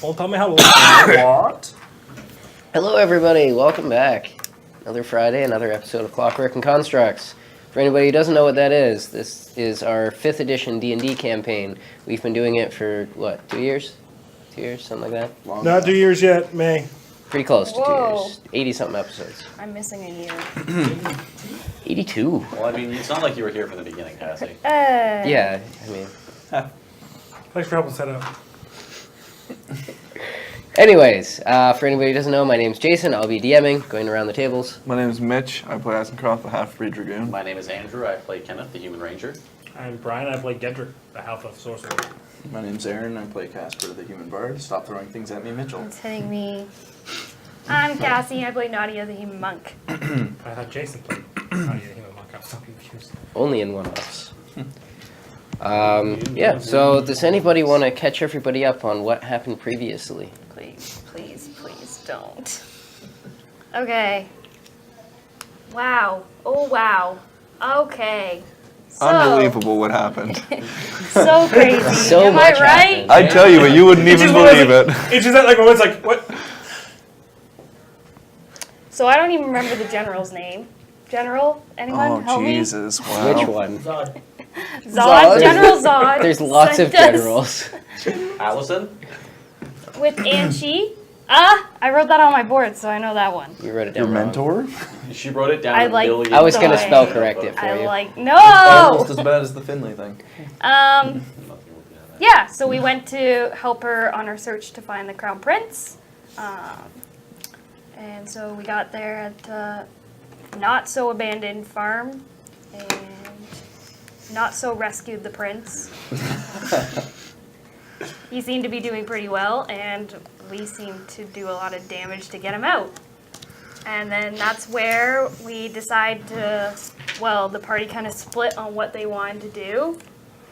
Don't tell me how what? Hello, everybody. Welcome back. Another Friday, another episode of Clockwork and Constructs. For anybody who doesn't know what that is, this is our 5th edition D&D campaign. We've been doing it for, what, 2 years? 2 years, something like that? Not 2 years yet, May. Pretty close to 2 Whoa. years. 80-something episodes. I'm missing a year. 82. Well, I mean, it's not like you were here from the beginning, Cassie. Yeah, I mean... Thanks for helping set up. Anyways, for anybody who doesn't know, my name's Jason. I'll be DMing, going around the tables. My name is Mitch. I play Eisencroft, the half-breed dragoon. My name is Andrew. I play Kenneth, the human ranger. I'm Brian. I play Gedrick, the half of sorcerer. My name's Aaron. I play Casper, the human bard. Stop throwing things at me, Mitchell. It's hitting me. I'm Cassie. I play Nadia, the human monk. I thought Jason played. How do you him a monk? I'm so confused. Only in one-offs. Yeah, so does anybody want to catch everybody up on what happened previously? Please, please, please don't. Okay. Wow. Oh, wow. Okay. So, Unbelievable what happened. so crazy. So Am much I right? happened. I tell you, but you wouldn't even believe it. It's just that like moments like what? So I don't even remember the general's name. General? Anyone? Oh, Help me? Jesus. Wow. Which one? Zod. Zod? General Zod. There's lots of sent us generals. Allison? With Anchi. I wrote that on my board, so I know that one. You wrote it Your down wrong. mentor? She wrote it down I a like million I was going to Sorry. spell correct it for I you. like, Almost no! as bad as the Finley thing. Yeah, so we went to help her on her search to find the Crown Prince. And so we got there at the not so abandoned farm and not so rescued the prince. He seemed to be doing pretty well, and we seemed to do a lot of damage to get him out. And then that's where we decided to, well, the party kind of split on what they wanted to do.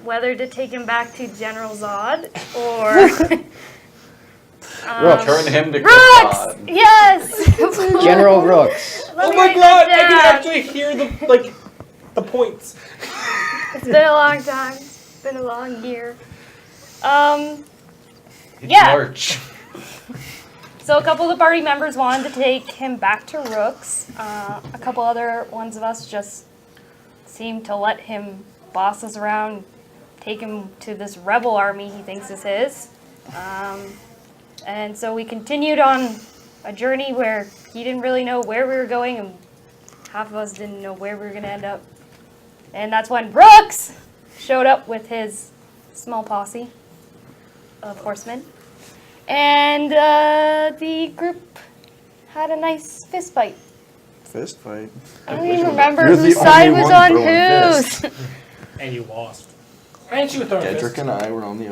Whether to take him back to General Zod or Turn him to Rooks! God. Yes! General Rooks. Oh my god! I can actually hear the points. It's been a long time. It's been a long year. Yeah. March. So a couple of the party members wanted to take him back to Rooks. A couple other ones of us just seemed to let him boss us around, take him to this rebel army he thinks is his. And so we continued on a journey where he didn't really know where we were going, and half of us didn't know where we were going to end up. And that's when Brooks showed up with his small posse of horsemen. And the group had a nice fist fight. Fist fight. I don't even remember You're whose the side only was one on throwing whose. fists. And you lost. And she was throwing Gedrick fists. and I were on the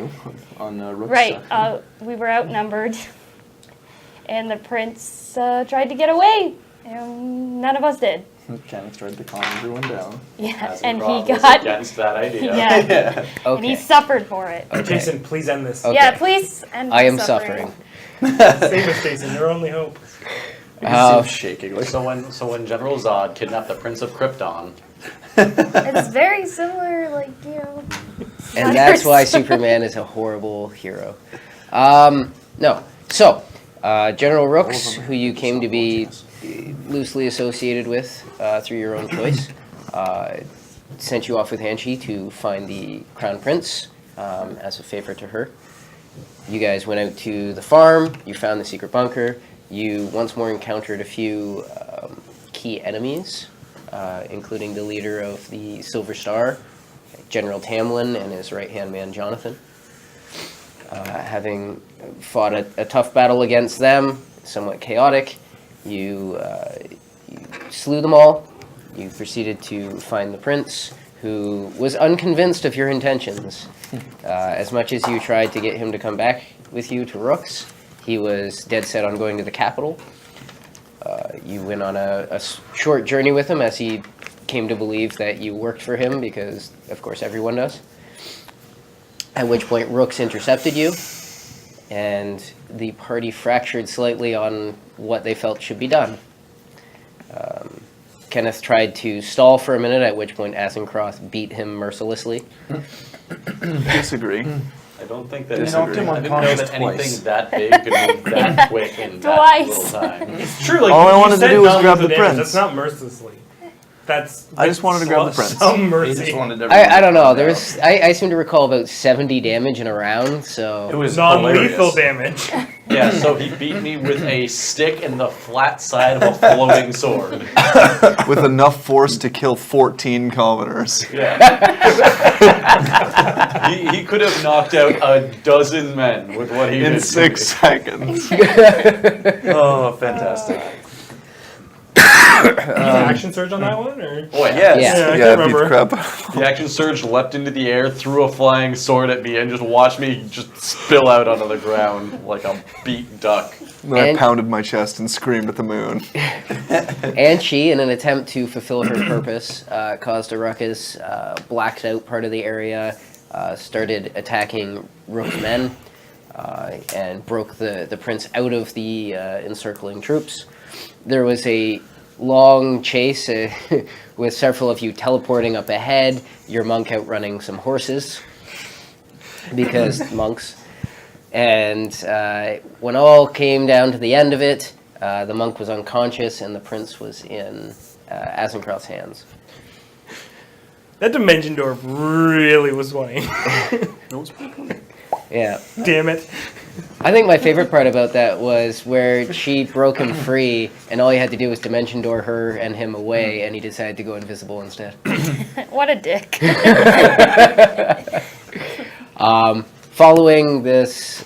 Rook's Right, side. we were outnumbered. And the prince tried to get away. And none of us did. Kenneth tried to calm everyone down. Yeah, As and he Rob was got... against that idea. Yeah, Yeah. and he Okay. suffered for it. Jason, please end this. Okay. Yeah, please end I am the suffering. Save us, Jason. Your only hope. I see him shaking. Like, So when General Zod kidnapped the Prince of Krypton, It's very similar, like, you know... And that's why Superman is a horrible hero. No. So, General Rooks, who you came to be loosely associated with through your own choice, sent you off with Hanshi to find the Crown Prince as a favor to her. You guys went out to the farm, you found the secret bunker, you once more encountered a few key enemies, including the leader of the Silver Star, General Tamlin, and his right-hand man, Jonathan. Having fought a tough battle against them, somewhat chaotic, you slew them all. You proceeded to find the prince, who was unconvinced of your intentions. As much as you tried to get him to come back with you to Rooks, he was dead set on going to the capital. You went on a short journey with him as he came to believe that you worked for him, because, of course, everyone does. At which point, Rooks intercepted you, and the party fractured slightly on what they felt should be done. Kenneth tried to stall for a minute, at which point Eisencroft beat him mercilessly. Disagree. I don't think that You knocked him I didn't know unconscious that anything twice. that big could move that quick in that Twice. little time. It's true. Like All I you wanted to said do was non-lethal grab the damage, prince. That's not mercilessly. That's. I just wanted to grab the prince. Some He mercy. just wanted I don't know. There's I seem to recall about 70 damage in a round. So It was Non-lethal hilarious. damage. Yeah, so he beat me with a stick and the flat side of a floating sword. With enough force to kill 14 commoners. Yeah. he could have knocked out a dozen men with what he did. In to 6 me. seconds. Oh, fantastic. Action surge on that one, or Oh, yeah. Yes. Yeah. I Yeah, can't it beat the remember. crap. The action surge leapt into the air, threw a flying sword at me, and just watched me just spill out onto the ground like a beat duck. Then I And- pounded my chest and screamed at the moon. and she, in an attempt to fulfill her purpose, caused a ruckus, blacked out part of the area, started attacking Rook's men, and broke the prince out of the encircling troops. There was a long chase with several of you teleporting up ahead, your monk outrunning some horses, because monks. And when all came down to the end of it, the monk was unconscious and the prince was in Azencroft's hands. that dimension door really was funny. Yeah. Damn it. I think my favorite part about that was where she broke him free and all he had to do was dimension door her and him away and he decided to go invisible instead. What a dick. Following this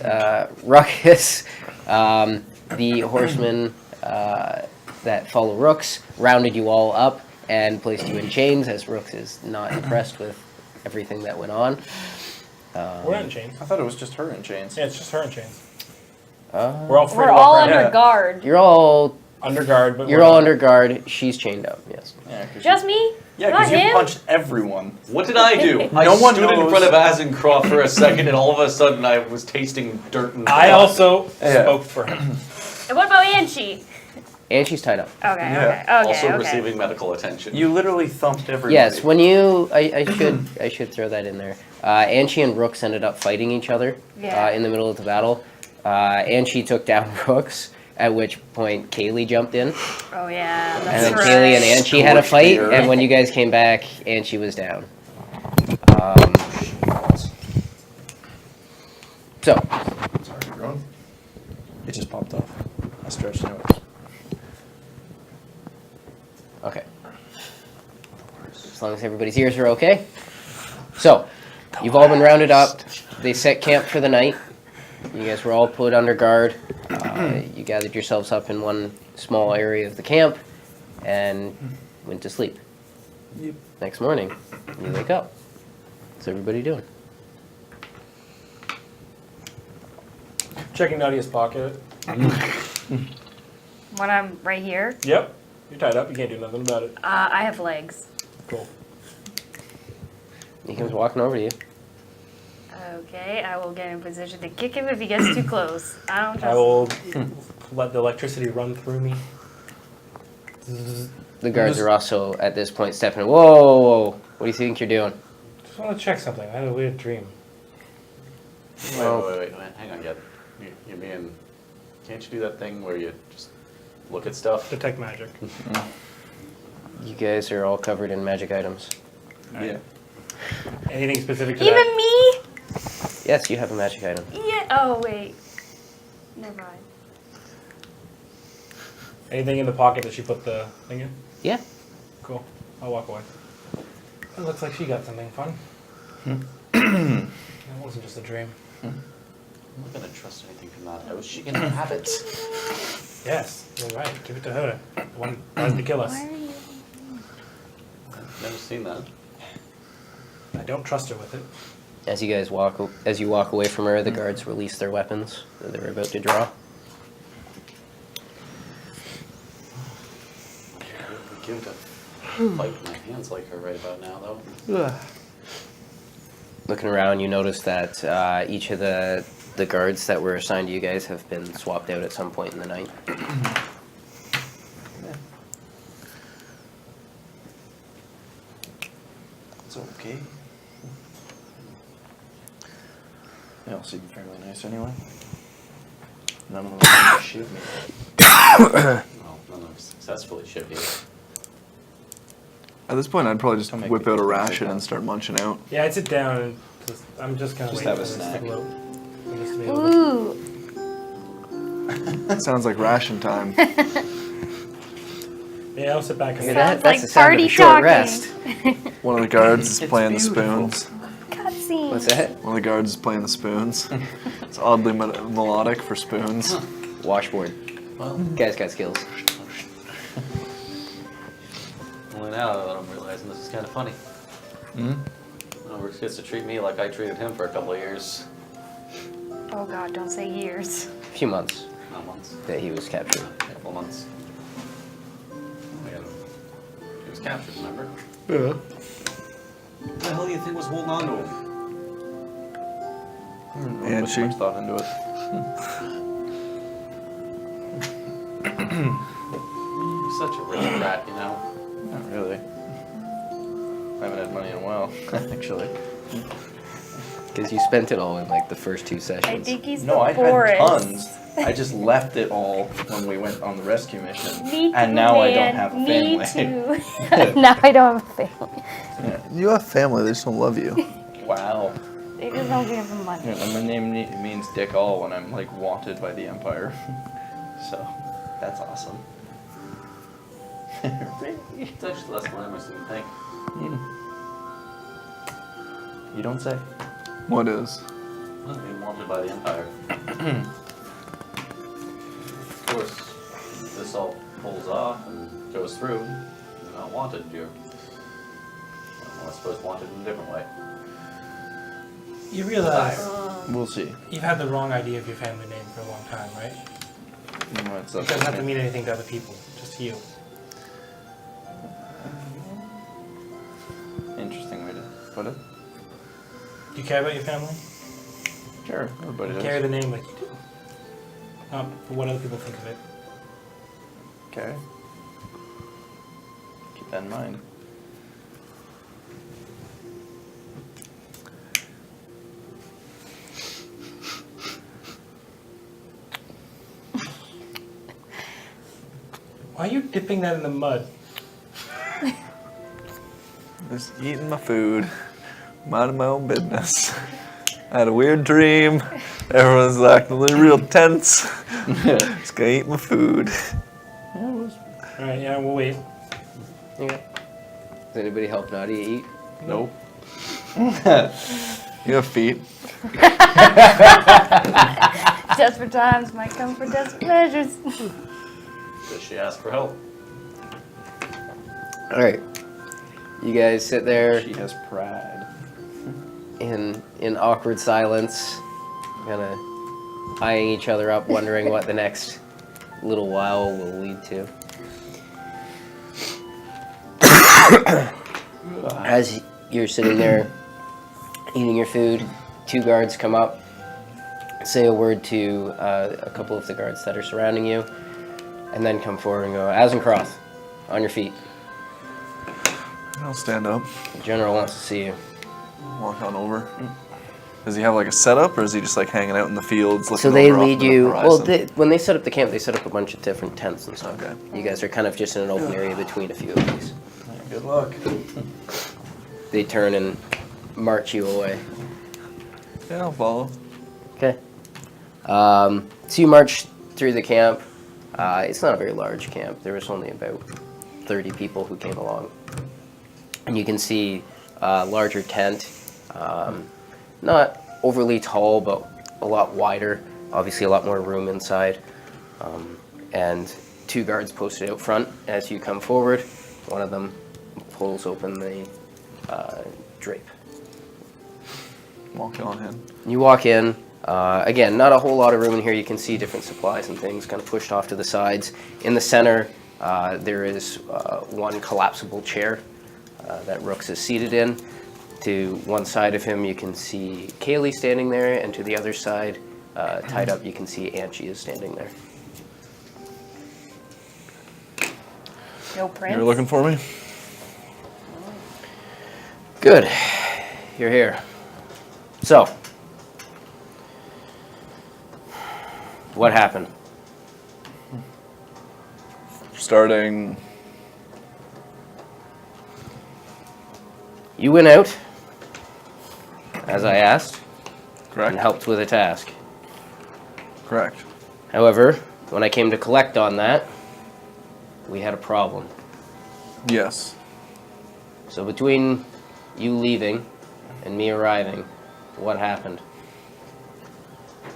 ruckus, the horsemen that follow Rooks rounded you all up and placed you in chains, as Rooks is not impressed with everything that went on. We're not in chains. I thought it was just her in chains. Yeah, it's just her in chains. Uh, We're all free We're to all walk around. under Yeah. guard. you're all Under guard, but you're we're all not- under guard. She's chained up. Yes. Yeah, 'cause Just me? Yeah, Not because you him? punched everyone. What did I do? I No one stood in knows. front of Azencroft for a second, and all of a sudden I was tasting dirt and I blood. also Yeah. spoke for him. And what about Angie? And she's tied up. Okay, Yeah. also okay. receiving medical attention. You literally thumped everybody. Yes, when you, I should throw that in there. Anchi and Rooks ended up fighting each other Yeah. in the middle of the battle. Anchi took down Rooks, at which point Kaylee jumped in, Oh yeah, and that's then right. Kaylee and Anchi had a Scorched fight. the earth. And when you guys came back, Anchi was down. So Sorry, everyone. It just popped off. I stretched out. okay, as long as everybody's ears are okay. So you've all been rounded up. They set camp for the night. You guys were all put under guard. You gathered yourselves up in one small area of the camp and went to sleep. Yep. Next morning, you wake up. What's everybody doing? Checking Nadia's pocket. When I'm right here, Yep. You're tied up. You can't do nothing about it. I have legs. Cool. He comes walking over to you. Okay, I will get in position to kick him if he gets too close. I don't trust I will let the electricity run through me. The guards are also, at this point, stepping in. Whoa, whoa, whoa. What do you think you're doing? Just want to check something. I had a weird dream. Wait, hang on, yet. You mean, can't you do that thing where you just look at stuff? Detect magic. You guys are all covered in magic items. Yeah. Anything specific to Even that? me? Yes, you have a magic item. Yeah. Oh wait. Never mind. Anything in the pocket that she put the thing in? Yeah. Cool. I'll walk away. It looks like she got something fun. That wasn't just a dream. I'm not gonna trust anything from that house. She can have it. Yes, you're right. Give it to her. The one who wanted to kill us. Why are you? I've never seen that. I don't trust her with it. As you walk away from her, the guards release their weapons that they're about to draw. I would give to fight with my hands like her right about now, though. Looking around, you notice that each of the guards that were assigned to you guys have been swapped out at some point in the night. It's okay. They all seem fairly nice anyway. None of them can shoot me. Well, none of them successfully shipped you. At this point, I'd probably just Don't make whip me out a just ration sit and start munching out. Yeah, I'd sit down and I'm just gonna Just wait have for a this snack. to blow. Just to be able to- Ooh. Sounds like ration time. Yeah, I'll sit back and Yeah, Sounds that's like the sound of party a short talking. rest. One of the guards is It's playing the beautiful. spoons. Cutscene. What's that? One of the guards is playing the spoons. It's oddly melodic for spoons. Washboard. Well, Guy's got skills. only now that I'm realizing this is kind of funny. Hmm? Roberts gets to treat me like I treated him for a couple of years. Oh god, don't say years. A few months Not months. that he was captured. A couple of months. He was captured, remember? Yeah. What the hell do you think was holding on to him? And Put she. much thought into it. He's such a rich rat, you know? Not really. I haven't had money in a while, actually. Because you spent it all in like the first 2 sessions. I think he's No, the I poorest. had tons. I just left it all when we went on the rescue mission. Me too, And now I don't man. have a Me family. too. Now I don't have a family. You have family, they just don't love you. Wow. They just don't give him money. Yeah, my name means Dick All when I'm like wanted by the Empire. So, that's awesome. It's actually less glamorous than you think. You don't say. What is? Well, being wanted by the Empire. Of course, if this all pulls off and goes through, you're not wanted, you're, well, I suppose wanted in a different way. You realize We'll see. you've had the wrong idea of your family name for a long time, right? No, it's It doesn't have to mean anything to other people, just to you. Interesting way to put it. Do you care about your family? Sure, everybody Carry does. the name like you do. Not for what other people think of it. Okay. Keep that in mind. Why are you dipping that in the mud? Just eating my food. Minding my own business. I had a weird dream. Everyone's acting real tense. Just gonna eat my food. Alright, yeah, we'll wait. Okay. Does anybody help Nadia eat? Nope. You have feet. Desperate times might come for desperate measures. Does she ask for help? Alright. You guys sit there She has pride. in awkward silence, kind of eyeing each other up, wondering what the next little while will lead to. As you're sitting there eating your food, 2 guards come up, say a word to a couple of the guards that are surrounding you, and then come forward and go, Azencroft, on your feet. I'll stand up. The general wants to see you. Walk on over. Does he have like a setup, or is he just like hanging out in the fields looking So they over off lead the you. Well, horizon? when they set up the camp, they set up a bunch of different tents and stuff. Okay. You guys are kind of just in an open area between a few of these. Good luck. They turn and march you away. Yeah, I'll follow. Okay. So you march through the camp. It's not a very large camp. There was only about 30 people who came along. And you can see a larger tent. Not overly tall, but a lot wider. Obviously a lot more room inside. And 2 guards posted out front as you come forward. One of them pulls open the drape. Walk on in. You walk in. Again, not a whole lot of room in here. You can see different supplies and things kind of pushed off to the sides. In the center, there is one collapsible chair that Rooks is seated in. To one side of him, you can see Kaylee standing there, and to the other side, tied up, you can see Angie is standing there. No prince. You were looking for me? Good. You're here. So, What happened? Starting. You went out, as I asked, and Correct? helped with a task. Correct. However, when I came to collect on that, we had a problem. Yes. So between you leaving and me arriving, what happened?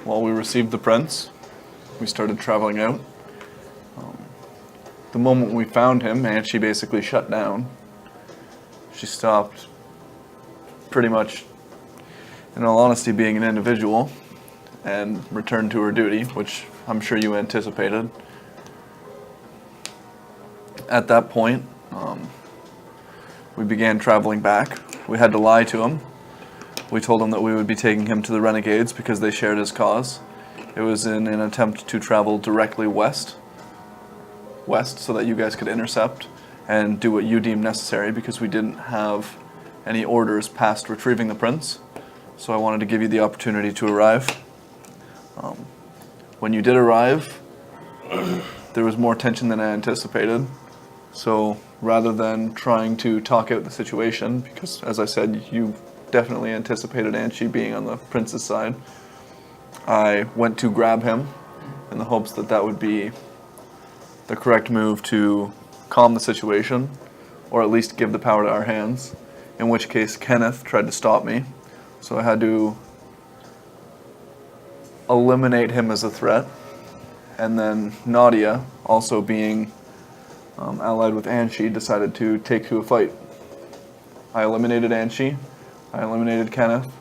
Well, we received the prince. We started traveling out. The moment we found him, and she basically shut down. She stopped pretty much, in all honesty, being an individual and returned to her duty, which I'm sure you anticipated. At that point, we began traveling back. We had to lie to him. We told him that we would be taking him to the Renegades because they shared his cause. It was in an attempt to travel directly west, so that you guys could intercept and do what you deemed necessary, because we didn't have any orders past retrieving the prince. So I wanted to give you the opportunity to arrive. When you did arrive, there was more tension than I anticipated. So rather than trying to talk out the situation, because as I said, you definitely anticipated Anchi being on the prince's side, I went to grab him in the hopes that that would be the correct move to calm the situation, or at least give the power to our hands, in which case Kenneth tried to stop me. So I had to eliminate him as a threat. And then Nadia, also being allied with Anchi, decided to take to a fight. I eliminated Anchi, I eliminated Kenneth,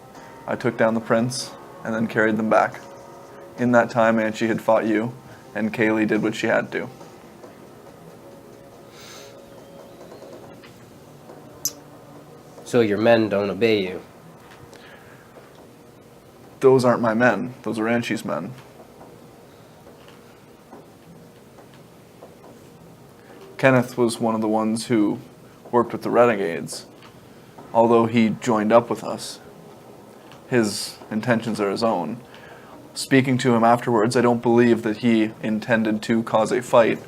I took down the prince, and then carried them back. In that time, Anchi had fought you, and Kaylee did what she had to. So your men don't obey you. Those aren't my men, those are Anchi's men. Kenneth was one of the ones who worked with the Renegades. Although he joined up with us, his intentions are his own. Speaking to him afterwards, I don't believe that he intended to cause a fight,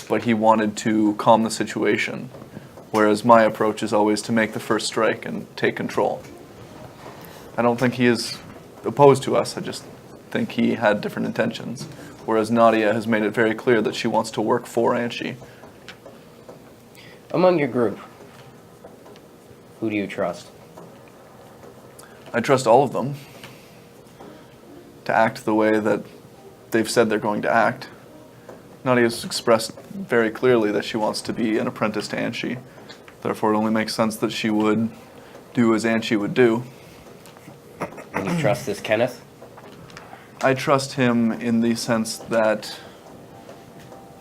but he wanted to calm the situation. Whereas my approach is always to make the first strike and take control. I don't think he is opposed to us, I just think he had different intentions. Whereas Nadia has made it very clear that she wants to work for Anchi. Among your group, who do you trust? I trust all of them to act the way that they've said they're going to act. Nadia's expressed very clearly that she wants to be an apprentice to Anchi. Therefore, it only makes sense that she would do as Anchi would do. And you trust this Kenneth? I trust him in the sense that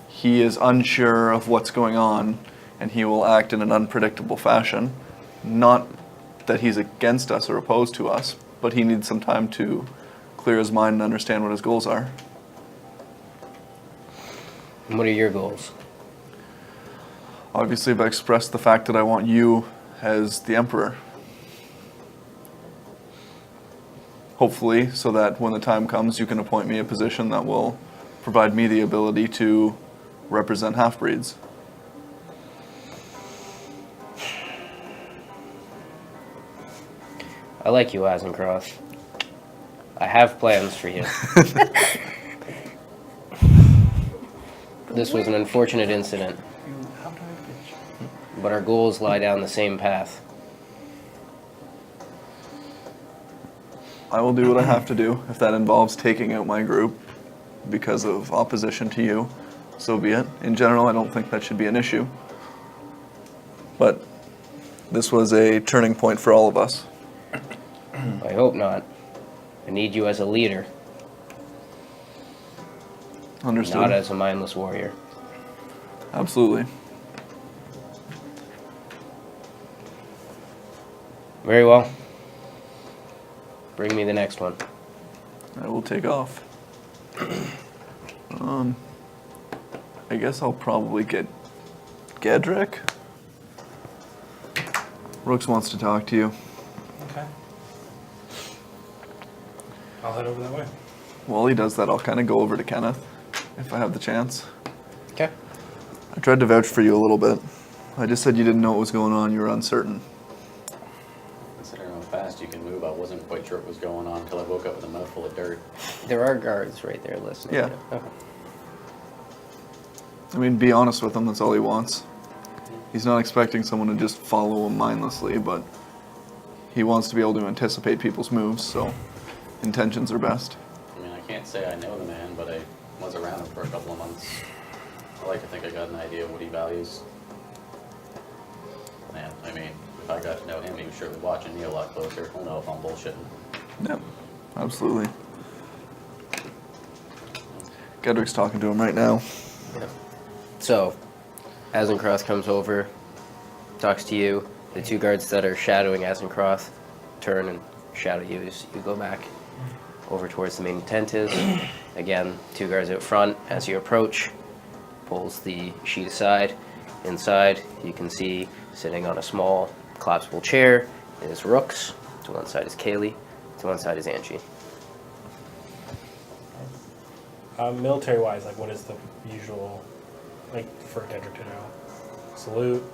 he is unsure of what's going on, and he will act in an unpredictable fashion. Not that he's against us or opposed to us, but he needs some time to clear his mind and understand what his goals are. And what are your goals? Obviously, I've expressed the fact that I want you as the Emperor. Hopefully, so that when the time comes, you can appoint me a position that will provide me the ability to represent half-breeds. I like you, Eisencross. I have plans for you. This was an unfortunate incident, but our goals lie down the same path. I will do what I have to do. If that involves taking out my group because of opposition to you, so be it. In general, I don't think that should be an issue. But this was a turning point for all of us. I hope not. I need you as a leader, Understood? not as a mindless warrior. Absolutely. Very well. Bring me the next one. I will take off. I guess I'll probably get Gedrick. Rooks wants to talk to you. Okay. I'll head over that way. while he does that, I'll kind of go over to Kenneth, if I have the chance. Okay. I tried to vouch for you a little bit. I just said you didn't know what was going on. You were uncertain. Considering how fast you can move, I wasn't quite sure what was going on until I woke up with a mouthful of dirt. There are guards right there listening. Yeah. Okay. I mean, be honest with him. That's all he wants. He's not expecting someone to just follow him mindlessly, but he wants to be able to anticipate people's moves, so intentions are best. I mean, I can't say I know the man, but I was around him for a couple of months. I like to think I got an idea of what he values. And, I mean, if I got to know him, he was surely watching me a lot closer. He'll know if I'm bullshitting. Yep, absolutely. Gedrick's talking to him right now. Yeah. So, Azencroth comes over, talks to you. The two guards that are shadowing Azencroth turn and shadow you as you go back over towards the main tent is. Again, two guards out front. As you approach, pulls the sheet aside. Inside, you can see sitting on a small collapsible chair is Rooks. To one side is Kaylee. To one side is Angie. Military-wise, like, what is the usual, like, for Gedrick to know? Salute.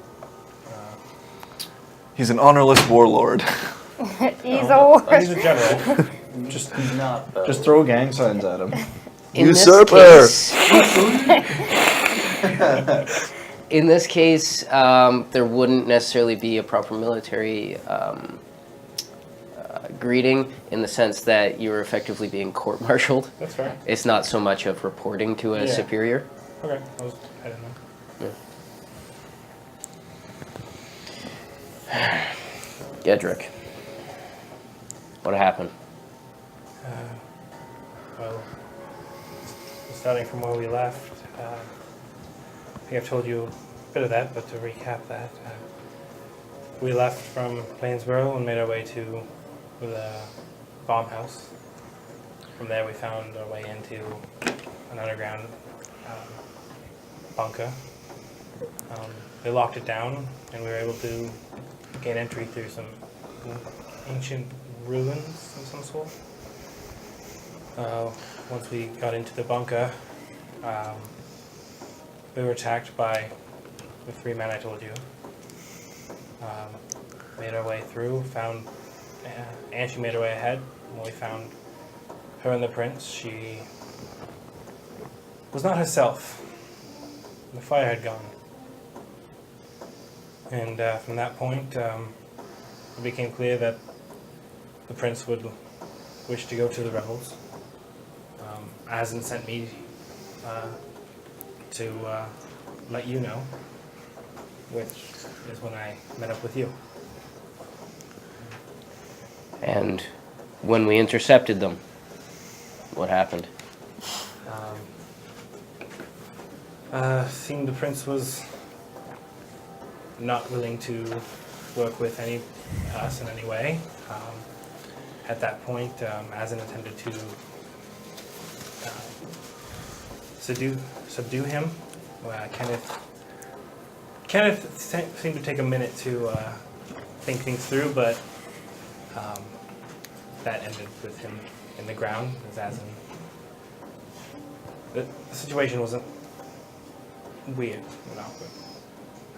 He's an honorless warlord. He's a He's a general. He's not, though. Just throw gang signs at him. In this Usurper! case- In this case, there wouldn't necessarily be a proper military greeting in the sense that you're effectively being court-martialed. That's fair. It's not so much of reporting to a Yeah. superior. Okay, I didn't know. Gedrick, what happened? Well, starting from where we left, I think I've told you a bit of that, but to recap that, we left from Plainsboro and made our way to the farmhouse. From there, we found our way into an underground bunker. They locked it down, and we were able to gain entry through some ancient ruins of some sort. Once we got into the bunker, we were attacked by the three men I told you. Made our way through, found Angie made her way ahead. When we found her and the prince, she was not herself. The fire had gone. And from that point, it became clear that the prince would wish to go to the rebels. Azen sent me to let you know, which is when I met up with you. And when we intercepted them, what happened? Seemed the prince was not willing to work with us in any way. At that point, Azen intended to subdue him. Kenneth seemed to take a minute to think things through, but that ended with him in the ground. As Azen, the situation wasn't weird, you know.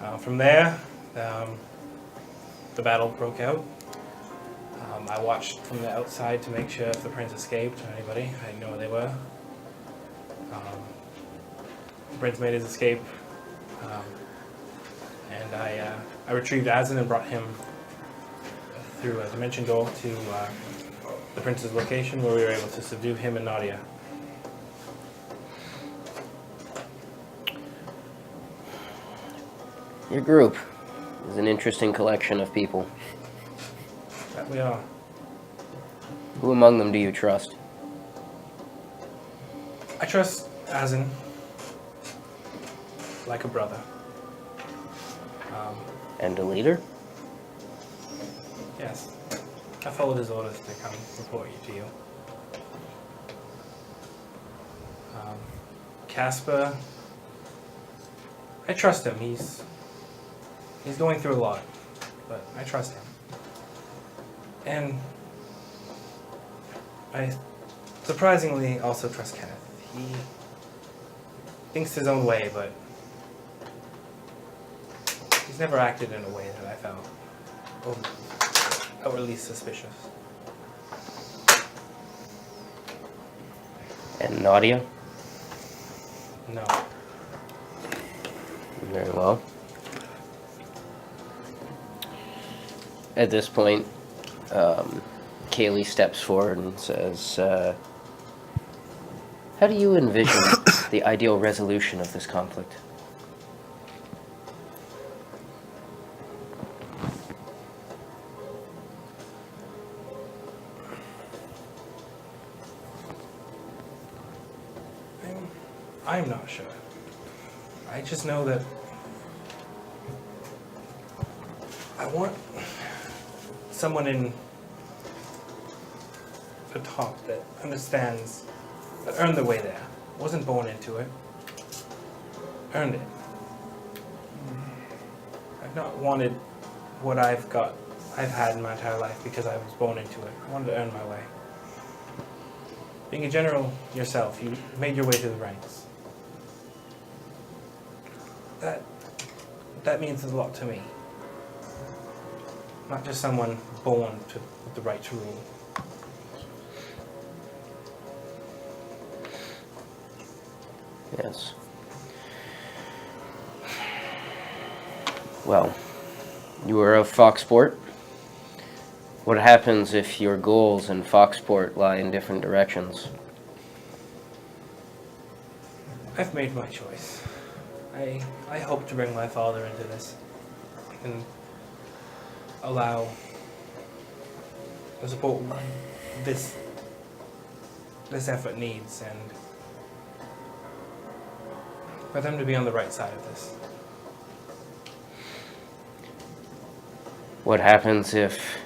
But, from there, the battle broke out. I watched from the outside to make sure if the prince escaped or anybody. I didn't know where they were. The prince made his escape, and I retrieved Azen and brought him through a dimension door to the prince's location, where we were able to subdue him and Nadia. Your group is an interesting collection of people. That we are. Who among them do you trust? I trust Azen like a brother. And a leader? Yes. I followed his orders to come report you to you. Casper, I trust him. He's going through a lot, but I trust him. And I surprisingly also trust Kenneth. He thinks his own way, but he's never acted in a way that I found outwardly suspicious. And Nadia? No. Very well. At this point, Kaylee steps forward and says, how do you envision the ideal resolution of this conflict? I'm not sure. I just know that I want someone in the top that understands, that earned their way there. Wasn't born into it. Earned it. I've not wanted what I've had in my entire life because I was born into it. I wanted to earn my way. Being a general yourself, you made your way through the ranks. That means a lot to me. Not just someone born with the right to rule. Yes. Well, you are of Foxport. What happens if your goals in Foxport lie in different directions? I've made my choice. I hope to bring my father into this and allow the support this effort needs, and for them to be on the right side of this. What happens if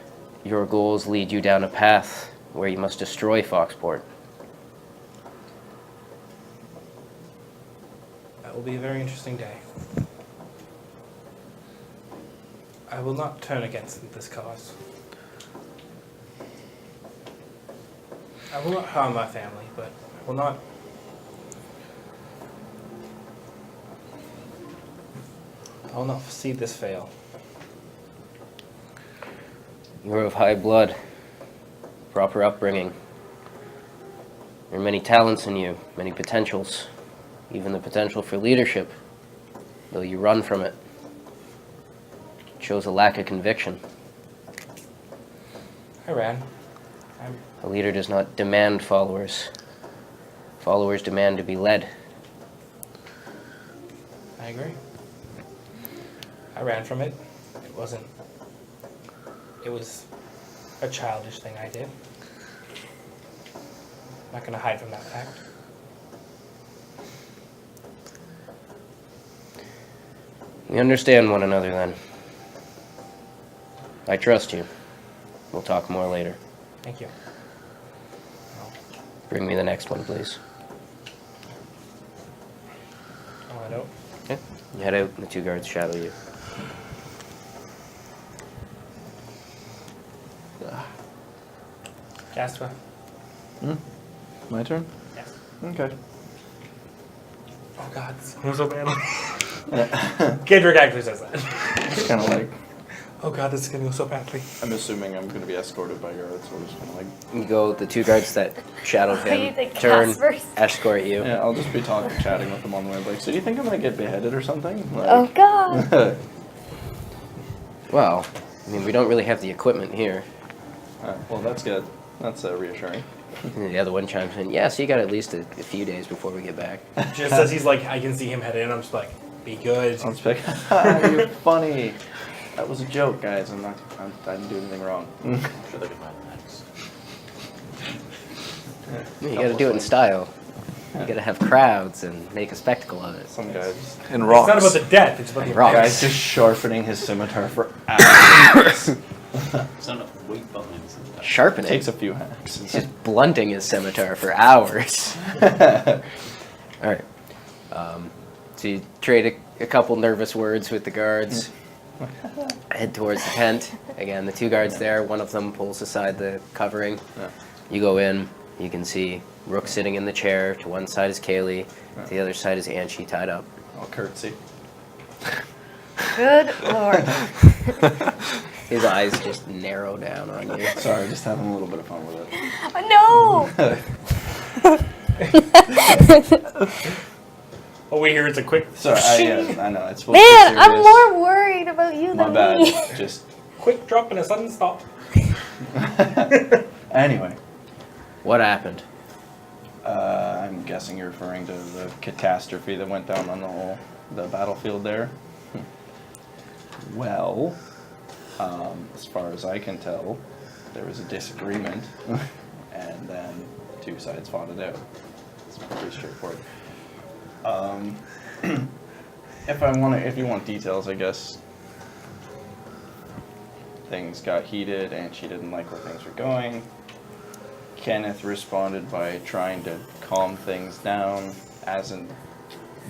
your goals lead you down a path where you must destroy Foxport? That will be a very interesting day. I will not turn against this cause. I will not harm my family, but I will not see this fail. You're of high blood, proper upbringing. There are many talents in you, many potentials, even the potential for leadership, though you run from it. It shows a lack of conviction. I ran. A leader does not demand followers. Followers demand to be led. I agree. I ran from it. It was a childish thing I did. I'm not going to hide from that fact. We understand one another then. I trust you. We'll talk more later. Thank you. Bring me the next one, please. I'll head out. Okay. You head out and the two guards shadow you. Jasper. My turn? Yes. Okay. Oh God, this is going so badly. Kendrick actually says that. It's kind of like, Oh God, this is going to go so badly. I'm assuming I'm going to be escorted by guards, so we're just going to like... You go, the two guards that shadowed What do you him think, turn, Casper's? escort you. Yeah, I'll just be talking, chatting with them on the way. Like, so do you think I'm going to get beheaded or something? Like, Oh God. Well, I mean, we don't really have the equipment here. well, that's good. That's reassuring. And the other one chimes in, yeah, so you got at least a few days before we get back. Just as he's like, I can see him head in, I'm just like, be good. I'll just be like, you're funny. That was a joke, guys. I didn't do anything wrong. I'm sure they can find the next. You gotta do it in style. You gotta have crowds and make a spectacle of it. Some guys. in It's rocks. not about the death, it's about the Rocks. Guy's just sharpening his scimitar for hours. It's not enough weight behind this. Sharpening. Takes a few hacks. He's just blunting his scimitar for hours. Alright. So you trade a couple nervous words with the guards. Head towards the tent. Again, the two guards there. One of them pulls aside the covering. Yeah. You go in. You can see Rook sitting in the chair. To one side is Kaylee. To the other side is Anshi tied up. I'll curtsy. Good lord. His eyes just narrow down on you. Sorry, just having a little bit of fun with it. No! All we hear is a quick, Sorry, I know. It's supposed to be Man, serious. I'm more worried about you My than bad. me. Just quick drop and a sudden stop. anyway. What happened? I'm guessing you're referring to the catastrophe that went down on the battlefield there. Well, as far as I can tell, there was a disagreement, and then two sides fought it out. It's pretty straightforward. If you want details, I guess things got heated, and she didn't like where things were going. Kenneth responded by trying to calm things down, hasn't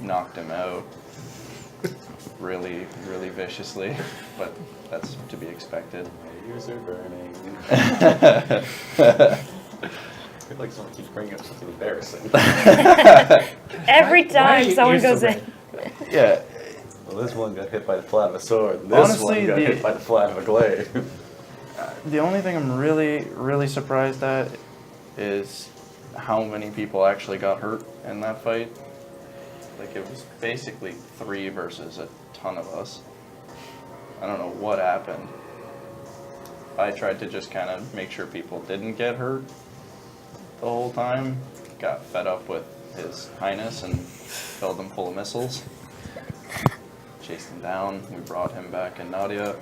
knocked him out really, really viciously, but that's to be expected. My ears are burning. I feel like someone keeps bringing up something embarrassing. Every Why are time you someone ears so goes in. Yeah, Well, this one got hit by the flat of a sword, and this Honestly, one got the- hit by the flat of a glaive. the only thing I'm really, really surprised at is how many people actually got hurt in that fight. Like, it was basically 3 versus a ton of us. I don't know what happened. I tried to just kind of make sure people didn't get hurt the whole time. Got fed up with His Highness and filled him full of missiles. Chased him down. We brought him back and Nadia.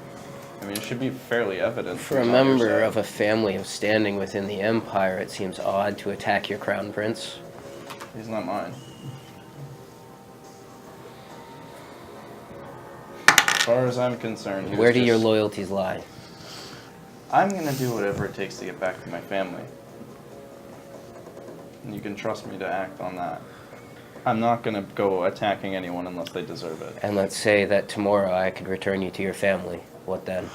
I mean, it should be fairly evident. For a from your member side. of a family of standing within the Empire, it seems odd to attack your crown prince. He's not mine. As far as I'm concerned, he Where was do your just- loyalties lie? I'm gonna do whatever it takes to get back to my family. And you can trust me to act on that. I'm not gonna go attacking anyone unless they deserve it. And let's say that tomorrow I could return you to your family. What then?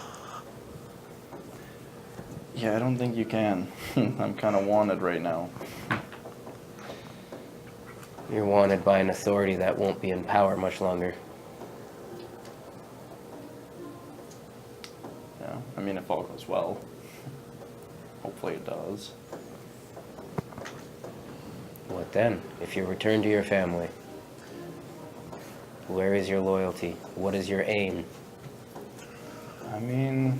Yeah, I don't think you can. I'm kind of wanted right now. You're wanted by an authority that won't be in power much longer. Yeah, I mean, if all goes well. Hopefully it does. What then? If you return to your family, where is your loyalty? What is your aim? I mean,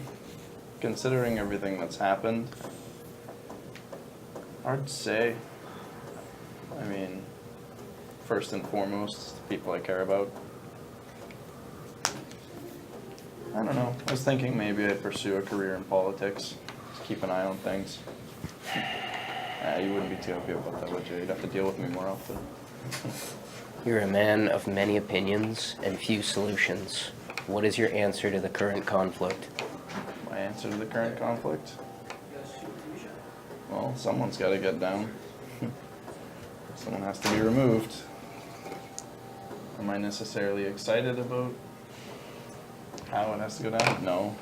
considering everything that's happened, hard to say. I mean, first and foremost, the people I care about. I don't know. I was thinking maybe I'd pursue a career in politics. Just keep an eye on things. You wouldn't be too happy about that, would you? You'd have to deal with me more often. You're a man of many opinions and few solutions. What is your answer to the current conflict? My answer to the current conflict? Well, someone's got to get down. Someone has to be removed. Am I necessarily excited about how it has to go down? No.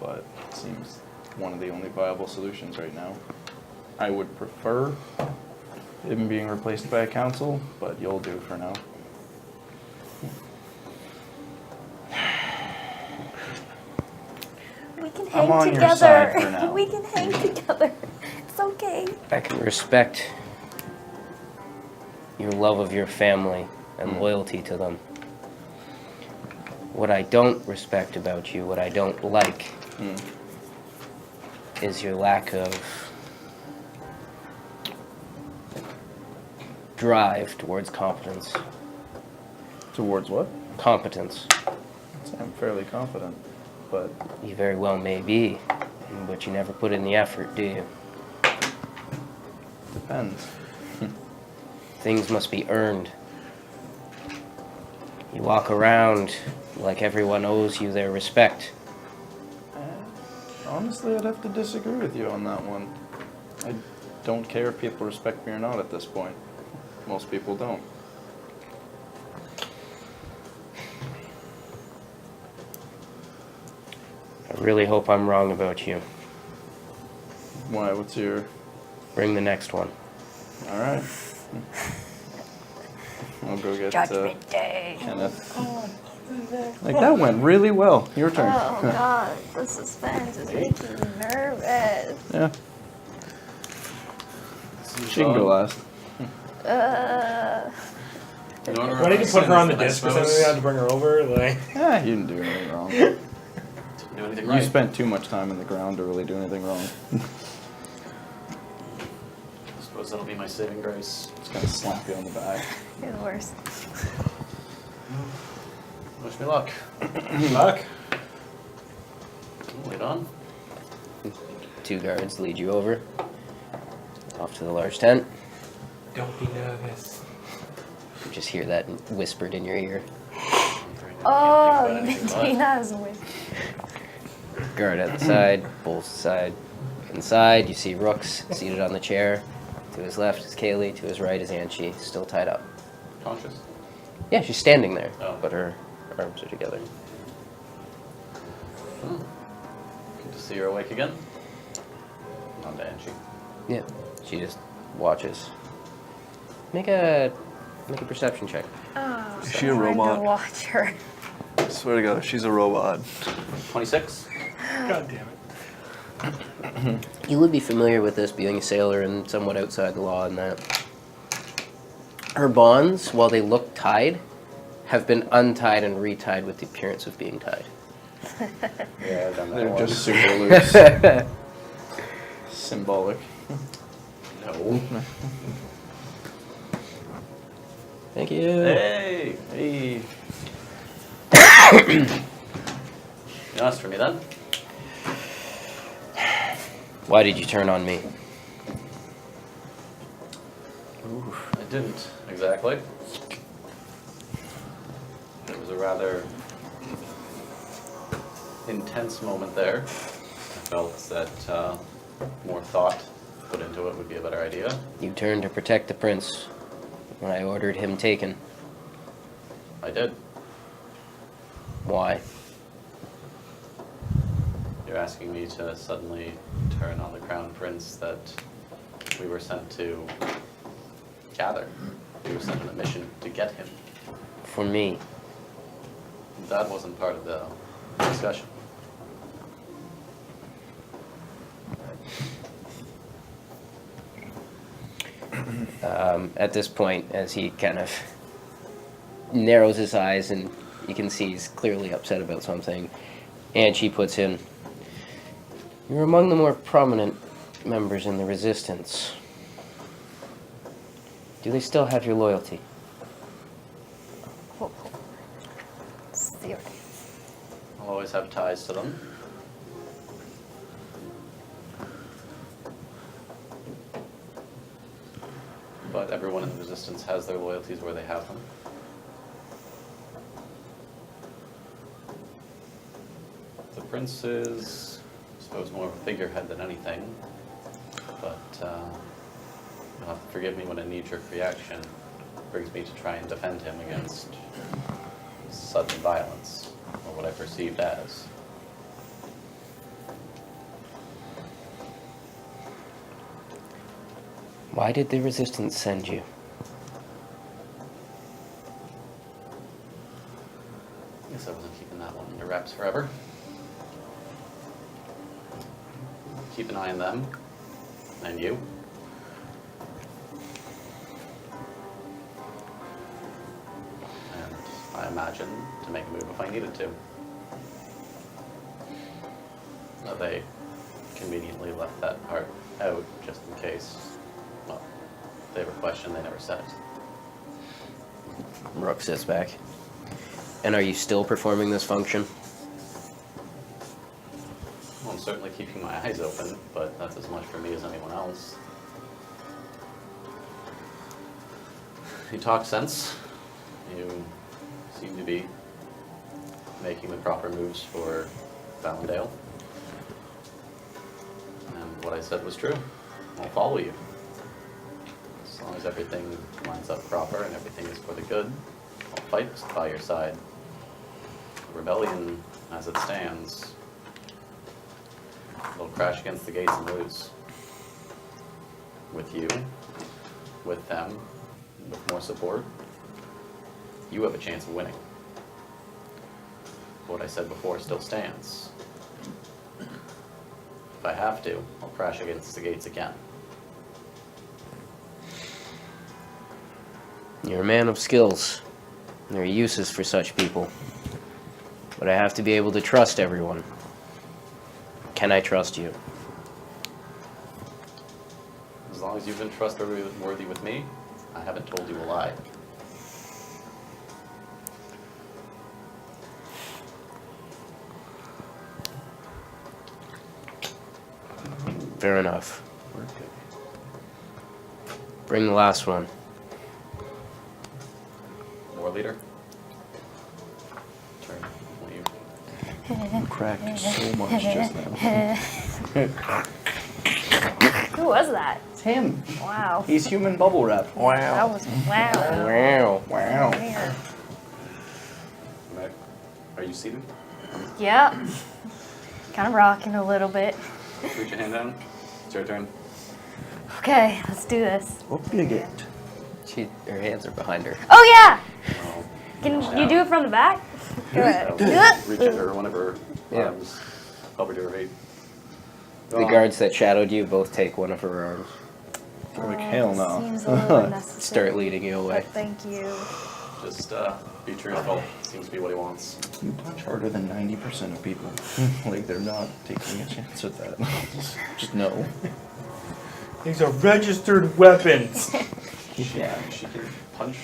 But it seems one of the only viable solutions right now. I would prefer him being replaced by a council, but you'll do for now. We can I'm hang on your together. side for now. We can hang together. It's okay. I can respect your love of your family and loyalty to them. What I don't respect about you, what I don't like, is your lack of drive towards competence. Towards what? Competence. I'm fairly confident, but You very well may be, but you never put in the effort, do you? depends. Things must be earned. You walk around like everyone owes you their respect. Honestly, I'd have to disagree with you on that one. I don't care if people respect me or not at this point. Most people don't. I really hope I'm wrong about you. Why? What's your Bring the next one. All right. I'll go get Judgment Day. Kenneth. Oh, Like, that went really well. Your turn. oh god, the suspense is making me nervous. Yeah. She can go last. In order Why did you put her on the I disc or suppose. something? We had to bring her over? Like, Yeah, you didn't do anything wrong. Didn't do anything You right. spent too much time in the ground to really do anything wrong. I suppose that'll be my saving grace. Just gonna slap you on the back. You're the worst. Wish me luck. luck. Lead on. 2 guards lead you over. Off to the large tent. Don't be nervous. You just hear that whispered in your ear. Oh, Dana has a win. Guard at the side, Bull's side. Inside, you see Rooks seated on the chair. To his left is Kaylee, to his right is Anchi, still tied up. Conscious. Yeah, she's standing there, Oh. but her arms are together. Good to see her awake again. On to Angie. Yeah, she just watches. Make a perception check. Oh, Is she a trying to robot? watch her. I swear to God, she's a robot. 26. God damn it. You would be familiar with this, being a sailor and somewhat outside the law in that her bonds, while they look tied, have been untied and retied with the appearance of being tied. Yeah, I've done that They're once. just super loose. Symbolic. No. Thank you. Hey! Hey. You asked for me then? Why did you turn on me? I didn't, exactly. It was a rather intense moment there. I felt that more thought put into it would be a better idea. You turned to protect the prince when I ordered him taken. I did. Why? You're asking me to suddenly turn on the crown prince that we were sent to gather. We were sent on a mission to get him. For me. That wasn't part of the discussion. At this point, as he kind of narrows his eyes and you can see he's clearly upset about something, and she puts in, "You're among the more prominent members in the resistance. Do they still have your loyalty?" Zero. I'll always have ties to them. But everyone in the resistance has their loyalties where they have them. The prince is, I suppose, more of a figurehead than anything. But you'll have to forgive me when a knee-jerk reaction brings me to try and defend him against sudden violence, or what I perceived as. Why did the resistance send you? Guess I wasn't keeping that one under wraps forever. Keep an eye on them, and you. And I imagine to make a move if I needed to. Now they conveniently left that part out just in case, well, if they have a question, they never said it. Rook sits back. And are you still performing this function? Well, I'm certainly keeping my eyes open, but that's as much for me as anyone else. You talk sense. You seem to be making the proper moves for Valendale. And what I said was true. I'll follow you. As long as everything lines up proper and everything is for the good, I'll fight by your side. The rebellion, as it stands, will crash against the gates and lose. with you, with them, with more support, you have a chance of winning. What I said before still stands. If I have to, I'll crash against the gates again. You're a man of skills. There are uses for such people. But I have to be able to trust everyone. Can I trust you? As long as you've been trustworthy with me, I haven't told you a lie. Fair enough. Bring the last one. War leader? Turn. Will you? You cracked so much just now. Who was that? It's him. Wow. He's human bubble wrap. That Wow. was wow. Wow. Wow. Weird. Are you seated? Yep. Kind of rocking a little bit. Reach your hand down. It's your turn. Okay, let's do this. Obligate. Her hands are behind her. Oh yeah. Well, Can reach you down. do it from the back? Go ahead. So, reach at her, one of her Yeah. arms, over to her feet. The guards that shadowed you both take one of her arms. Like, hell no. Seems a little unnecessary. Start leading you away. But thank you. Just be truthful. Seems to be what he wants. You punch harder than 90% of people. Like, they're not taking a chance at that. Just no. These are registered weapons. Yeah. She can punch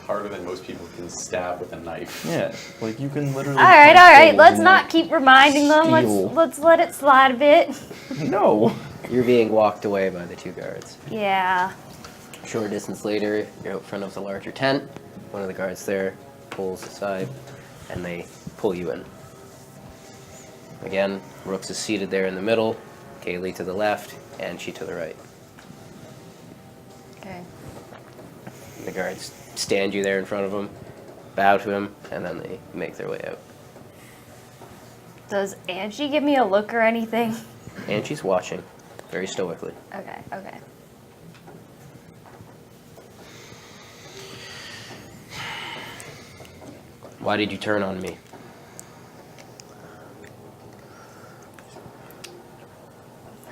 harder than most people can stab with a knife. Yeah, like you can literally. All right. punch holes Let's in not keep reminding them. steel. Let's let it slide a bit. No. You're being walked away by the two guards. Yeah. A short distance later, you're out front of the larger tent. One of the guards there pulls aside, and they pull you in. Again, Rooks is seated there in the middle, Kaylee to the left, and she to the right. Okay. The guards stand you there in front of him, bow to him, and then they make their way out. Does Angie give me a look or anything? And she's watching, very stoically. Okay. Okay. Why did you turn on me?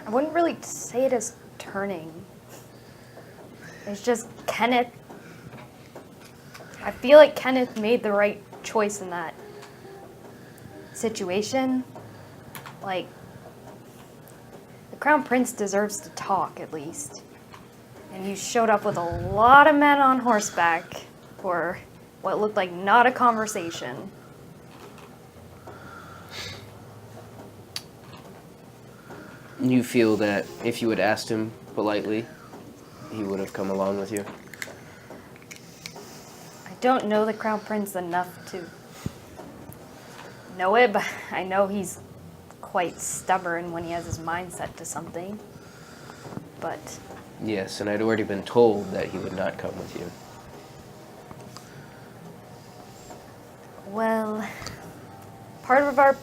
I wouldn't really say it as turning. It's just Kenneth. I feel like Kenneth made the right choice in that situation. Like, the Crown Prince deserves to talk, at least. And you showed up with a lot of men on horseback for what looked like not a conversation. You feel that if you had asked him politely, he would have come along with you? I don't know the Crown Prince enough to know it, but I know he's quite stubborn when he has his mind set to something. But Yes, and I'd already been told that he would not come with you. well, part of our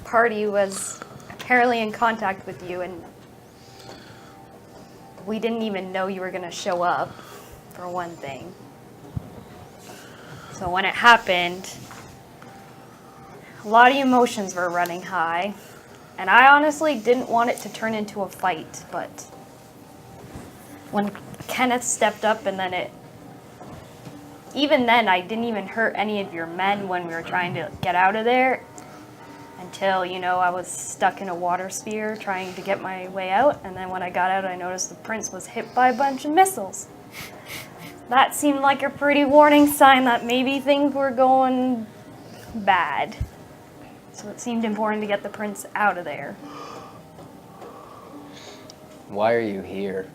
party was apparently in contact with you, and we didn't even know you were going to show up, for one thing. So when it happened, a lot of emotions were running high, and I honestly didn't want it to turn into a fight, but when Kenneth stepped up, and then even then, I didn't even hurt any of your men when we were trying to get out of there, until, I was stuck in a water sphere trying to get my way out, and then when I got out, I noticed the prince was hit by a bunch of missiles. That seemed like a pretty warning sign that maybe things were going bad. So it seemed important to get the prince out of there. Why are you here?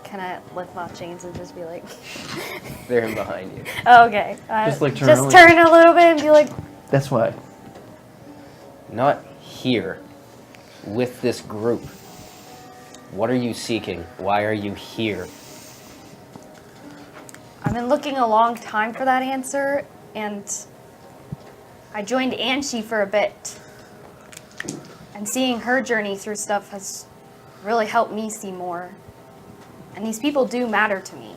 Can I lift my chains and just be like, They're in behind you. oh, okay. Just, like, turn just away. turn a little bit and be like, That's why. Not here. With this group. What are you seeking? Why are you here? I've been looking a long time for that answer, and I joined Angie for a bit. And seeing her journey through stuff has really helped me see more. And these people do matter to me.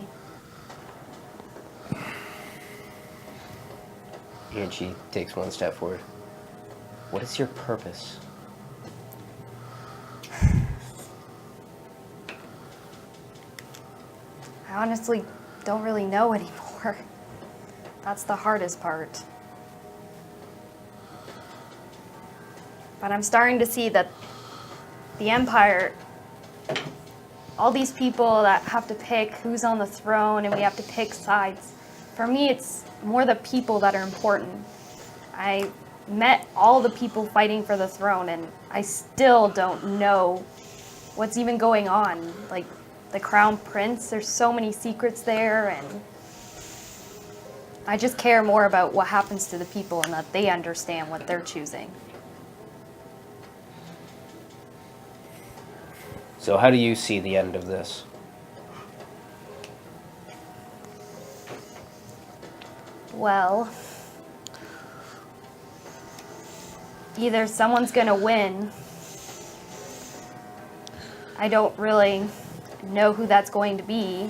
And she takes one step forward. What is your purpose? I honestly don't really know anymore. That's the hardest part. But I'm starting to see that the Empire, all these people that have to pick who's on the throne and we have to pick sides, for me it's more the people that are important. I met all the people fighting for the throne and I still don't know what's even going on. Like the Crown Prince, there's so many secrets there, and I just care more about what happens to the people and that they understand what they're choosing. So how do you see the end of this? Well, either someone's gonna win. I don't really know who that's going to be,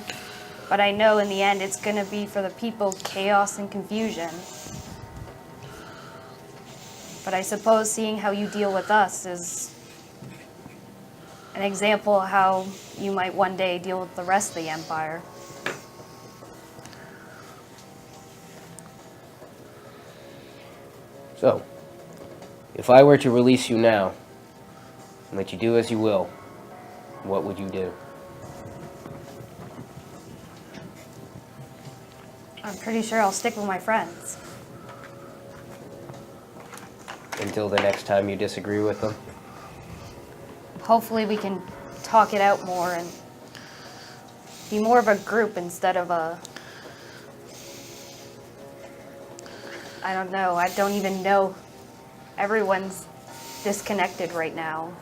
but I know in the end it's gonna be for the people chaos and confusion. But I suppose seeing how you deal with us is an example of how you might one day deal with the rest of the Empire. So, if I were to release you now and let you do as you will, what would you do? I'm pretty sure I'll stick with my friends. Until the next time you disagree with them? Hopefully we can talk it out more and be more of a group instead of a... I don't know. I don't even know. Everyone's disconnected right now.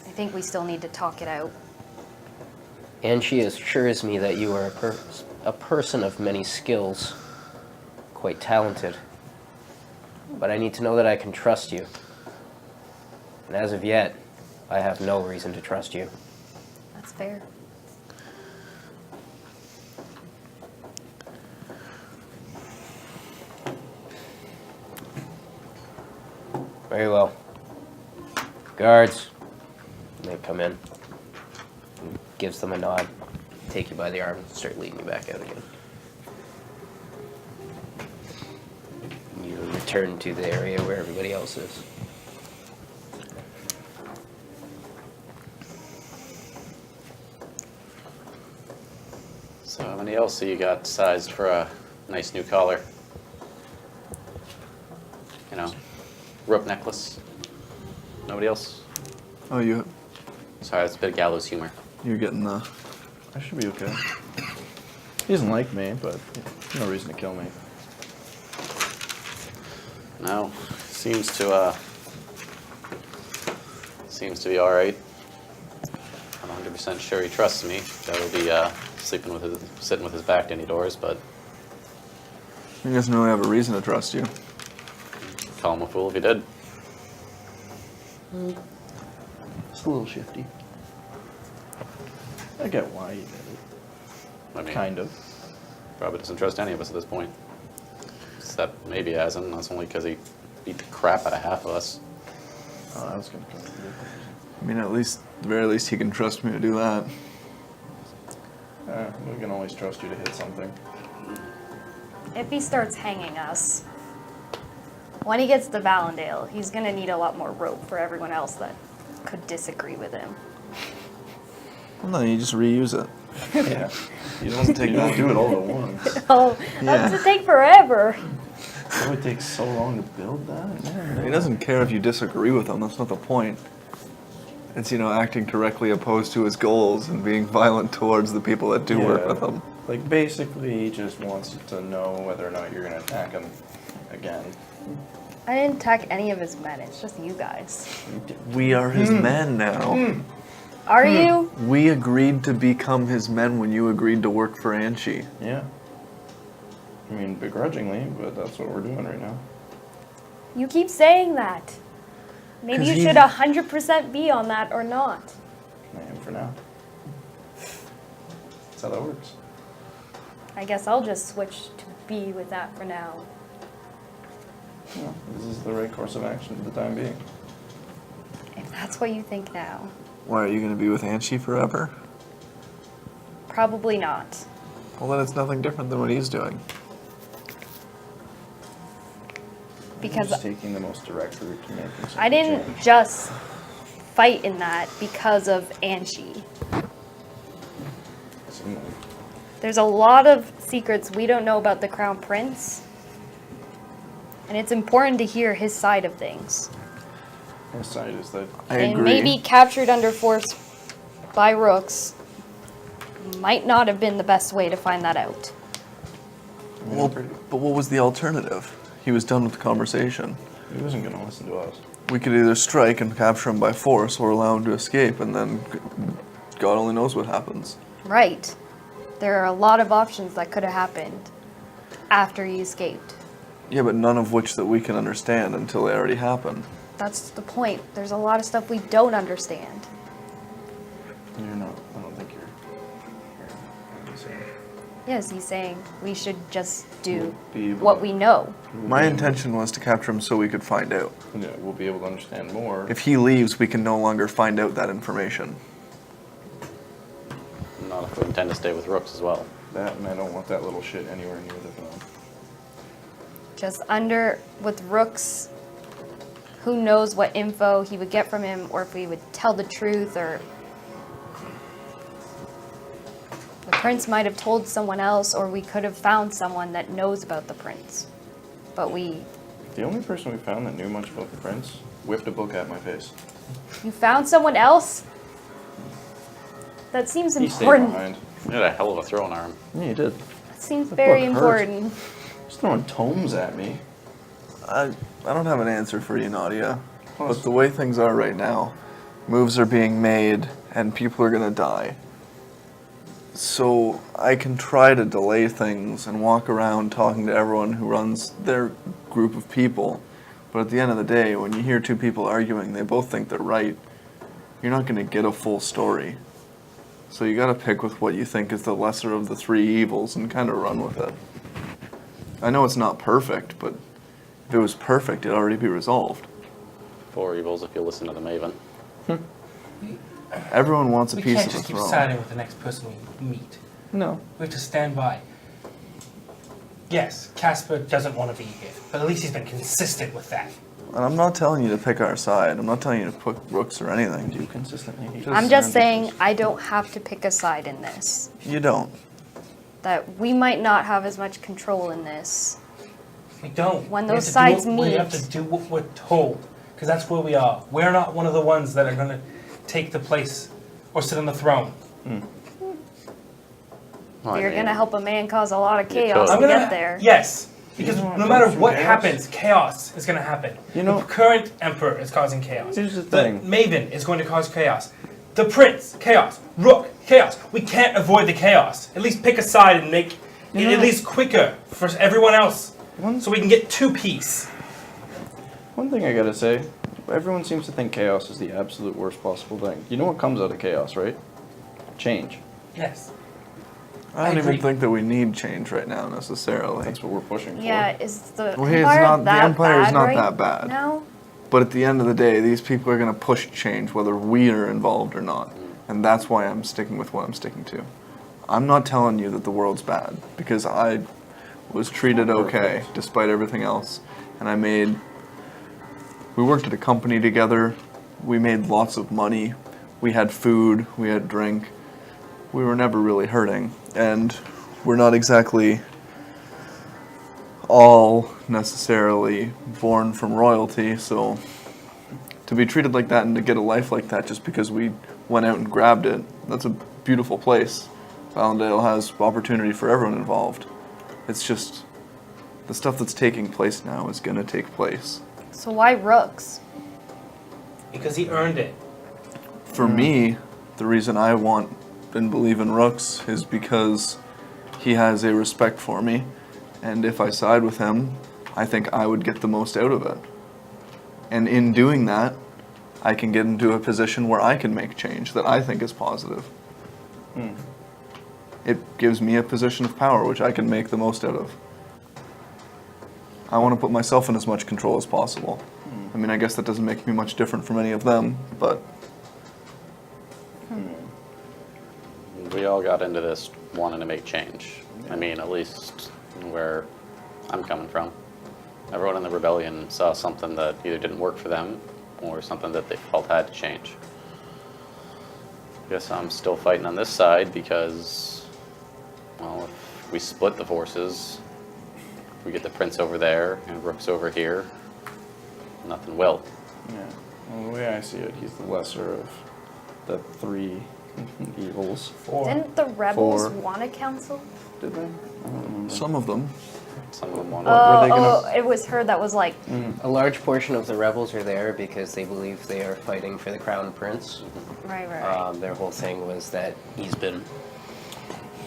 I think we still need to talk it out. And she assures me that you are a person of many skills, quite talented. But I need to know that I can trust you. And as of yet, I have no reason to trust you. That's fair. Very well. Guards. And they come in. He gives them a nod, take you by the arm, and start leading you back out again. You return to the area where everybody else is. So how many else you got sized for a nice new collar? You know, rope necklace. Nobody else? Oh, Sorry, that's a bit of gallows humor. you're getting the. I should be okay. He doesn't like me, but no reason to kill me. No, seems to be all right. I'm 100% sure he trusts me. That will be sitting with his back to any doors, but He doesn't really have a reason to trust you. call him a fool if he did. It's a little shifty. I get why he did it. I mean, Kind of. probably doesn't trust any of us at this point. Except maybe Asin. That's only because he beat the crap out of half of us. Oh, I was gonna come. I mean, at the very least, he can trust me to do that. We can always trust you to hit something. If he starts hanging us, when he gets to Valendale, he's gonna need a lot more rope for everyone else that could disagree with him. Well, no, you just reuse it. Yeah. You don't take You don't long. do it all at once. Oh, Yeah. that's gonna take forever. It would take so long to build that. Man, He doesn't care if you disagree with him. That's not the point. It's, acting directly opposed to his goals and being violent towards the people that do work with him. Like, basically, he just wants to know whether or not you're gonna attack him again. I didn't attack any of his men. It's just you guys. We are his men now. Are you? We agreed to become his men when you agreed to work for Anshi. Yeah. I mean, begrudgingly, but that's what we're doing right now. You keep saying that. Maybe 'Cause you he- should 100% be on that or not. I am for now. That's how that works. I guess I'll just switch to be with that for now. No, this is the right course of action for the time being. If that's what you think now. Why, are you going to be with Anshi forever? Probably not. Well, then it's nothing different than what he's doing. I'm Because just taking the most direct route to making something I didn't change. just fight in that because of Anshi. Seemed like- There's a lot of secrets we don't know about the Crown Prince. And it's important to hear his side of things. His side is that I And agree. maybe captured under force by Rooks might not have been the best way to find that out. Well, but what was the alternative? He was done with the conversation. he wasn't going to listen to us. We could either strike and capture him by force or allow him to escape, and then God only knows what happens. Right. There are a lot of options that could have happened after he escaped. Yeah, but none of which that we can understand until they already happen. That's the point. There's a lot of stuff we don't understand. You're not. I don't think you're hearing what I'm saying. Yes, he's saying we should just do Be able what to- we know. My intention was to capture him so we could find out. Yeah, we'll be able to understand more. If he leaves, we can no longer find out that information. Not if we intend to stay with Rooks as well. That, and I don't want that little shit anywhere near the throne. Just under with Rooks, who knows what info he would get from him, or if we would tell the truth, or the prince might have told someone else, or we could have found someone that knows about the prince. But you The only person we found that knew much about the prince whipped a book at my face. found someone else? That seems He stayed important. behind. You had a hell of a throwing arm. Yeah, you did. That seems The very book hurt. important. He's throwing tomes at me. I don't have an answer for you, Nadia. But the way things are right now, moves are being made and people are gonna die. So I can try to delay things and walk around talking to everyone who runs their group of people. But at the end of the day, when you hear two people arguing, they both think they're right. You're not gonna get a full story. So you gotta pick with what you think is the lesser of the three evils and kind of run with it. I know it's not perfect, but if it was perfect, it'd already be resolved. 4 evils if you listen to the Maven. Everyone wants a We piece can't of the just keep throne. siding with the next person we meet. No. We have to stand by. Yes, Casper doesn't want to be here, but at least he's been consistent with that. And I'm not telling you to pick our side. I'm not telling you to pick Rooks or anything. Do consistently hate I'm just saying I don't have to pick a side in this. You don't. That we might not have as much control in this. We don't. When We have those to do sides what- We meet. have to do what we're told, because that's where we are. We're not one of the ones that are going to take the place or sit on the throne. Well, I You're mean, gonna help a man cause a lot of You chaos could. to get there. Yes, because You know what no matter comes from what chaos? happens, chaos is going to happen. You know- the current emperor is causing chaos. Here's the thing. Maven is going to cause chaos. The prince, chaos. Rook, chaos. We can't avoid the chaos. At least pick a side and make it at least quicker for everyone else, so we can get to peace. One thing I gotta say, everyone seems to think chaos is the absolute worst possible thing. You know what comes out of chaos, right? Change. Yes. I don't agree. even think that we need change right now necessarily. That's what we're pushing Yeah, for. is the Well, hey, it's empire not- the that empire is bad not right that bad. now? But at the end of the day, these people are going to push change whether we are involved or not. And that's why I'm sticking with what I'm sticking to. I'm not telling you that the world's bad, because I was treated okay despite everything else. And we worked at a company together, we made lots of money, we had food, we had drink. We were never really hurting. And we're not exactly all necessarily born from royalty, so to be treated like that and to get a life like that just because we went out and grabbed it, that's a beautiful place. Valendale has opportunity for everyone involved. It's just the stuff that's taking place now is going to take place. So why Rooks? Because he earned it. For me, the reason I want and believe in Rooks is because he has a respect for me, and if I side with him, I think I would get the most out of it. And in doing that, I can get into a position where I can make change that I think is positive. It gives me a position of power, which I can make the most out of. I want to put myself in as much control as possible. I mean, I guess that doesn't make me much different from any of them, but We all got into this wanting to make change. I mean, at least where I'm coming from. Everyone in the rebellion saw something that either didn't work for them or something that they felt had to change. Guess I'm still fighting on this side because, well, if we split the forces, we get the prince over there and Rook's over here, nothing will. Yeah. Well, the way I see it, he's the lesser of the three evils. Didn't the rebels Four. want a council? Did they? I don't remember. some of them. Some of them want were they gonna- It was her that was like, A large portion of the rebels are there because they believe they are fighting for the crown prince. right. Their whole thing was that he's been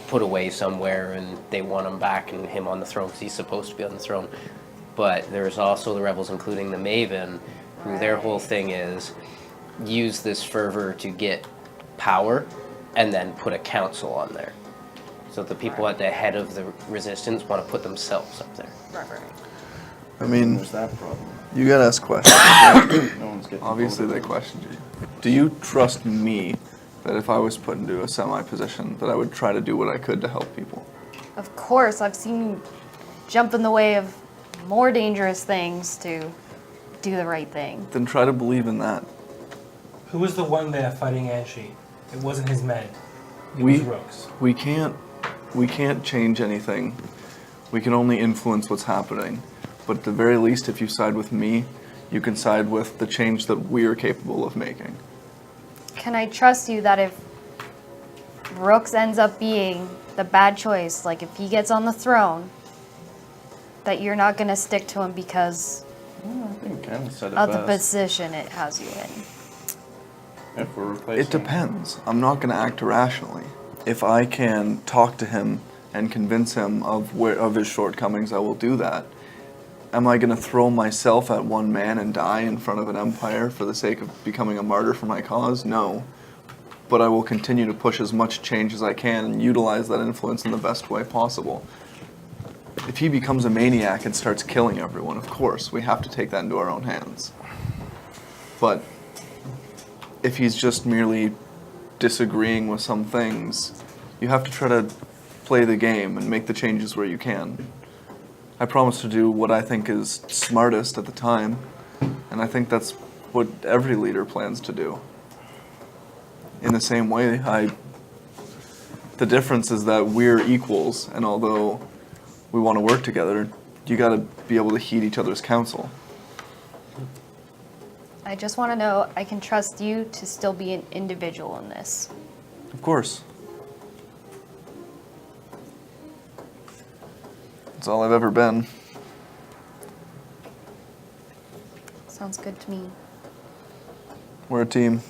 put away somewhere and they want him back and him on the throne because he's supposed to be on the throne. But there's also the rebels, including the Maven, who their whole thing is use this fervor to get power and then put a council on there. So the people at the head of the resistance want to put themselves up there. Right. I mean, There's that problem. you gotta ask questions. No one's getting Obviously, voted they on. questioned you. Do you trust me that if I was put into a semi-position, that I would try to do what I could to help people? Of course, I've seen you jump in the way of more dangerous things to do the right thing. Then try to believe in that. Who was the one there fighting Anshi? It wasn't his men. It We- was Rook's. We can't change anything. We can only influence what's happening. But at the very least, if you side with me, you can side with the change that we're capable of making. Can I trust you that if Brooks ends up being the bad choice, like if he gets on the throne, that you're not going to stick to him because I think Ken said it of the best. position it has you in? If we're replacing. It depends. I'm not going to act irrationally. If I can talk to him and convince him of his shortcomings, I will do that. Am I going to throw myself at one man and die in front of an empire for the sake of becoming a martyr for my cause? No. But I will continue to push as much change as I can and utilize that influence in the best way possible. If he becomes a maniac and starts killing everyone, of course, we have to take that into our own hands. But if he's just merely disagreeing with some things, you have to try to play the game and make the changes where you can. I promise to do what I think is smartest at the time, and I think that's what every leader plans to do. In the same way, the difference is that we're equals, and although we want to work together, you got to be able to heed each other's counsel. I just want to know I can trust you to still be an individual in this. Of course. That's all I've ever been. Sounds good to me. We're a team.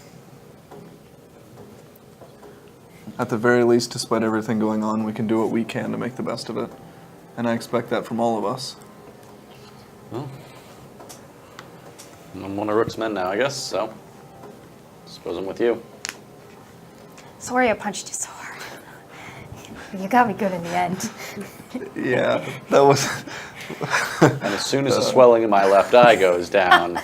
At the very least, despite everything going on, we can do what we can to make the best of it. And I expect that from all of us. Well, I'm one of Rook's men now, I guess, so suppose I'm with you. Sorry I punched you so hard. You got me good in the end. Yeah, that was... And as soon as the swelling in my left eye goes down,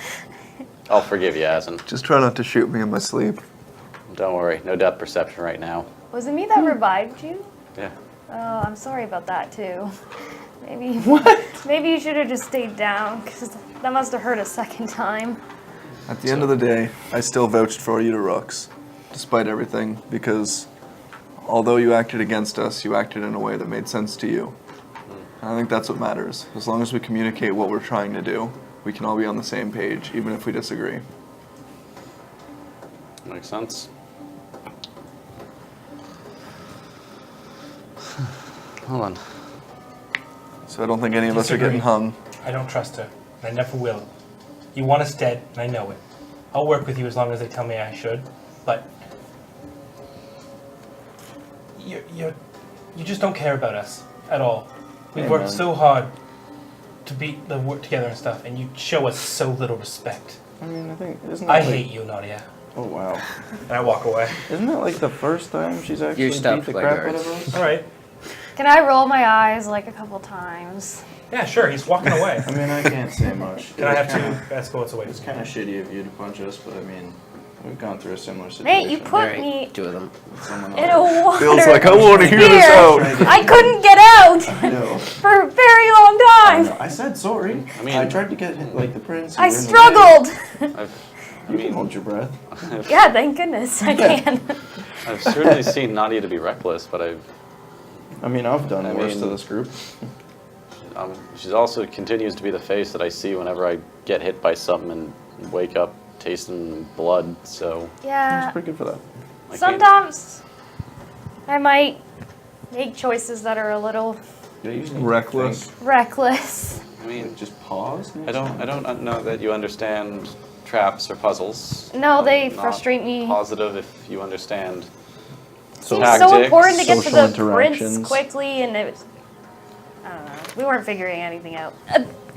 I'll forgive you, Asin. Just try not to shoot me in my sleep. Don't worry, no depth perception right now. Was it me that revived you? Yeah. Oh, I'm sorry about that too. Maybe maybe you should have just stayed down because that must have hurt a second time. At the end of the day, I still vouched for you to Rooks, despite everything, because although you acted against us, you acted in a way that made sense to you. And I think that's what matters. As long as we communicate what we're trying to do, we can all be on the same page, even if we disagree. Makes sense. Hold on. So I don't think any of us are getting hung. I don't trust her, and I never will. You want us dead, and I know it. I'll work with you as long as they tell me I should, but you just don't care about us at all. We've Hey, worked man. so hard. to be the work together and stuff, and you show us so little respect. I mean, I think isn't I that hate you, Nadia. Oh wow! And I walk away. Isn't that like the first time she's actually You're beat stopped the by crap out guards. of us? All right. Can I roll my eyes like a couple times? Yeah, sure. He's walking away. I mean, I can't say much. Can I have 2 escorts away? It's kind of shitty of you to punch us, but I mean, we've gone through a similar situation. Nate, you put Alright, me 2 of them. with someone in a else. water. Feels like I want to hear this Here. out. I couldn't get out I know. for a very long time. I said sorry. I mean- I tried to get like the prince. I you were in the struggled. I way. You can mean, hold your breath. Yeah, thank goodness I can. I've certainly seen Nadia to be reckless, but I mean, I've done I worse to mean- this group. she's also continues to be the face that I see whenever I get hit by something and wake up tasting blood. So It's Yeah, pretty good for that. I can't- sometimes I might make choices that are a little Yeah, you just need to Reckless. think. reckless. I mean, Like, just pause. I don't know that you understand traps or puzzles. No, they I'm not frustrate me. Positive if you understand. Seems so tactics, important to get to social the prince interactions. quickly, and it was, I don't know. We weren't figuring anything out.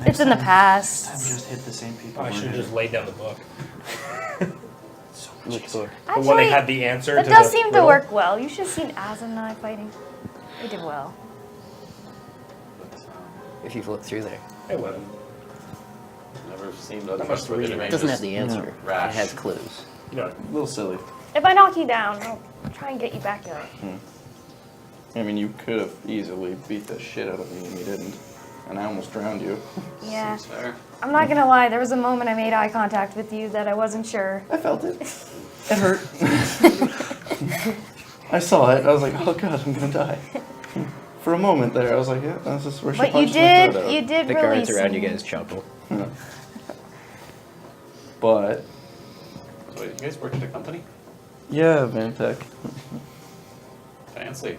It's in the Time past. just hit the same people. Oh, I should have just laid down the book. Which book? The one that Actually, had the answer that to does the seem to riddle. work well. You should have seen Az and I fighting. They did well. But, If you've looked through there. It wasn't. never seemed must untrustworthy to read me. It doesn't have Just the answer. rash. It has clues. You know, A little silly. If I knock you down, I'll try and get you back up. I mean, you could have easily beat the shit out of me and you didn't. And I almost drowned you. Yeah. Seems fair. I'm not gonna lie, there was a moment I made eye contact with you that I wasn't sure. I felt it. It hurt. I saw it. I was like, oh god, I'm gonna die. For a moment there, I was like, yeah, this is where she But you punched my throat did, out. you did The really guards around you seem- guys chuckle. But, So wait, you guys work at a company? yeah, Vantech. Fancy.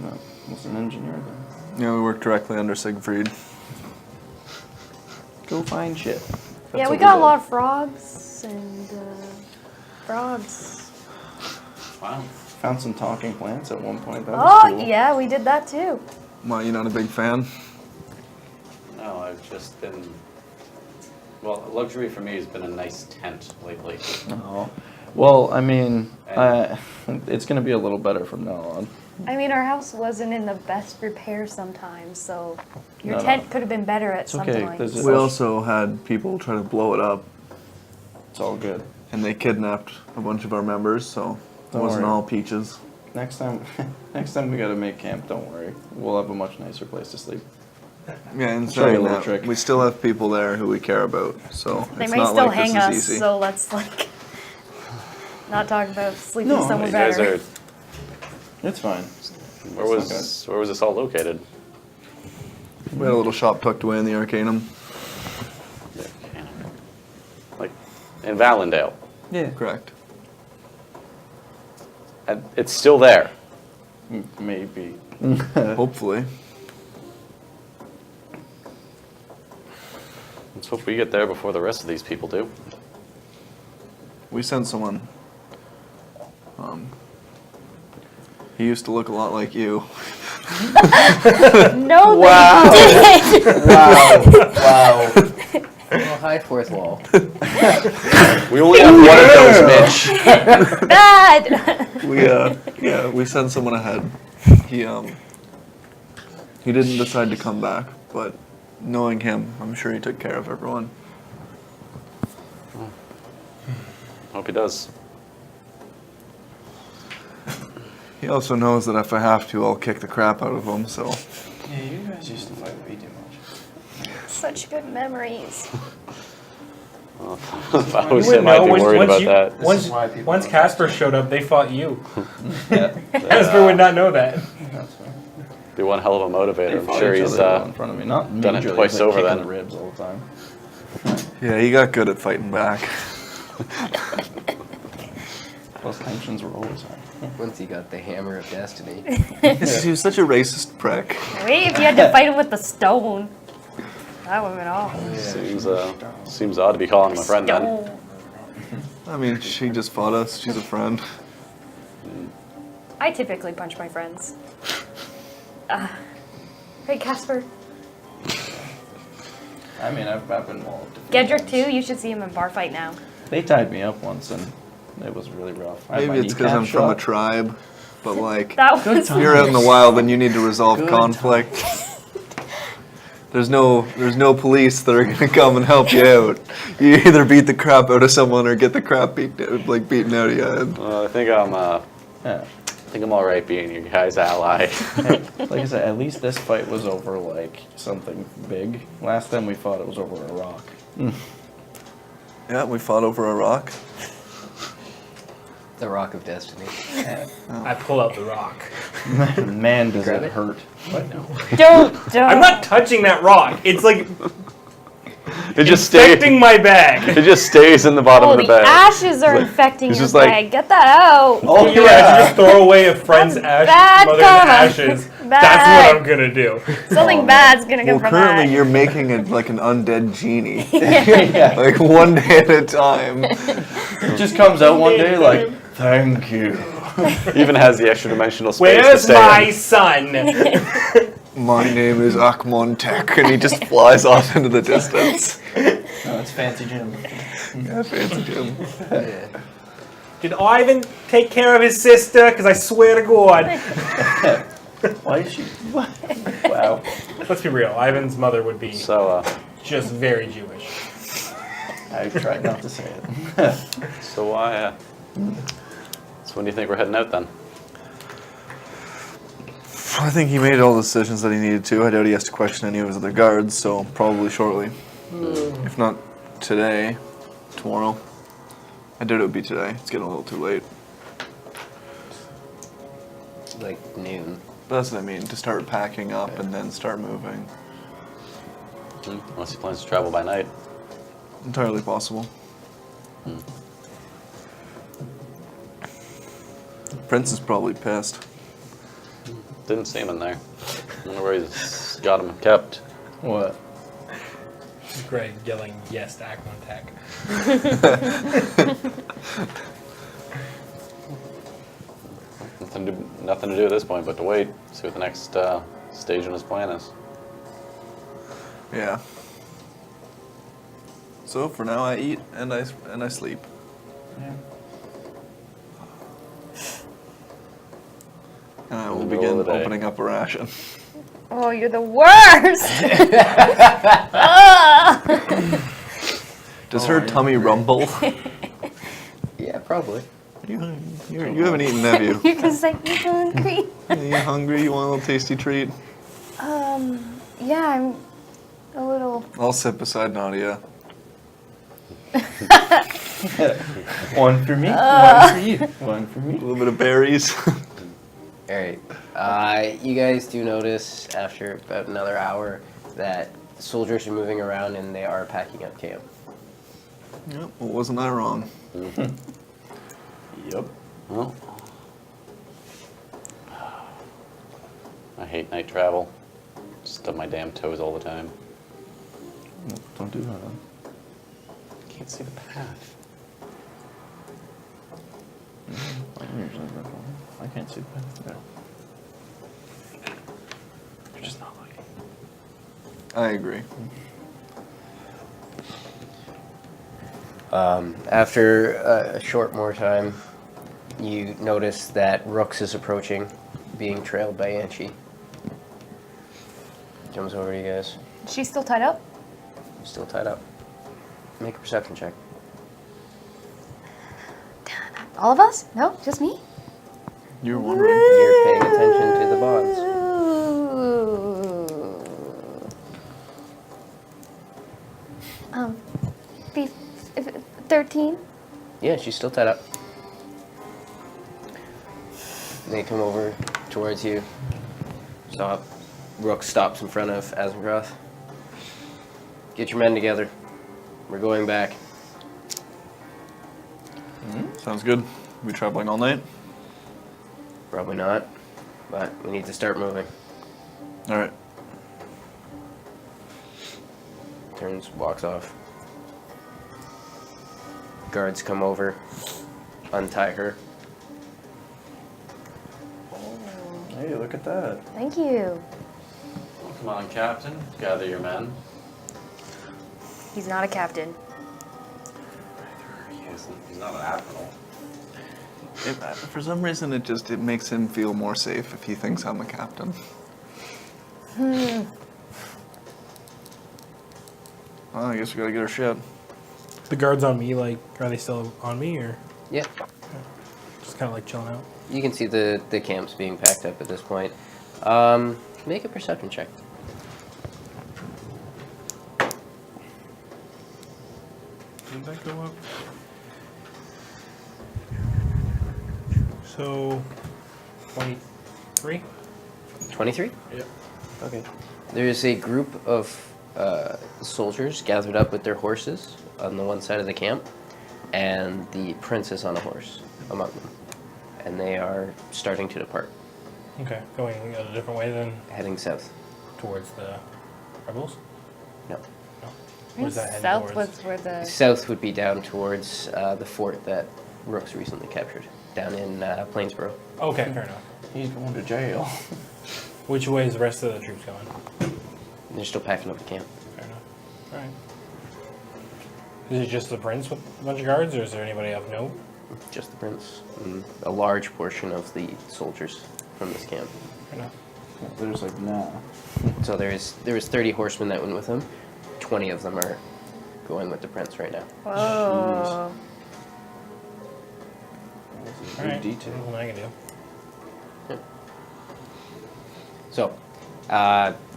No, was an engineer then. Yeah, we work directly under Siegfried. Go find shit. Yeah, That's we what got a did. lot of frogs and frogs. Wow. Found some talking plants at one point. That was Oh, cool. yeah, we did that too. Why, you not a big fan? No, I've just been. Well, luxury for me has been a nice tent lately. Oh. Well, I mean, And- it's gonna be a little better from now on. I mean, our house wasn't in the best repair sometimes, so your No, no. tent could have been better at It's some okay, points. there's a- We also had people try to blow it up, It's all good. and they kidnapped a bunch of our members, so it Don't wasn't worry. all peaches. Next time, next time we gotta make camp. Don't worry, we'll have a much nicer place to sleep. Yeah, and Show you a saying little that, trick. we still have people there who we care about, so They it's may not still like hang this us, is easy. so let's like not talk about sleeping No, somewhere You guys better. are. It's fine. Where was this all located? We had a little shop tucked away in the Arcanum. Like in Valendale. Yeah. Correct. And it's still there. Maybe. Hopefully. Let's hope we get there before the rest of these people do. We sent someone. He used to look a lot like you. No, Wow. they didn't. Wow. Well, high fourth wall. We only have one of those, Mitch. Bad. We sent someone ahead. He didn't decide to come back, but knowing him, I'm sure he took care of everyone. Hope he does. He also knows that if I have to, I'll kick the crap out of him, so. Yeah, you guys used to fight way too much. Such good memories. If I was You him, wouldn't I'd know be worried about you, that. Once, is why people once don't Casper showed up, they fought you. Yeah. Casper would not know that. That's fine. Be one hell of a motivator. They I'm fought sure each he's other in front of me. Not done it majorly, twice but over kicking then. the ribs all the time. Yeah, he got good at fighting back. Plus tensions were always high. Once he got the hammer of destiny. He was such a racist prick. Wait, if you had to fight him with the stone. That would have been awful. seems odd to be calling him a friend then. Stone. I mean, she just fought us. She's a friend. I typically punch my friends. Hey, Casper. I mean, I've been mauled. Gedrick too. You should see him in bar fight now. They tied me up once and it was really rough. I had my Maybe it's because kneecap I'm from a shot. tribe, but like, That Good was time. if you're out in the wild, then you need to resolve Good conflict. There's no police that are gonna come and help you out. You either beat the crap out of someone or get the crap beaten out of you. And Well, I think Yeah. I'm all right being your guy's ally. Hey, like I said, at least this fight was over like something big. Last time we fought, it was over a rock. yeah, we fought over a rock. The Rock of Destiny. I pull out the rock. Man, does Grab it it? hurt. don't. I'm not touching that rock. It's like It just stays. infecting my bag. It just stays in the bottom Oh, of the the bag. ashes are infecting it's your just like- bag. Get that out. Oh You're right. I should just throw away a friend's That's ashes, bad mother's karma. ashes. Bad. That's what I'm gonna do. Something bad's gonna come Well, from currently that. you're making it like an undead genie, Yeah. like one day at a time. It just comes out one day like, thank you. Even has the extra dimensional space to Where's stay my in. son? My name is Akmontek, and he just flies off into the distance. No, it's Fancy Jim. Yeah, fancy Jim. Yeah. Did Ivan take care of his sister? Because I swear to God. Why is she? What? Wow. Let's be real. Ivan's mother would be So, just very Jewish. I tried not to say it. so why? So when do you think we're heading out then? I think he made all the decisions that he needed to. I doubt he has to question any of his other guards, so probably shortly. If not today, tomorrow. I doubt it would be today. It's getting a little too late. Like noon. But that's what I mean, to start packing up and then start moving. Unless he plans to travel by night. Entirely possible. Prince is probably pissed. Didn't see him in there. I wonder where he's got him kept. What? Greg yelling yes to Akmontek. Nothing to do at this point but to wait, see what the next stage in his plan is. Yeah. So for now, I eat and I sleep. Yeah. And I In will the middle begin of the day. opening up a ration. Oh, you're the worst. Ugh. Does her tummy rumble? Yeah, probably. you haven't eaten, have you? You're gonna say you're hungry. Are you hungry? You want a little tasty treat? Yeah, I'm a little. I'll sit beside Nadia. One for me, one for you, one for A me. little bit of berries. Alright. You guys do notice after about another hour that soldiers are moving around and they are packing up camp. Yep, well, wasn't I wrong? Yep. Well, I hate night travel. Stub my damn toes all the time. Don't do that. Can't see the path. I'm usually good one. I can't see the path there. You're just not lucky. I agree. After a short more time, you notice that Rooks is approaching, being trailed by Anchi. Jumps over to you guys. She's still tied up. Still tied up. Make a perception check. All of us? No, just me. You're wondering. You're paying attention to the bonds. Be 13. Yeah, she's still tied up. They come over towards you. Stop. Rook stops in front of Azengroth. Get your men together. We're going back. Sounds good. We traveling all night? Probably not, but we need to start moving. All right. Turns, walks off. Guards come over, untie her. Hey, look at that. Thank you. Come on, Captain. Gather your men. He's not a captain. He's not an admiral. For some reason, it makes him feel more safe if he thinks I'm a captain. Well, I guess we gotta get our ship. The guards on me, like, are they still on me or Yeah. just kind of like chilling out? You can see the camps being packed up at this point. Make a perception check. Did that go up? So, 23? 23? Yep. Okay. There is a group of soldiers gathered up with their horses on the one side of the camp, and the prince is on a horse among them. And they are starting to depart, Okay, going a different way than heading south. towards the rebels? No. No. Where's that heading South towards? was where the. South would be down towards the fort that Rooks recently captured, down in Plainsboro. Okay, fair enough. He's going to jail. Which way is the rest of the troops going? They're still packing up the camp. Fair enough. Alright. Is it just the prince with a bunch of guards, or is there anybody of note? Just the prince and a large portion of the soldiers from this camp. Fair enough. There's like, nah. So there was 30 horsemen that went with him. 20 of them are going with the prince right now. Whoa. This is Alright, good detail. nothing I can do. So,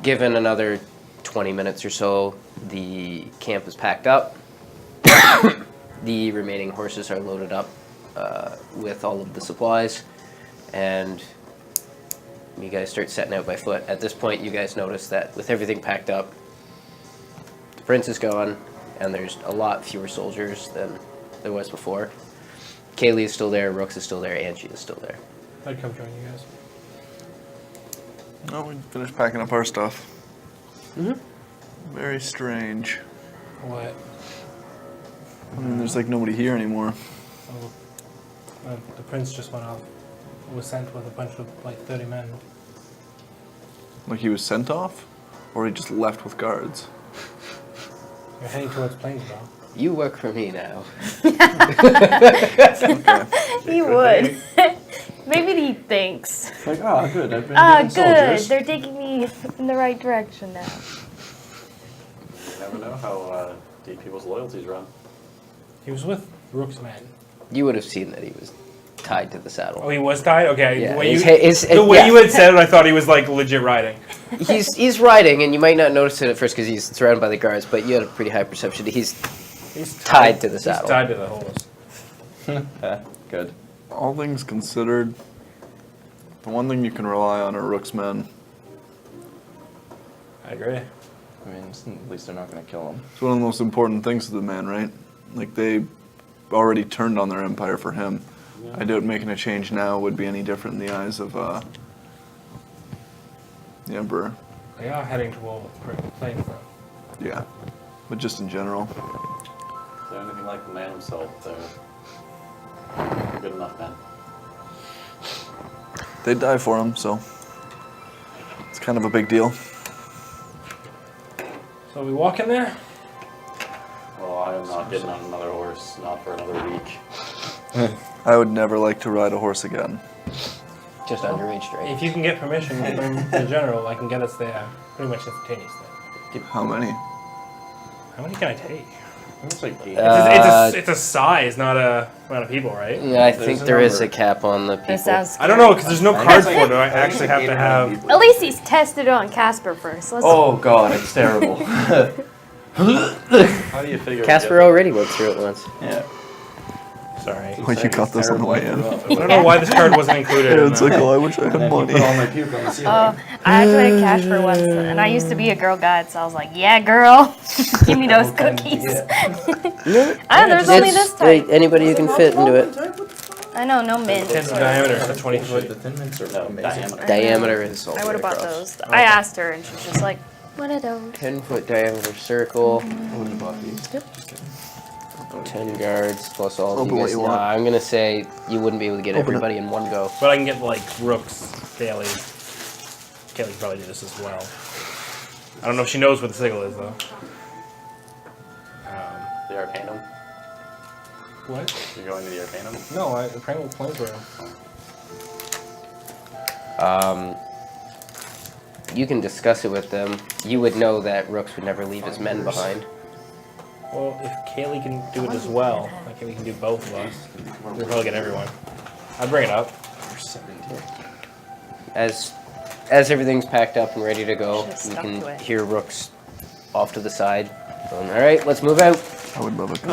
given another 20 minutes or so, the camp is packed up. The remaining horses are loaded up with all of the supplies, and you guys start setting out by foot. At this point, you guys notice that with everything packed up, the prince is gone, and there's a lot fewer soldiers than there was before. Kaylee is still there, Rooks is still there, Angie is still there. I'd come join you guys. No, we finished packing up our stuff. Mm-hmm. Very strange. What? I mean, there's like nobody here anymore. Oh, the prince just went off. Was sent with a bunch of like 30 men. Like he was sent off? Or he just left with guards? You're heading towards Plainsboro. You work for me now. Okay. He would. Maybe he thinks. Like, oh, good. I've been Ah, getting good. soldiers. They're taking me in the right direction now. You never know how deep people's loyalties run. He was with Rook's men. You would have seen that he was tied to the saddle. Oh, he was tied? Okay. Yeah, the way, the way yeah. you had said it, I thought he was like legit riding. He's riding, and you might not notice it at first because he's surrounded by the guards, but you had a pretty high perception. He's tied to the saddle. He's tied to the horse. Good. All things considered, the one thing you can rely on are Rook's men. I agree. I mean, at least they're not going to kill him. It's one of the most important things to the man, right? Like they already turned on their empire for him. I doubt making a change now would be any different in the eyes of the Emperor. They are heading towards Plainsboro. Yeah, but just in general. If they're anything like the man himself, they're good enough men. They'd die for him, so it's kind of a big deal. So we walk in there? Well, I am not getting on another horse, not for another week. I would never like to ride a horse again. Just underage, right? If you can get permission from the general, I can get us there pretty much instantaneously. How many? How many can I take? It's like 8. It's a size, not a amount of people, right? Yeah, I There's think a there is a number. cap on the people. That sounds. I don't know, because there's no I think card it's for like- it. Do I I think actually it's have like to 800 have... people. At least he's tested on Casper first. Let's Oh god, it's terrible. How do you figure? Casper already went through it once. Yeah. Sorry. Like you got this on the way in. I don't know why this card wasn't included. in It's like, that. oh, I wish I And had then he money. put all my puke on the ceiling. I actually had Casper once, and I used to be a Girl Guide, so I was like, yeah, girl, give me those cookies. There's only this Hey, type. anybody you can fit into it. I know, no mint. 10 diameter, so 20 Like feet. the Thin Mints are No, amazing. diameter. Diameter is all I the would way have bought across. those. I asked her, and she was just like, what are those? 10-foot diameter circle, I wouldn't have bought these. Just kidding. 10 guards plus all of Open you what guys. you want. I'm gonna say you wouldn't be able to get Open it. everybody in one go. But I can get like Rook's, Kaylee. Kaylee can probably do this as well. I don't know if she knows what the signal is though. the Arcanum? What? You're going to the Arcanum? No, I Primal Planesware. You can discuss it with them. You would know that Rooks would never leave his men behind. Well, if Kaylee can do it as well, like we can do both of us. We'll probably get everyone. I'll bring it up. As everything's packed up and ready to go, Should've you stuck to can it. hear Rooks off to the side. Going, all right, let's move out. I would love it.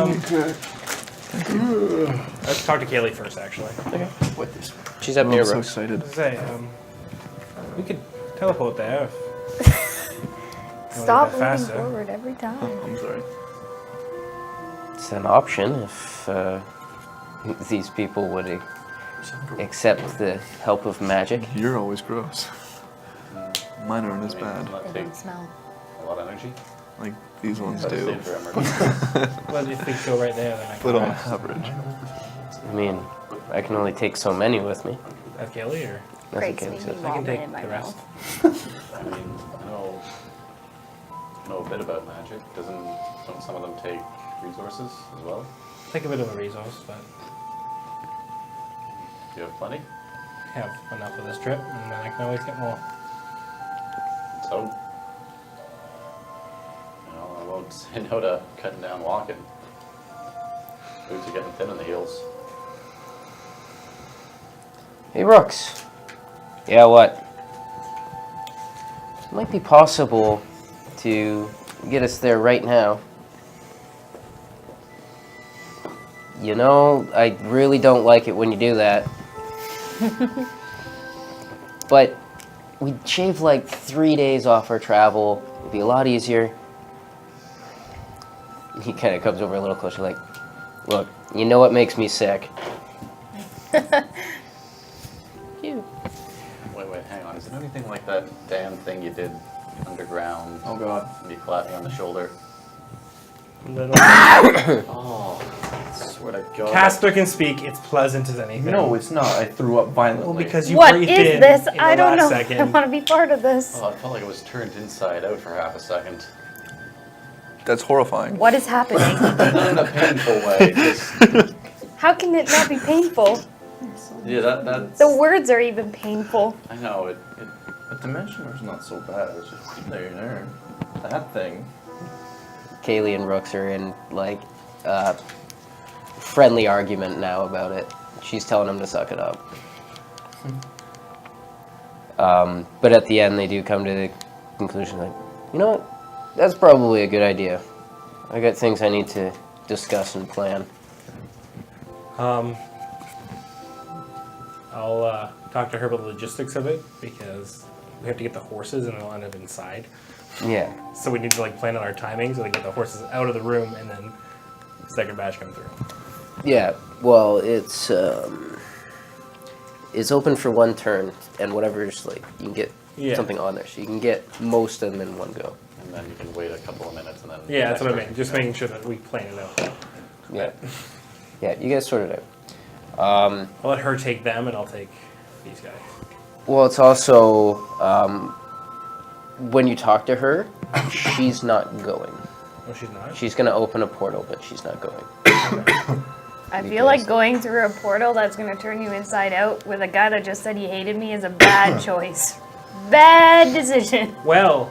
Let's talk to Kaylee first, actually. She's up Oh, near I'm so Rooks. excited. Say, we could teleport there. Stop that moving faster. forward every time. I'm sorry. It's an option if these people would accept the help of magic. You're always gross. Mine aren't as I mean, bad. doesn't that They take don't smell. a lot of energy? Like these ones That's do. save for emergency. Well, if we go right there, then I can But on rest. average. I mean, I can only take so many with me. Have Kaylee, or That's Craig's okay. making So me I can vomit take in my the rest? mouth. I mean, I know a bit about magic. Don't some of them take resources as well? Take a bit of a resource, but Do you have plenty? I have enough of this trip, and then I can always get more. So, I won't say no to cutting down walking. Boots are getting thin in the heels. Hey, Rooks. Yeah, what? It might be possible to get us there right now. You know, I really don't like it when you do that. But we'd shave like 3 days off our travel. It'd be a lot easier. He kind of comes over a little closer, like, look, you know what makes me sick? Cute. Wait, hang on. Is it anything like that damn thing you did underground? Oh god. And you clapped me on the shoulder. Little Oh, I swear to God. Casper can speak. It's pleasant as anything. No, it's not. I threw up violently. Well, because you What breathed is in this? in the I don't last know. I Second. want to be part of this. Oh, it felt like it was turned inside out for half a second. That's horrifying. What is happening? Not in a painful way. Just, How can it not be painful? yeah, that's. The words are even painful. I know it. The Dimensioner's not so bad. It's just there. That thing. Kaylee and Rooks are in like friendly argument now about it. She's telling him to suck it up. But at the end, they do come to the conclusion like, you know what? That's probably a good idea. I got things I need to discuss and plan. I'll talk to her about the logistics of it because we have to get the horses and they'll end up inside. Yeah. So we need to like plan on our timing so they get the horses out of the room and then second batch come through. Yeah. Well, it's open for one turn, and whatever's like you can get Yeah. something on there, so you can get most of them in one go. And then you can wait a couple of minutes and then. Yeah, that's what I next mean. Just person making sure that we plan it out. Yeah. Yeah. You guys sort it out. I'll let her take them and I'll take these guys. Well, it's also when you talk to her, she's not going. Oh, she's not? She's gonna open a portal, but she's not going. I feel like going through a portal that's going to turn you inside out with a guy that just said he hated me is a bad choice. Bad decision. Well,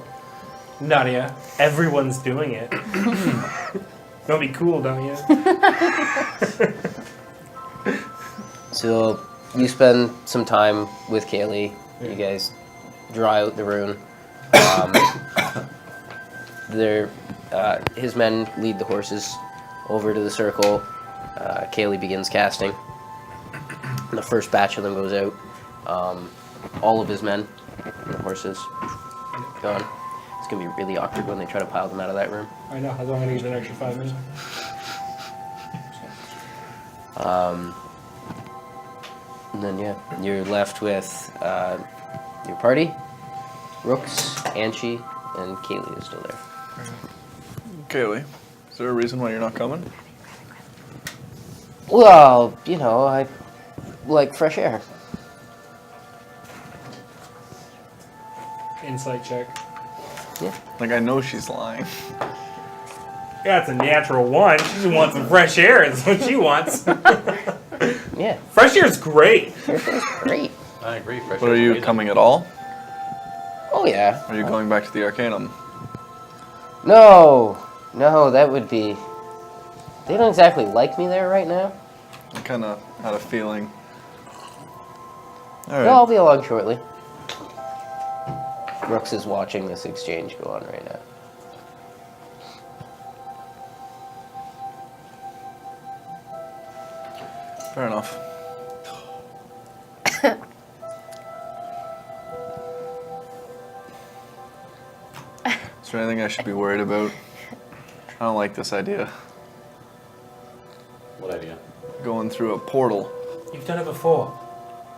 Nadia, everyone's doing it. Don't be cool, don't you? So you spend some time with Kaylee. Yeah. You guys draw out the rune. His men lead the horses over to the circle. Kaylee begins casting. The first batch of them goes out. All of his men and the horses gone. It's gonna be really awkward when they try to pile them out of that room. I know, I was only going to get an extra 5 minutes. And then yeah, you're left with your party. Rooks, Anchi, and Kaylee is still there. Kaylee, is there a reason why you're not coming? Well, you know, I like fresh air. Insight check. Yeah. Like, I know she's lying. Yeah, it's a natural 1. She just wants some fresh air. Is what she wants. Yeah, Fresh air is great. fresh air's great. I agree. Fresh But are air's you amazing. coming at all? Oh yeah. Or are you going back to the Arcanum? No, that would be. They don't exactly like me there right now. I kind of had a feeling. No, I'll Alright. be along shortly. Brooks is watching this exchange go on right now. Fair enough. Is there anything I should be worried about? I don't like this idea. What idea? Going through a portal You've done it before.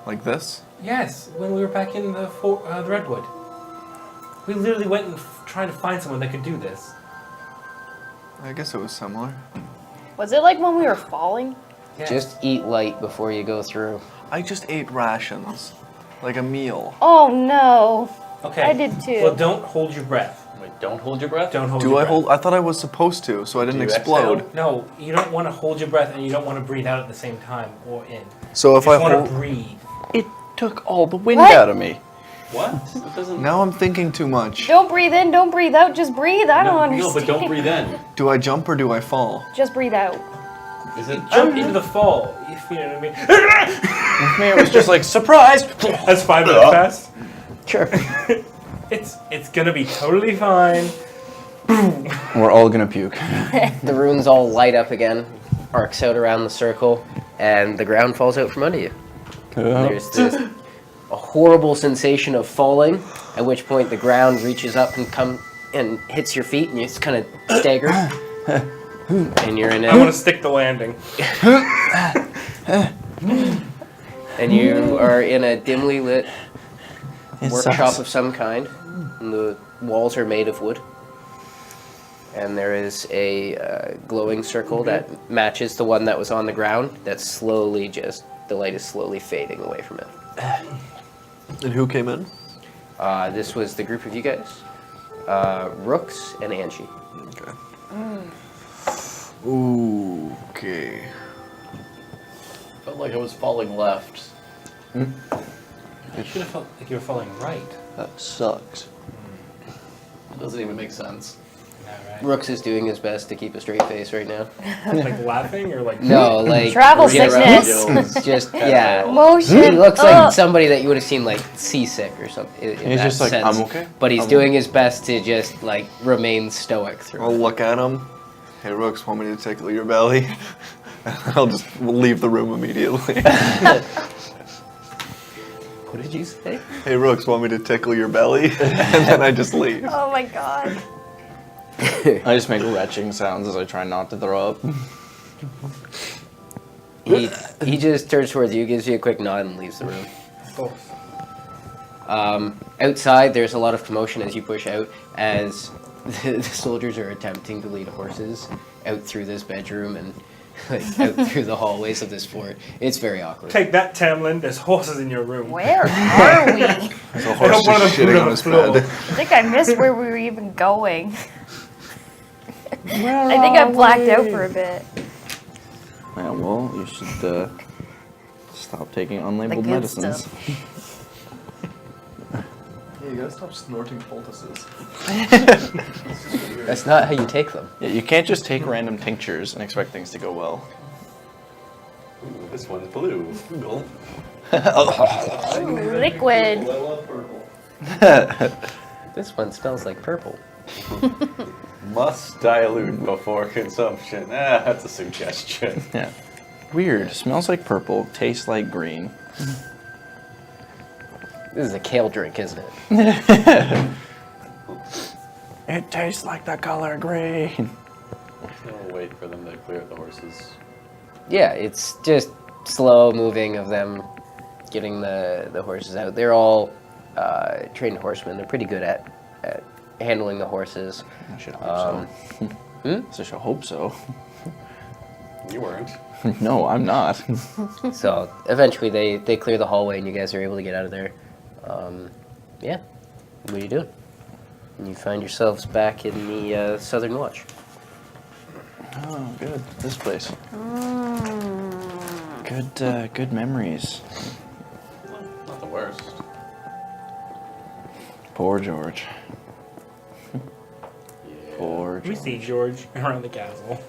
like this? Yes, when we were back in the Redwood. We literally went and tried to find someone that could do this. I guess it was similar. Was it like when we were falling? Yes. Just eat light before you go through. I just ate rations. Like a meal. Oh no. Okay. I did too. Well, don't hold your breath. Wait, don't hold your breath? Don't hold Do your I breath. hold? I thought I was supposed to, so I didn't Do you explode. exhale? No, you don't want to hold your breath and you don't want to breathe out at the same time or in. So if you I just want hold, to breathe. It took all the wind What? out of me. What? It doesn't... now I'm thinking too much. Don't breathe in, don't breathe out, just breathe. I don't No, understand. but don't breathe in. Do I jump or do I fall? Just breathe out. Is it... Jump into the fall, if you know what I mean. With me, it was just like, surprise! That's 5 minutes fast. Sure. It's gonna be totally fine. We're all gonna puke. The runes all light up again, arcs out around the circle, and the ground falls out from under you. There's this a horrible sensation of falling, at which point the ground reaches up and hits your feet, and you just kind of stagger. And you're in I want a, to stick the landing. and you are in a dimly lit It workshop sucks. of some kind. And the walls are made of wood. And there is a glowing circle that matches the one that was on the ground. That's slowly the light is slowly fading away from it. And who came in? This was the group of you guys. Rooks and Angie. Okay. Ooh, okay. Felt like I was falling left. You should have felt like you were falling right. That sucks. It doesn't even make sense. Yeah, right. Rooks is doing his best to keep a straight face right now. Like laughing or like No, like Travel just- sickness. Just yeah. Motion. He looks like somebody that you would have seen like seasick or something. In He's that just like, sense. I'm okay. But he's I'm doing his best to just like remain stoic through. I'll it. look at him. Hey, Rooks, want me to tickle your belly? I'll just leave the room immediately. What did you say? Hey, Rooks, want me to tickle your belly? And then I just leave. Oh my god. I just make retching sounds as I try not to throw up. He just turns towards you, gives you a quick nod, and leaves the room. Of course. Outside, there's a lot of commotion as you push out, as the soldiers are attempting to lead horses out through this bedroom and out through the hallways of this fort. It's very awkward. Take that, Tamlin. There's horses in your room. Where are we? I There's a horse one of just them shitting put on on his the floor. bed. think I missed where we were even going. I think I blacked out for a bit. Yeah, well, you should stop taking unlabeled good medicines. stuff. Yeah, you gotta stop snorting poultices. That's not how you take them. Yeah, you can't just take random tinctures and expect things to go well. Ooh, this one's blue. Liquid. love purple. This one smells like purple. Must dilute before consumption. That's a suggestion. Yeah. Weird. Smells like purple, tastes like green. This is a kale drink, isn't it? It tastes like the color green. We'll wait for them to clear the horses. Yeah, it's just slow moving of them getting the horses out. They're all trained horsemen. They're pretty good at handling the horses. I should hope so. I should hope so. You weren't. No, I'm not. So eventually they clear the hallway and you guys are able to get out of there. Yeah, what are you doing? And you find yourselves back in the Southern Watch. Oh, good. This place. Mm. Good memories. Not the worst. Poor George. Yeah. Poor We George. see George around the castle.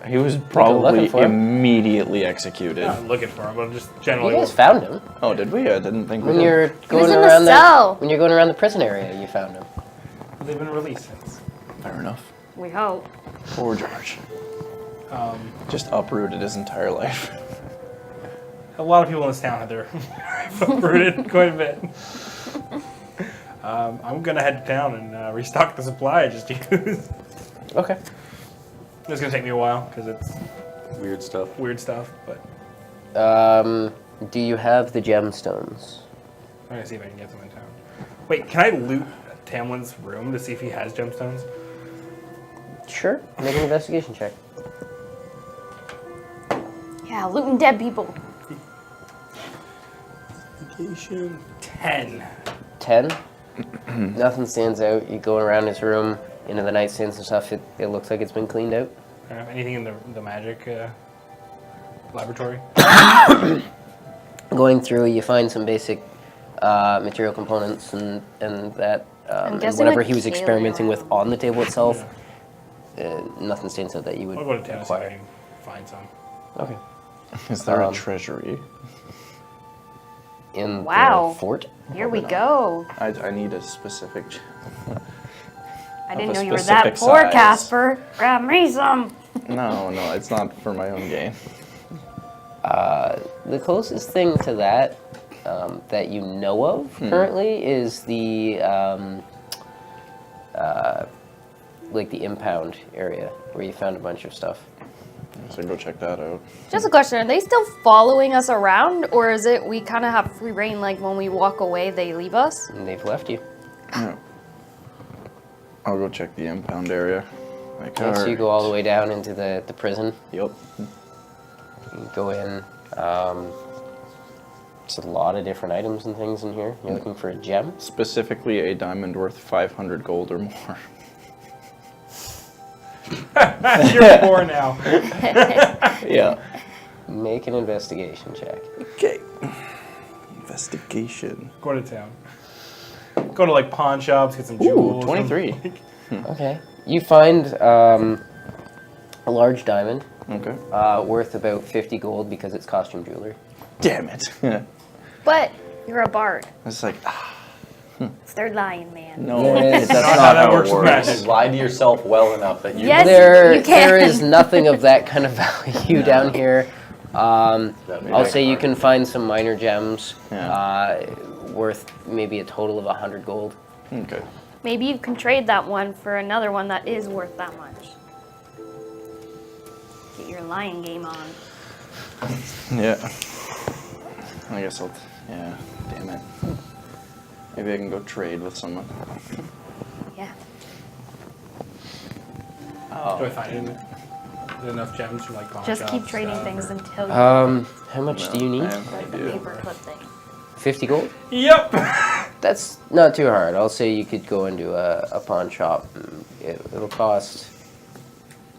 He was probably looking for him. immediately executed. Not looking for him, but just You generally. guys found him Oh, did we? I didn't think when we did. you're was going in the around cell. when you're going around the prison area. You found him. They've been released since. Fair enough. We hope. Poor George. Um, Just uprooted his entire life. a lot of people in this town had their uprooted quite a bit. I'm gonna head to town and restock the supply I just used. Okay. It's gonna take me a while because it's Weird stuff. weird stuff, but Do you have the gemstones? I'm gonna see if I can get them in town. Wait, can I loot Tamlin's room to see if he has gemstones? Sure. Make an investigation check. Yeah, looting dead people. 10. 10. Nothing stands out. You go around his room, into the nightstands and stuff. It looks like it's been cleaned out. Anything in the magic laboratory? Going through, you find some basic material components and that and guessing whatever with he was Kaylee experimenting with around. on the table itself. Nothing stands out that you would I'll go to town and see if I require. can find some. Okay. Is there a Um, treasury? In Wow. the fort. Here we go. I need a specific. I Of didn't a know you were specific that poor, size. Casper. Grab me some. No, it's not for my own gain. The closest thing to that that you know of currently is the like the impound area where you found a bunch of stuff. So go check that out. Just a question, are they still following us around, or is it we kind of have free reign, like when we walk away, they leave us? And they've left you. Yeah. I'll go check the impound area. Like, Okay, so you go all the way down into the prison. Yep. You go in. It's a lot of different items and things in here. You're looking for a gem. Specifically, a diamond worth 500 gold or more. You're poor now. Yeah. Make an investigation check. Okay. Investigation. Go to town. Go to like pawn shops, get some Ooh, jewels. 23. Okay. You find a large diamond Okay. worth about 50 gold because it's costume jewelry. Damn it. Yeah. But you're a bard. It's like, It's their lion, man. no, Yes. that's Not not how that how works it with works. magic. Lie to yourself well enough that you Yes. There you can. is nothing of that kind of value down here. That may I'll be say you hard. can find some minor gems Yeah. worth maybe a total of 100 gold. Okay. Maybe you can trade that one for another one that is worth that much. Get your lion game on. Yeah. I guess I'll. Yeah. Damn it. Maybe I can go trade with someone. Yeah. Do I find it in there? Is there enough gems from like pawn Just shops, keep trading stuff, things or- until you How much do you I need? have no like the idea. paperclip thing. 50 gold? Yep. That's not too hard. I'll say you could go into a pawn shop. And it'll cost,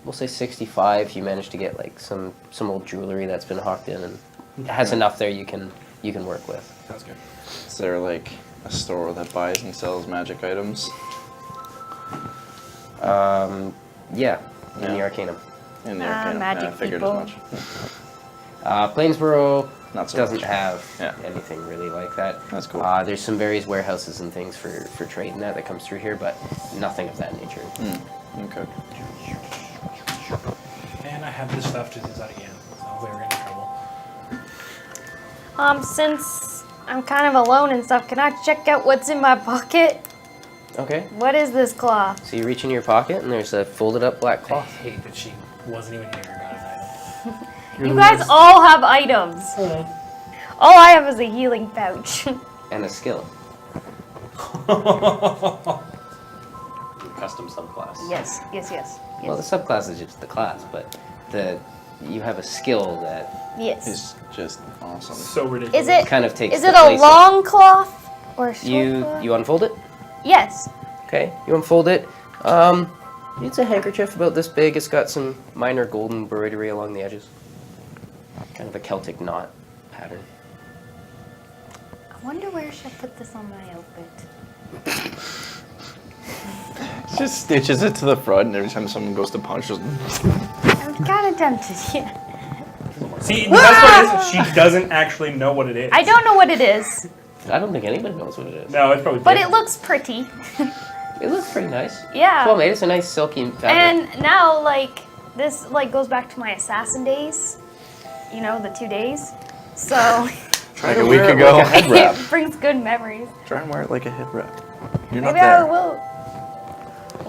we'll say 65 if you manage to get like some old jewelry that's been hawked in and it has enough there you can work with. Sounds good. Is there like a store that buys and sells magic items? Yeah, in the Yeah. Arcanum. In the Ah, Arcanum? magic Yeah, I figured people. as much. Plainsboro Not so doesn't much. have Yeah. anything really like that. That's cool. There's some various warehouses and things for trading that comes through here, but nothing of that nature. Okay. And I have this stuff to use that again. So hopefully we're getting in trouble. Since I'm kind of alone and stuff, can I check out what's in my pocket? Okay. What is this cloth? So you reach in your pocket and there's a folded up black I cloth. hate that she wasn't even here and got an item. You guys all have items. All I have is a healing pouch. And a skill. Custom subclass. Yes. Well, the subclass is just the class, but you have a skill that Yes. It's just awesome. So ridiculous. Is it? kind of takes Is the it a place of- long cloth or a short cloth? You unfold it? Yes. Okay, you unfold it. It's a handkerchief about this big. It's got some minor golden embroidery along the edges. Kind of a Celtic knot pattern. I wonder where I should put this on my outfit. Just stitches it to the front, and every time someone goes to punch, just... I'm kind of tempted, yeah. See, the best part is she doesn't actually know what it is. I don't know what it is, I don't think anybody knows what it is. No, it's probably. but it different. looks pretty. It looks pretty nice. Yeah. Well made. It's a nice silky fabric. And now, like, this, like, goes back to my assassin days. You know, the 2 days. So, Like a week ago. Like a head wrap. it brings good memories. Try and wear it like a head wrap. You're not Maybe I there. will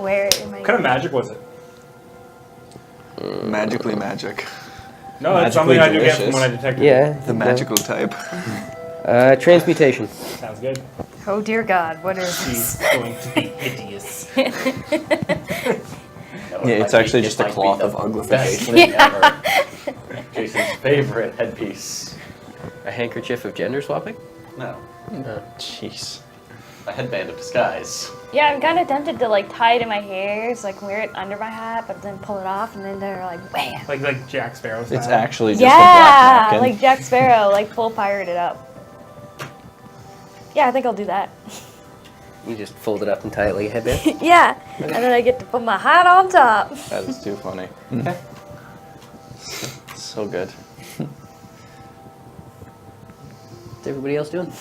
wear it in my... What kind of magic was it? Magically magic. No, it's Magically something I do get from delicious. when I detected. yeah. The magical type. Transmutation. It. Sounds good. Oh, dear God, what is She's this? going to be hideous. No, Yeah, it's actually just a might be cloth the of uglification. best thing ever. Jason's favorite headpiece. A handkerchief of gender swapping? No, Jeez. a headband of disguise. Yeah, I'm kind of tempted to, like, tie it in my hair, so I can wear it under my hat, but then pull it off, and then they're like, wham! Like Jack Sparrow style. It's actually just a Yeah, black napkin. like Jack Sparrow, like full pirate it up. Yeah, I think I'll do that. You just fold it up and tie it like a headband? Yeah, and then I get to put my hat on top. That is too funny. So good. What's everybody else doing?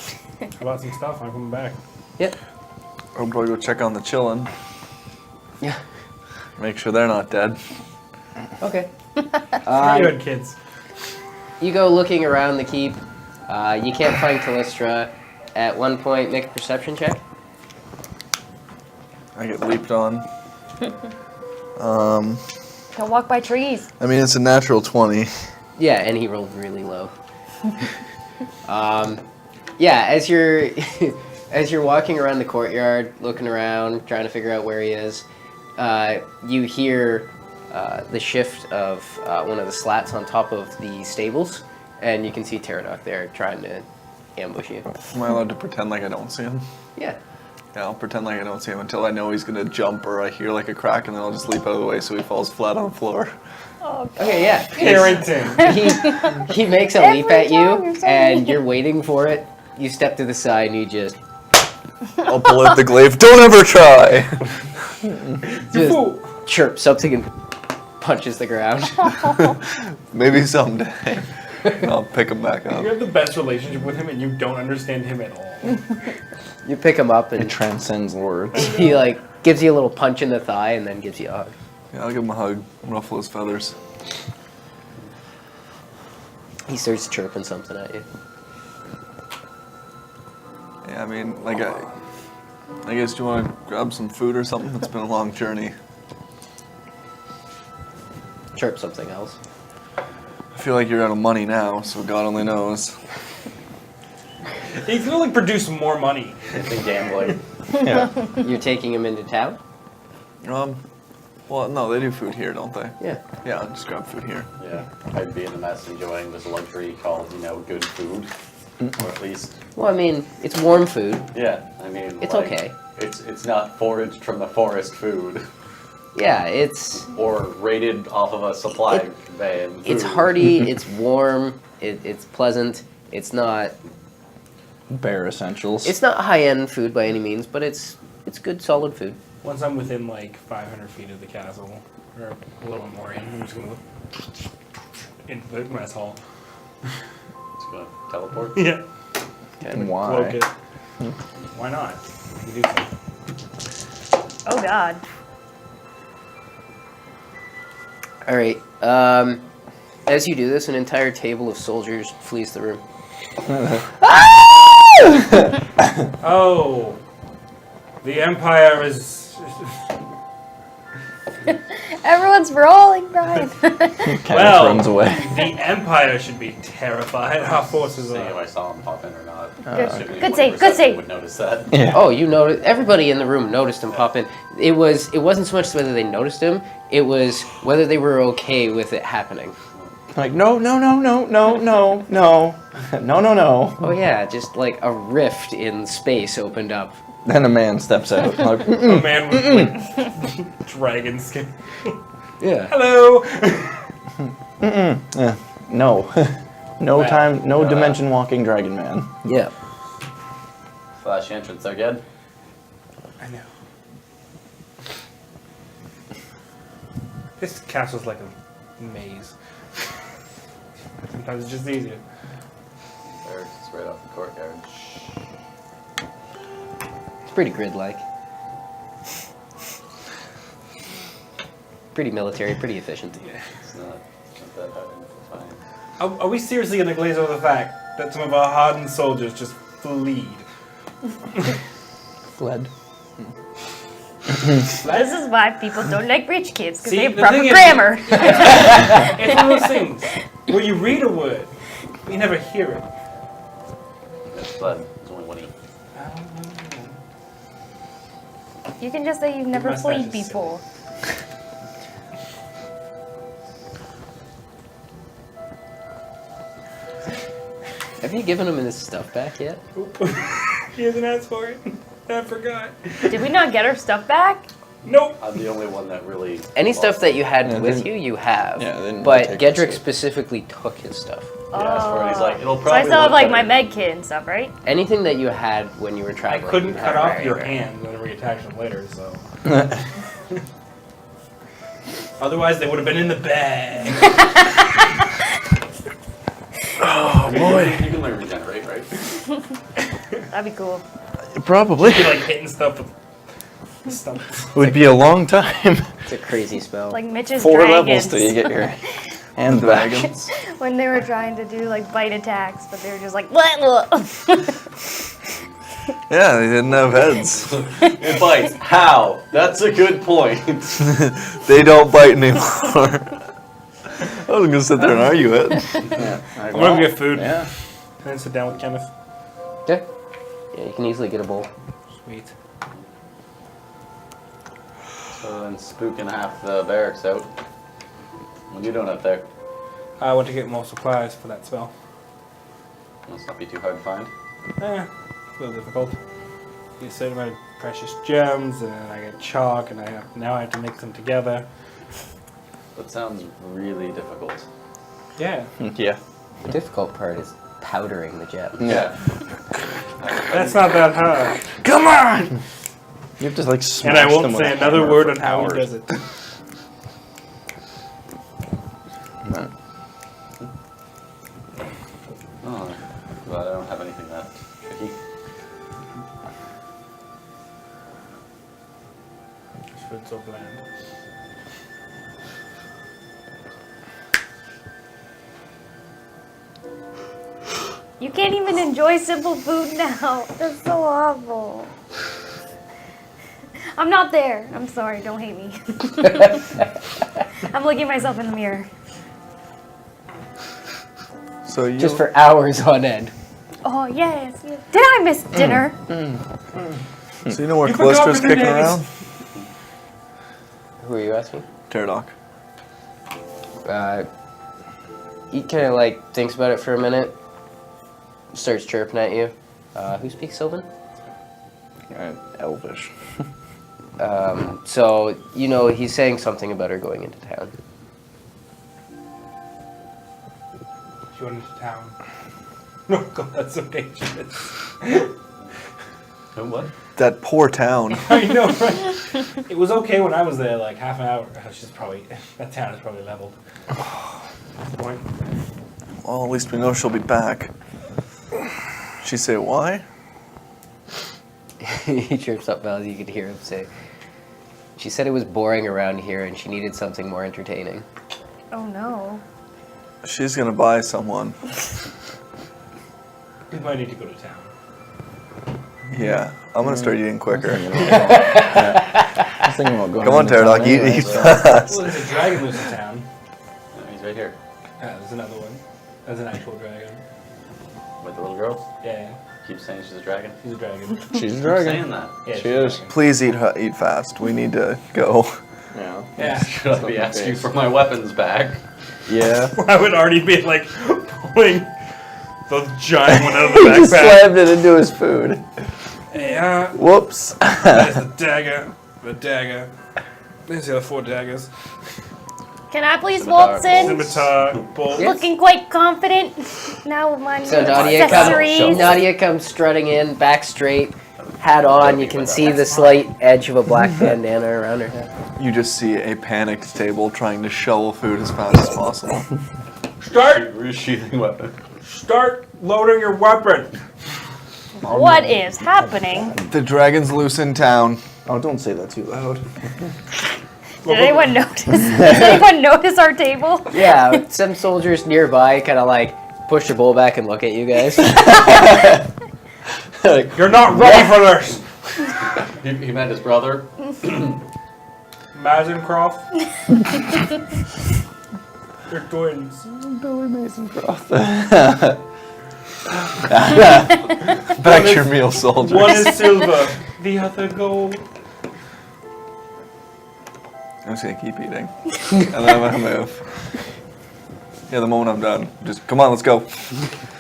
I bought some stuff. I'm coming back. Yep. I'll probably go check on the chillin'. Yeah. Make sure they're not dead. Okay. Very good, kids. You go looking around the keep. You can't find Callistra. At one point, make a perception check. I get leaped on. Don't walk by trees. I mean, it's a natural 20. Yeah, and he rolled really low. Yeah, as you're as you're walking around the courtyard, looking around, trying to figure out where he is, you hear the shift of one of the slats on top of the stables, and you can see Pterodot there trying to ambush you. Am I allowed to pretend like I don't see him? Yeah. Yeah, I'll pretend like I don't see him until I know he's gonna jump or I hear like a crack, and then I'll just leap out of the way so he falls flat on the floor. Oh, Okay, yeah. Harrington. He makes a leap Every at time you, you're so and mean. you're waiting for it. You step to the side, and you just I'll pull out the glaive. Don't ever try! just chirp something and punches the ground. Maybe someday. I'll pick him back You up. have the best relationship with him, and you don't understand him at all. You pick him up, It and transcends words. he like gives you a little punch in the thigh, and then gives you a hug. Yeah, I'll give him a hug, ruffle his feathers. He starts chirping something at you. Yeah, I mean, like, I guess do you want to grab some food or something? It's been a long journey. Chirp something else. I feel like you're out of money now, so God only knows. He's gonna like produce more money. It's been gambling. Yeah. You're taking him into town? Well, no, they do food here, don't they? Yeah. Yeah, I'll just grab food here. Yeah, I'd be in the mess enjoying this luxury called, good food. Or at least, Well, I mean, it's warm food. yeah, I mean, It's like, okay. It's not foraged from the forest food, Yeah, it's or raided off of a supply van. it's food. hearty. It's warm. It's pleasant. It's not Bare essentials. high end food by any means, but it's good solid food. Once I'm within like 500 feet of the castle, or a little more in, I'm just gonna look into the mess hall. It's gonna teleport. Yeah. And Cloak why? it. Why not? You can do so. Oh, God. All right. As you do this, an entire table of soldiers flees the room. Oh, the Empire is. Everyone's rolling, Brian. Kenneth Well, runs away. The Empire should be terrified. Our forces See if I are. saw him pop in or not. Good. Assuming Good 20% save, good save. Would notice that. Yeah. Oh, you noticed. Everybody in the room noticed him pop in. It wasn't so much whether they noticed him. It was whether they were okay with it happening. Like, no. Oh yeah, just like a rift in space opened up Then a man steps out. Like, A man with like, dragon skin. Yeah. Hello. no. No Wow. time, no dimension walking dragon man. Yeah. Flash entrance again. I know. This castle's like a maze. Sometimes it's just easier. Barracks is right off the courtyard. It's pretty grid-like. Pretty military, pretty efficient. It's not that hard to find. Are we seriously going to glaze over the fact that some of our hardened soldiers just fleed? Fled. This is why people don't like rich kids, because See, they have the proper thing is- grammar. It's one of those things where you read a word, but you never hear it. It's blood. There's only one E. You can just say you've never mustache played is silly. before. Have you given him his stuff back yet? He hasn't asked for it. I forgot. Did we not get our stuff back? Nope. I'm the only one that really. Any stuff that you had Yeah, with they- you, you have. Yeah, they didn't but take Gedrick it. specifically took his stuff. He asked for it. He's like, it'll So probably. I still have look like my better. med kit and stuff, right? Anything that you had when you were I traveling. couldn't you cut have. off right, your right. hand and reattach them later, so. Otherwise, they would have been in the bag. Oh boy. You can learn regenerate, right? That'd be cool. Probably. You'd be like hitting stuff with stumps. Would be a long time. It's a crazy spell. Like Mitch's 4 dragons. levels till you get your hand back. When they were trying to do like bite attacks, but they were just like, blah, blah. Yeah, they didn't have heads. It bites. How? That's a good point. They don't bite anymore. I was gonna sit there and argue it. Yeah. I'm gonna get food. Yeah. And then sit down with Kenneth. Yeah. Yeah, you can easily get a bowl. Sweet. So then spooking half the barracks out. What are you doing up there? I went to get more supplies for that spell. Must not be too hard to find. It's a little difficult. You said about precious gems, and then I get chalk, and now I have to mix them together. That sounds really difficult. Yeah. Yeah. The difficult part is powdering the gem. Yeah. That's not that hard. Come on! You have to like smash And I them won't with say a another hammer word for on how he hours. does it. No. Oh, but I don't have anything that tricky. This food's so bland. You can't even enjoy simple food now. That's so awful. I'm not there. I'm sorry. Don't hate me. I'm looking at myself in the mirror. So you Just for hours on end. Oh, yes. Did I miss dinner? so you know where You forgot Callistra's for kicking days. around? Who are you asking? Pterodoc. He kind of like thinks about it for a minute, starts chirping at you. Who speaks Sylvan? Elvish. So, you know, he's saying something about her going into town. She went into town. Oh god, that's so dangerous. What? That poor town. I know, right? It was okay when I was there, like half an hour. She's probably, that town is probably leveled. That's the point. Well, at least we know she'll be back. She say why? He chirps up Val, you could hear him say, she said it was boring around here and she needed something more entertaining. Oh, no. She's gonna buy someone. We might need to go to town. Yeah, I'm gonna start eating quicker. I was thinking about going Come on, into town Pterodoc, anyway, eat so- fast. Well, there's a dragon lives in town. No, he's right here. There's another one. There's an actual dragon. With the little girl. Yeah, Keep saying she's a dragon. she's a dragon. She's a Keep dragon. saying that. Yeah, She she's a is. dragon. Please eat fast. We need to go. Yeah. Yeah. Should I be asking for my weapons back? Yeah. I would already be like pulling the giant one out of the He just backpack. slammed it into his food. Yeah. Whoops. There's the dagger. The dagger. There's the other 4 daggers. Can I please Scimitar. waltz in? Scimitar, bolt. Looking quite confident now with my So new Nadia accessories. comes strutting in, back straight, hat on. You can see the slight edge of a black bandana around her head. You just see a panicked table trying to shovel food as fast as possible. Resheathing weapon. Start loading your weapon. What is happening? The dragon's loose in town. Oh, don't say that too loud. Did anyone notice? Does anyone notice our table? Yeah, some soldiers nearby kind of like push their bowl back and look at you guys. You're not ready for this. He met his brother. Mazencroft. They're twins. Billy Masoncroft. Back to your meal, soldiers. One is silver, the other gold. I'm just gonna keep eating. And then I'm gonna move. Yeah, the moment I'm done. Just, come on, let's go.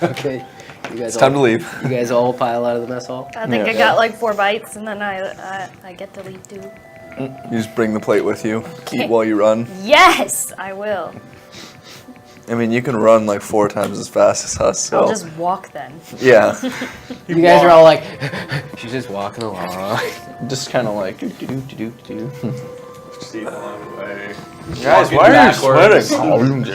Okay. You guys It's time to leave. You guys all pile out of the mess hall? I think Yeah. I got like 4 bites, and then I get to leave too. You just bring the plate with you. Eat while you run. Yes, I will. I mean, you can run like 4 times as fast as us, so. I'll just walk then. Yeah. You guys are all like, she's just walking along. Just kind of like do. See along the way. Guys, Walking why are you backwards. sweating?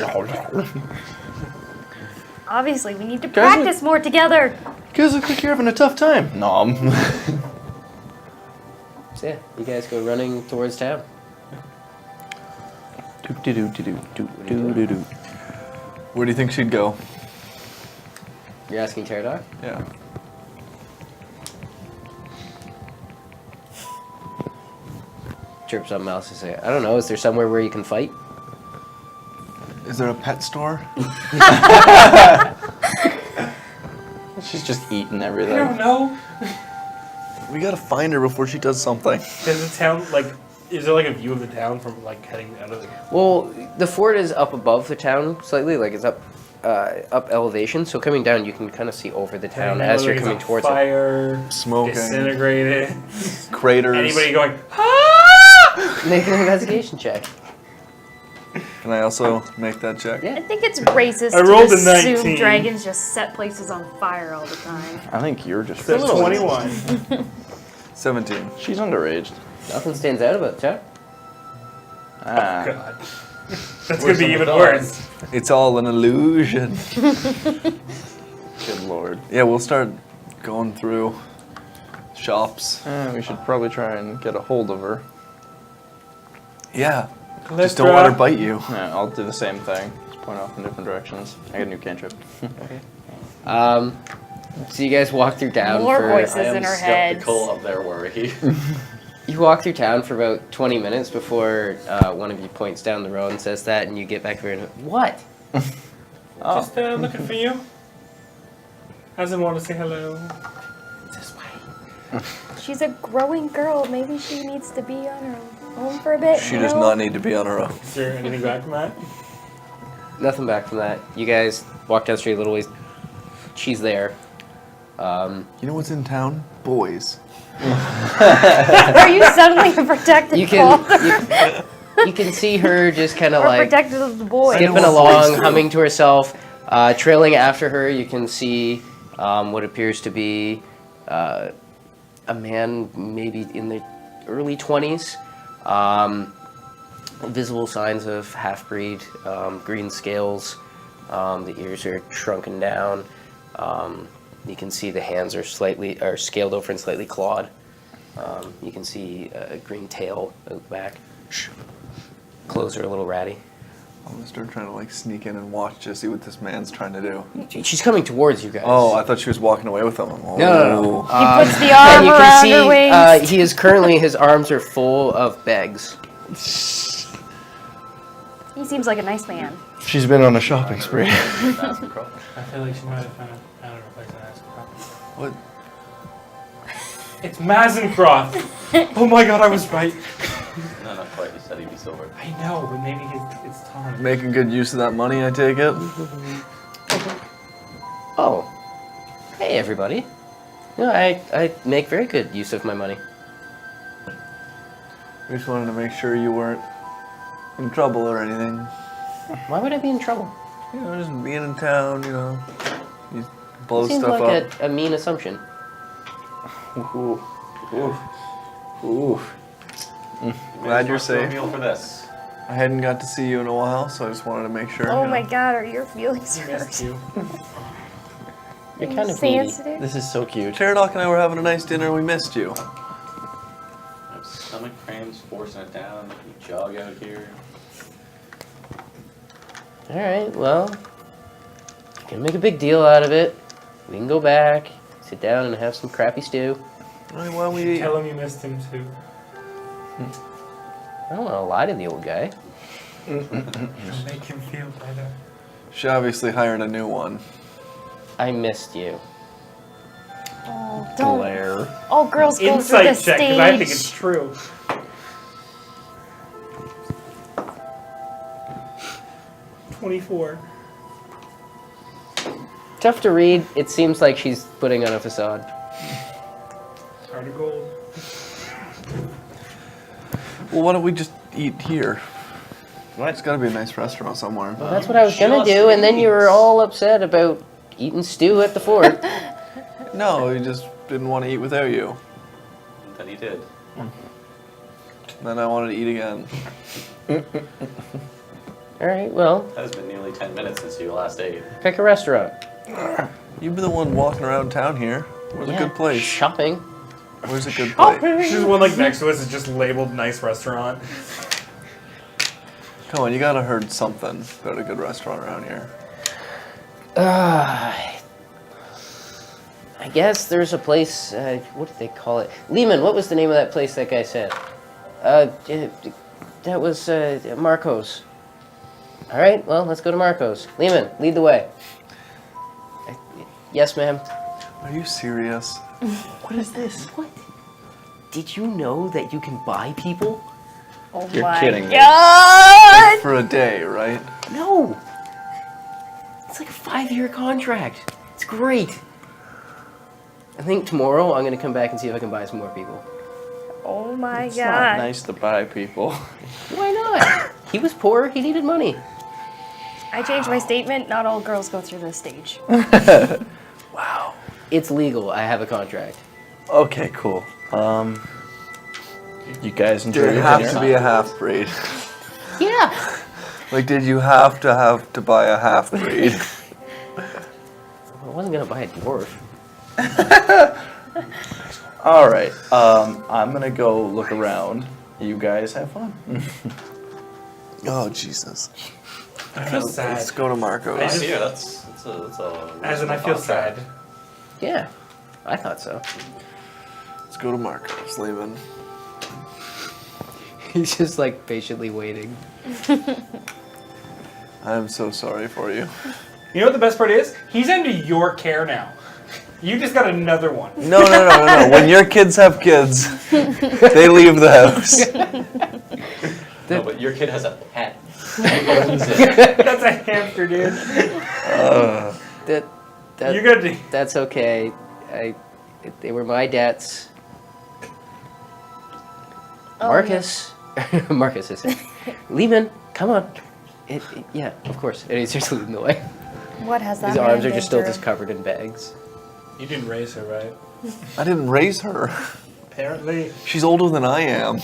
Obviously, we need to Guys, practice more together. You guys look like you're having a tough time. Nom. So yeah, you guys go running towards town. Where do you think she'd go? You're asking Pterodon? Yeah. Chirps on mouse to say, I don't know, is there somewhere where you can fight? Is there a pet store? She's just eating I everything. don't know. We gotta find her before she does something. Does the town, like, is there like a view of the town from like heading out of the... Well, the fort is up above the town slightly, like it's up elevation, so coming down you can kind of see over the town as you're coming towards it. Fire, Smoking. disintegrated. Craters. Anybody going, Make an investigation check. Can I also make that check? Yeah. I think it's racist I rolled to a assume 19. dragons just set places on fire all the time. I think you're just. Says 21. 17. She's underaged. Nothing stands out about the town. Ah. God. That's gonna be even worse. It's all an illusion. Good lord. Yeah, we'll start going through shops. We should probably try and get a hold of her. Yeah. Just don't let her bite you. Yeah, I'll do the same thing. Just point off in different directions. I got a new cantrip. So you guys walk through town More for voices. I am in our heads. skeptical of their worry. you walk through town for about 20 minutes before one of you points down the road and says that, and you get back here and what? Just looking for you. Doesn't want to say hello. This way. She's a growing girl. Maybe she needs to be on her own for a bit. She you does know? not need to be on her own. Is there anything back from that? Nothing back from that. You guys walk down the street a little ways. She's there. You know what's in town? Boys. Are you suddenly a protected You can you can see her just kind of or like protected of the boy? Skip- skipping know what boys along, do. humming to herself. Trailing after her, you can see what appears to be a man, maybe in the early 20s. Visible signs of half-breed, green scales. The ears are shrunken down. You can see the hands are scaled over and slightly clawed. You can see a green tail out the back. Clothes are a little ratty. I'm gonna start trying to like sneak in and watch to see what this man's trying to do. She's coming towards you guys. Oh, I thought she was walking away with them. Oh. No. He puts the And arm you around can her waist. see he is currently, his arms are full of bags. He seems like a nice man. She's been on a shopping spree. I feel like she might have found a place to ask for. What? It's Mazencroft. Oh my god, I was right. No, not quite. You said he'd be silver. I know, but maybe it's time. Making good use of that money, I take it. Oh. Hey, everybody. No, I make very good use of my money. We just wanted to make sure you weren't in trouble or anything. Why would I be in trouble? You know, just being in town, you know, you blow Seems stuff like up. a mean assumption. Ooh. Ooh. Ooh. Glad you're Might as well safe. Meal for this. I hadn't got to see you in a while, so I just wanted to make sure. Oh you my know. god, are your feelings I missed hurt? you. You're kind of needy. sensitive. This is so cute. Pterodon and I were having a nice dinner. We missed you. I have stomach cramps, forcing it down, making me jog out here. All right, well, gonna make a big deal out of it. We can go back, sit down, and have some crappy stew. All right, why don't we eat? Tell him you missed him too. I don't want to lie to the old guy. It'll make him feel better. She obviously hired a new one. I missed you. Oh, don't. Blair. All girls go through Insight this check, stage. because I think it's true. 24. Tough to read. It seems like she's putting on a facade. Heart of gold. Well, why don't we just eat here? What? It's got to be a nice restaurant somewhere. Well, that's what I was gonna do, and then you were all upset about eating stew at the fort. No, we just didn't want to eat without you. Then he did. Then I wanted to eat again. All right, well, That has been nearly 10 minutes since you last ate. pick a restaurant. You've been the one walking around town here. Where's a good place? Shopping. Where's a good place? There's one like next to us is just labeled nice restaurant. Come on, you gotta heard something about a good restaurant around here. I guess there's a place. What did they call it? Lehman. What was the name of that place that guy said? That was Marco's. All right. Well, let's go to Marco's. Lehman, lead the way. Yes, ma'am. Are you serious? What is this? What? Did you know that you can buy people? Oh You're my kidding me. god! For a day, right? No. It's like a 5-year contract. It's great. I think tomorrow I'm gonna come back and see if I can buy some more people. Oh my It's god. not nice to buy people. Why not? He was poor. He needed money. I changed my statement. Not all girls go through this stage. Wow. It's legal. I have a contract. Okay, cool. You guys enjoy Did it your have dinner? to be a half breed? Yeah. Like, did you have to buy a half breed? I wasn't gonna buy a dwarf. All right. I'm gonna go look around. You guys have fun. Oh, Jesus. I feel sad. Let's go to Marco's. I just- Yeah, that's a As in, I feel contract. sad. Yeah, I thought so. Let's go to Marco's, Lehman. He's just like patiently waiting. I'm so sorry for you. You know what the best part is? He's under your care now. You just got another one. No. When your kids have kids, they leave the house. No, but your kid has a pet. He owns it. That's a hamster, dude. That You're gonna. that's okay. They were my debts. Oh, Marcus, Marcus is it? Lehman, come on. Yeah, of course. And he's just leading the way. What has that His man arms are been just still through? just covered in bags. You didn't raise her, right? I didn't raise her. Apparently. She's older than I am.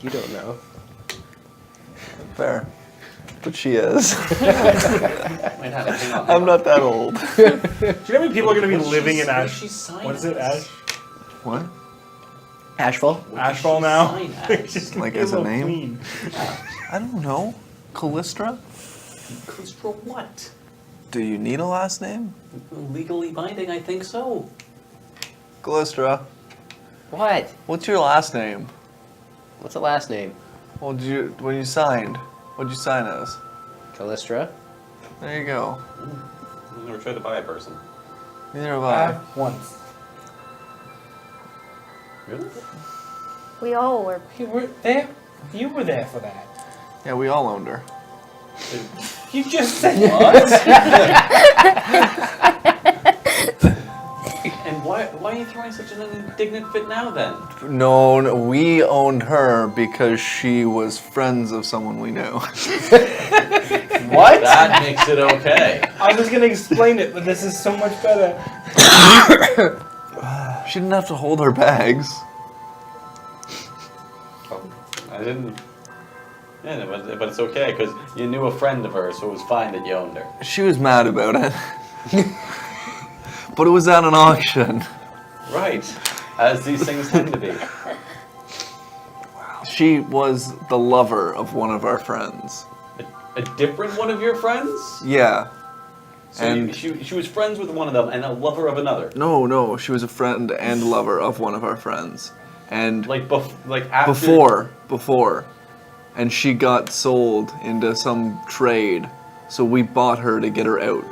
You don't know. Fair. But she is. Might have to hang on. I'm not that old. Do you know how many people are gonna be living in What Ash? did she sign What is it, as? Ash? What? Ashfall? What did Ashfall she now? sign as? She's gonna Like be as a little name? queen. I don't know. Callistra? For what? Do you need a last name? Legally binding, I think so. Callistra. What? What's your last name? What's the last name? Well, when you signed, what'd you sign as? Callistra? There you go. I've never tried to buy a person. Neither have I. Once. Really? We all were. You were there. You were there for that. Yeah, we all owned her. You just said what? Why are you throwing such an indignant fit now then? No, we owned her because she was friends of someone we knew. What? That makes it okay. I was gonna explain it, but this is so much better. She didn't have to hold her bags. Oh, I didn't. Yeah, but it's okay because you knew a friend of hers, so it was fine that you owned her. She was mad about it. But it was at an auction. Right, as these things tend to be. She was the lover of one of our friends. A different one of your friends? Yeah. So And- she was friends with one of them and a lover of another. No, she was a friend and lover of one of our friends. And Like after. before. And she got sold into some trade. So we bought her to get her out.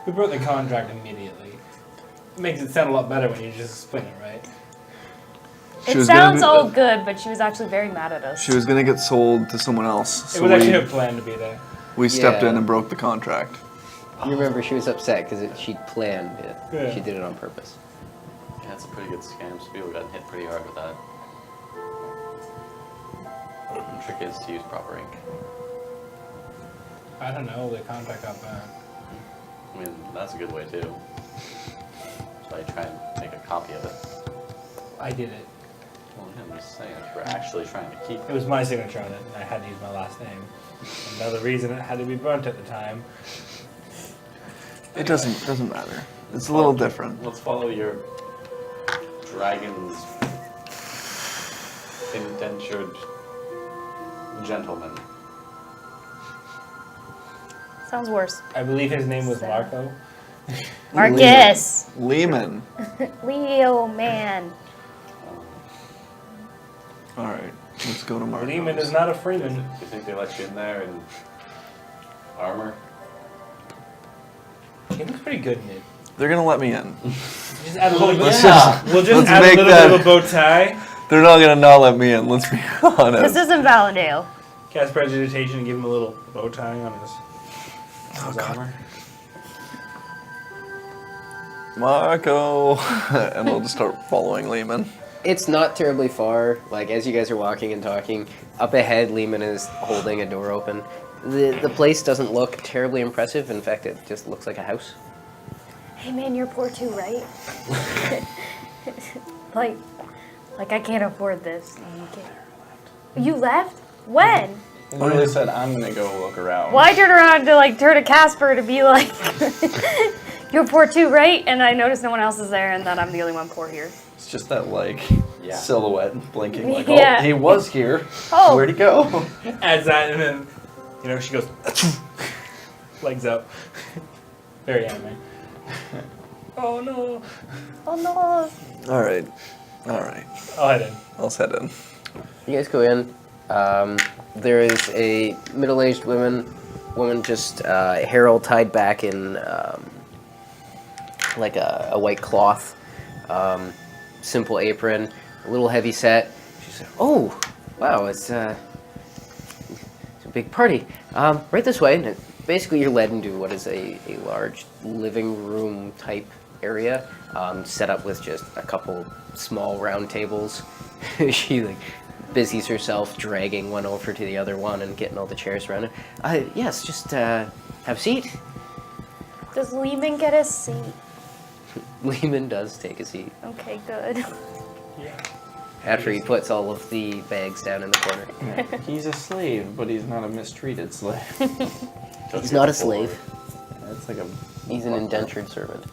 We broke the contract immediately. It makes it sound a lot better when you just explain it, right? She It was gonna sounds do- all good, but she was actually very mad at us. She was gonna get sold to someone else. It So was actually her we, plan to be there. we stepped Yeah. in and broke the contract. You remember she was upset because she'd planned it. Yeah. She did it on purpose. Yeah, that's a pretty good scam. So people got hit pretty hard with that. The trick is to use proper ink. I don't know, the contract got back. I mean, that's a good way too. So I try and make a copy of it. I did it. Well, yeah, I'm just saying, if we're actually trying to keep It was my signature on it, and I had to use my last name. Another reason it had to be burnt at the time. It doesn't matter. It's a little different. Let's follow your dragon's indentured gentleman. Sounds worse. I believe his name was Marco. Marcus. Lehman. Leo, man. All right, let's go to Marco. Lehman is not a Do freeman. you think they let you in there in armor? He looks pretty good in it. They're gonna let me in. Just add a little Let's bit. just- We'll just let's add a make little that- bit of a bow tie. They're not gonna not let me in. Let's be This honest. isn't Valendale. Cast prestidigitation and give him a little bow tie on his, armor. Marco, and we'll just start following Lehman. It's not terribly far. Like, as you guys are walking and talking, up ahead, Lehman is holding a door open. The place doesn't look terribly impressive. In fact, it just looks like a house. Hey man, you're poor too, right? like I can't afford this. And you can't. You left? When? He literally said, I'm gonna go look around. Well, I turned around to turn to Casper to be like, you're poor too, right? And I noticed no one else is there and that I'm the only one poor here. It's just that, Yeah. silhouette blinking, like, Yeah. oh, he was here. Oh. Where'd he go? Adds that, and then, she goes, legs up. Very anime. Oh no. Oh no. All right. I'll head in. I'll head in. You guys go in. There is a middle-aged woman just hair all tied back in like a white cloth, simple apron, a little heavy set. She said, "Oh, wow, it's a big party. Right this way." And basically, you're led into what is a large living room type area, set up with just a couple small round tables. She busies herself dragging one over to the other one and getting all the chairs around it. Yes, just have a seat. Does Lehman get a seat? Lehman does take a seat Okay, good. after he puts all of the bags down in the corner. He's a slave, but he's not a mistreated slave. He's not a slave. It's like a... He's an indentured servant.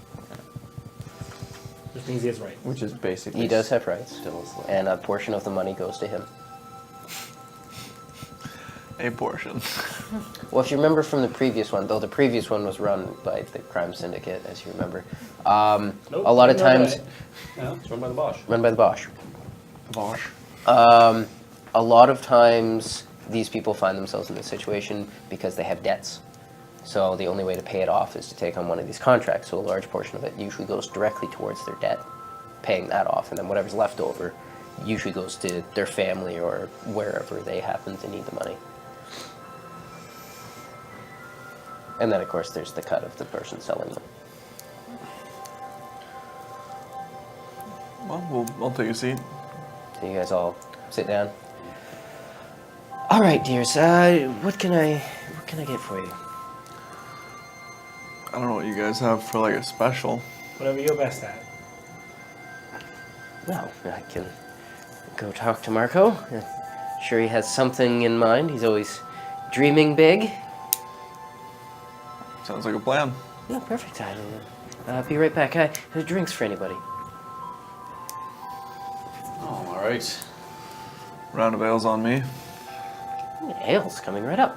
Which means he has right. Which is basically... He does have rights, Still a slave. and a portion of the money goes to him. A portion. Well, if you remember from the previous one, though the previous one was run by the crime syndicate, as you remember, Nope, a lot of didn't know times that. Yeah, it's run by the Bosch. run by the Bosch. Vosh. A lot of times, these people find themselves in this situation because they have debts. So the only way to pay it off is to take on one of these contracts. So a large portion of it usually goes directly towards their debt, paying that off, and then whatever's left over usually goes to their family or wherever they happen to need the money. And then, of course, there's the cut of the person selling them. I'll take a seat. So you guys all sit down. All right, dears. What can I get for you? I don't know what you guys have for like a special. Whatever you're best at. Well, I can go talk to Marco. I'm sure he has something in mind. He's always dreaming big. Sounds like a plan. Yeah, perfect. I'll be right back. Drinks for anybody? Oh, all right. Round of ales on me. Ale's coming right up.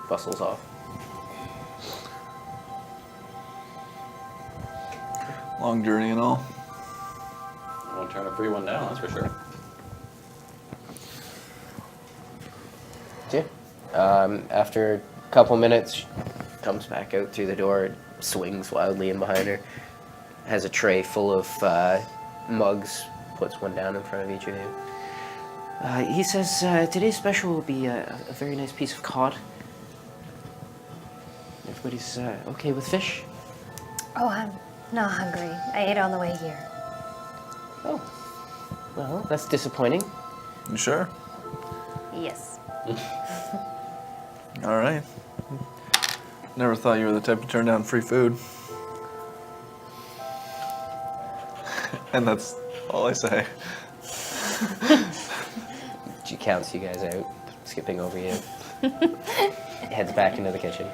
Bustles off. Long journey and all. Won't turn a free one down, that's for sure. Yeah. After a couple minutes, comes back out through the door, swings wildly in behind her, has a tray full of mugs, puts one down in front of each of you. He says today's special will be a very nice piece of cod. Everybody's okay with fish? Oh, I'm not hungry. I ate on the way here. Oh. Well, that's disappointing. You sure? Yes. All right. Never thought you were the type to turn down free food. And that's all I say. She counts you guys out, skipping over you. Heads back into the kitchen.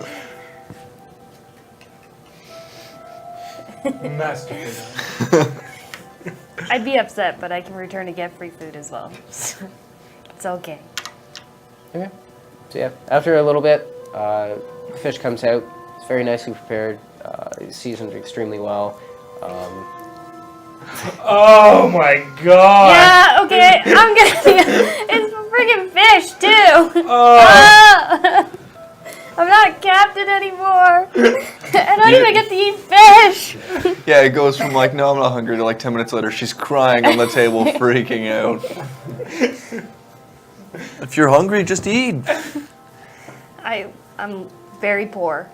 Masterful. I'd be upset, but I can return to get free food as well. It's okay. Okay. So yeah, after a little bit, fish comes out. It's very nicely prepared. It's seasoned extremely well. Oh my god! Yeah, okay, I'm gonna. It's friggin' fish, too! Oh. Ah! I'm not captain anymore! I don't even get to eat fish! Yeah, it goes from like, no, I'm not hungry, to like 10 minutes later, she's crying on the table, freaking out. If you're hungry, just eat. I'm very poor.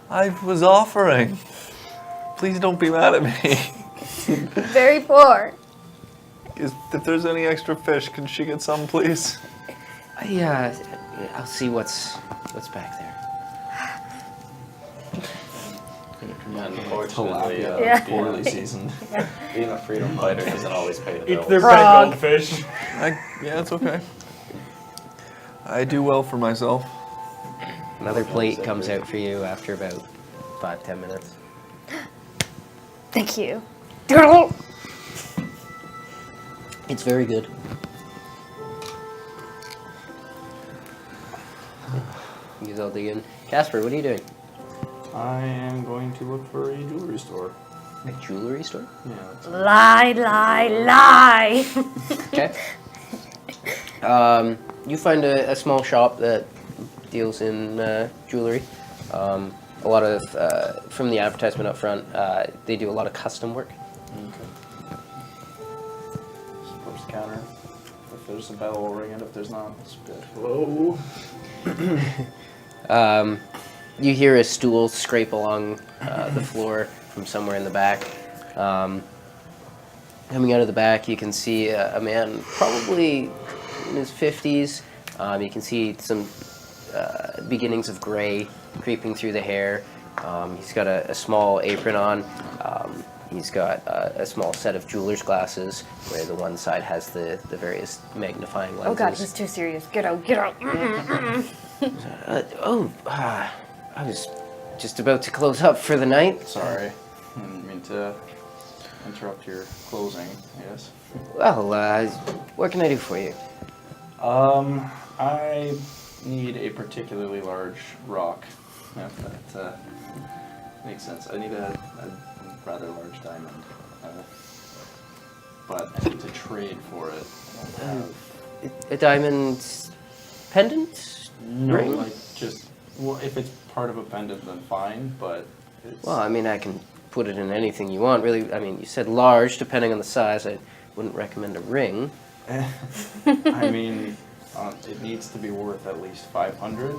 I was offering. Please don't be mad at me. Very poor. If there's any extra fish, can she get some, please? I'll see what's back there. Unfortunately, Yeah. Poorly seasoned. being a freedom fighter doesn't always pay the Eat bills. the red Frog. goldfish. Yeah, it's okay. I do well for myself. Another plate comes out for you after about 5-10 minutes. Thank you. It's very good. You guys all dig in. Casper, what are you doing? I am going to look for a jewelry store. A jewelry store? Yeah. That's Lie, lie, lie! Okay. You find a small shop that deals in jewelry. A lot of, from the advertisement up front, they do a lot of custom work. okay. First counter. If there's a bell, we'll ring it. If there's not, it's good. Hello. You hear a stool scrape along the floor from somewhere in the back. Coming out of the back, you can see a man probably in his 50s. You can see some beginnings of gray creeping through the hair. He's got a small apron on. He's got a small set of jeweler's glasses, where the one side has the various magnifying lenses. Oh god, he's too serious. Get out, get out. I was just about to close up for the night. Sorry. I didn't mean to interrupt your closing, yes. Well, what can I do for you? I need a particularly large rock. If that makes sense. I need a rather large diamond. But I need to trade for it. I don't have... A diamond pendant? No, ring? like just... Well, if it's part of a pendant, then fine, but it's... Well, I mean, I can put it in anything you want, really. I mean, you said large, depending on the size. I wouldn't recommend a ring. I mean, it needs to be worth at least 500.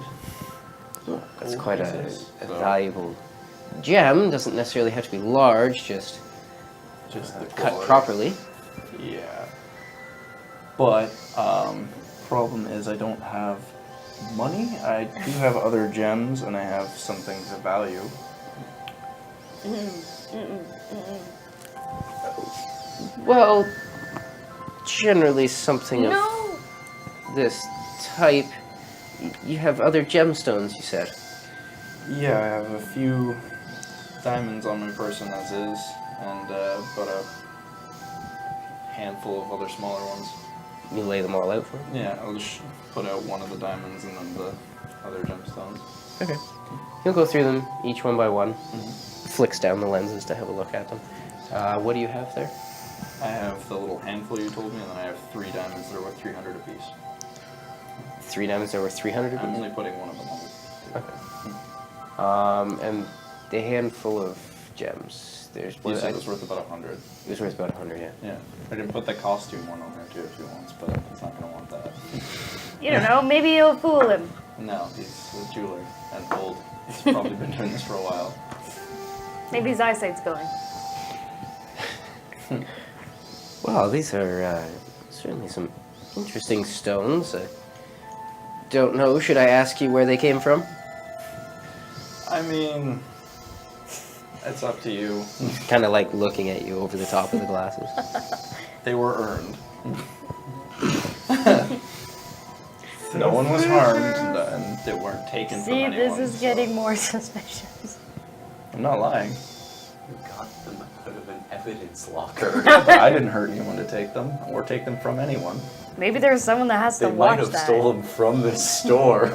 That's gold quite a pieces, so valuable gem. Doesn't necessarily have to be large, just just the cut quality. properly. Yeah. But, problem is I don't have money. I do have other gems, and I have some things of value. Well, generally something of No! this type. You have other gemstones, you said. Yeah, I have a few diamonds on my person as is, and but a handful of other smaller ones. You lay them all out for me? Yeah, I'll just put out one of the diamonds and then the other gemstones. Okay. You'll go through them each one by one. Mm-hmm. Flicks down the lenses to have a look at them. What do you have there? I have the little handful you told me, and then I have 3 diamonds that are worth 300 apiece. 3 diamonds are worth 300 I'm apiece? only putting one of them on. Okay. And the handful of gems. There's You said it was worth about 100. It was worth about 100, yeah. Yeah. I can put the costume one on there too if he wants, but he's not going to want that. You don't know, maybe you'll fool him. No, he's a jeweler and old. He's probably been doing this for a while. Maybe his eyesight's going. Well, these are certainly some interesting stones. I don't know. Should I ask you where they came from? I mean, it's up to you. Kind of like looking at you over the top of the glasses. They were earned. No one was harmed, and they weren't taken from See, anyone. this is so- getting more suspicious. I'm not lying. You got them out of an evidence locker. I didn't hurt anyone to take them, or take them from anyone. Maybe there's someone that has to They might watch have that. stolen from this store.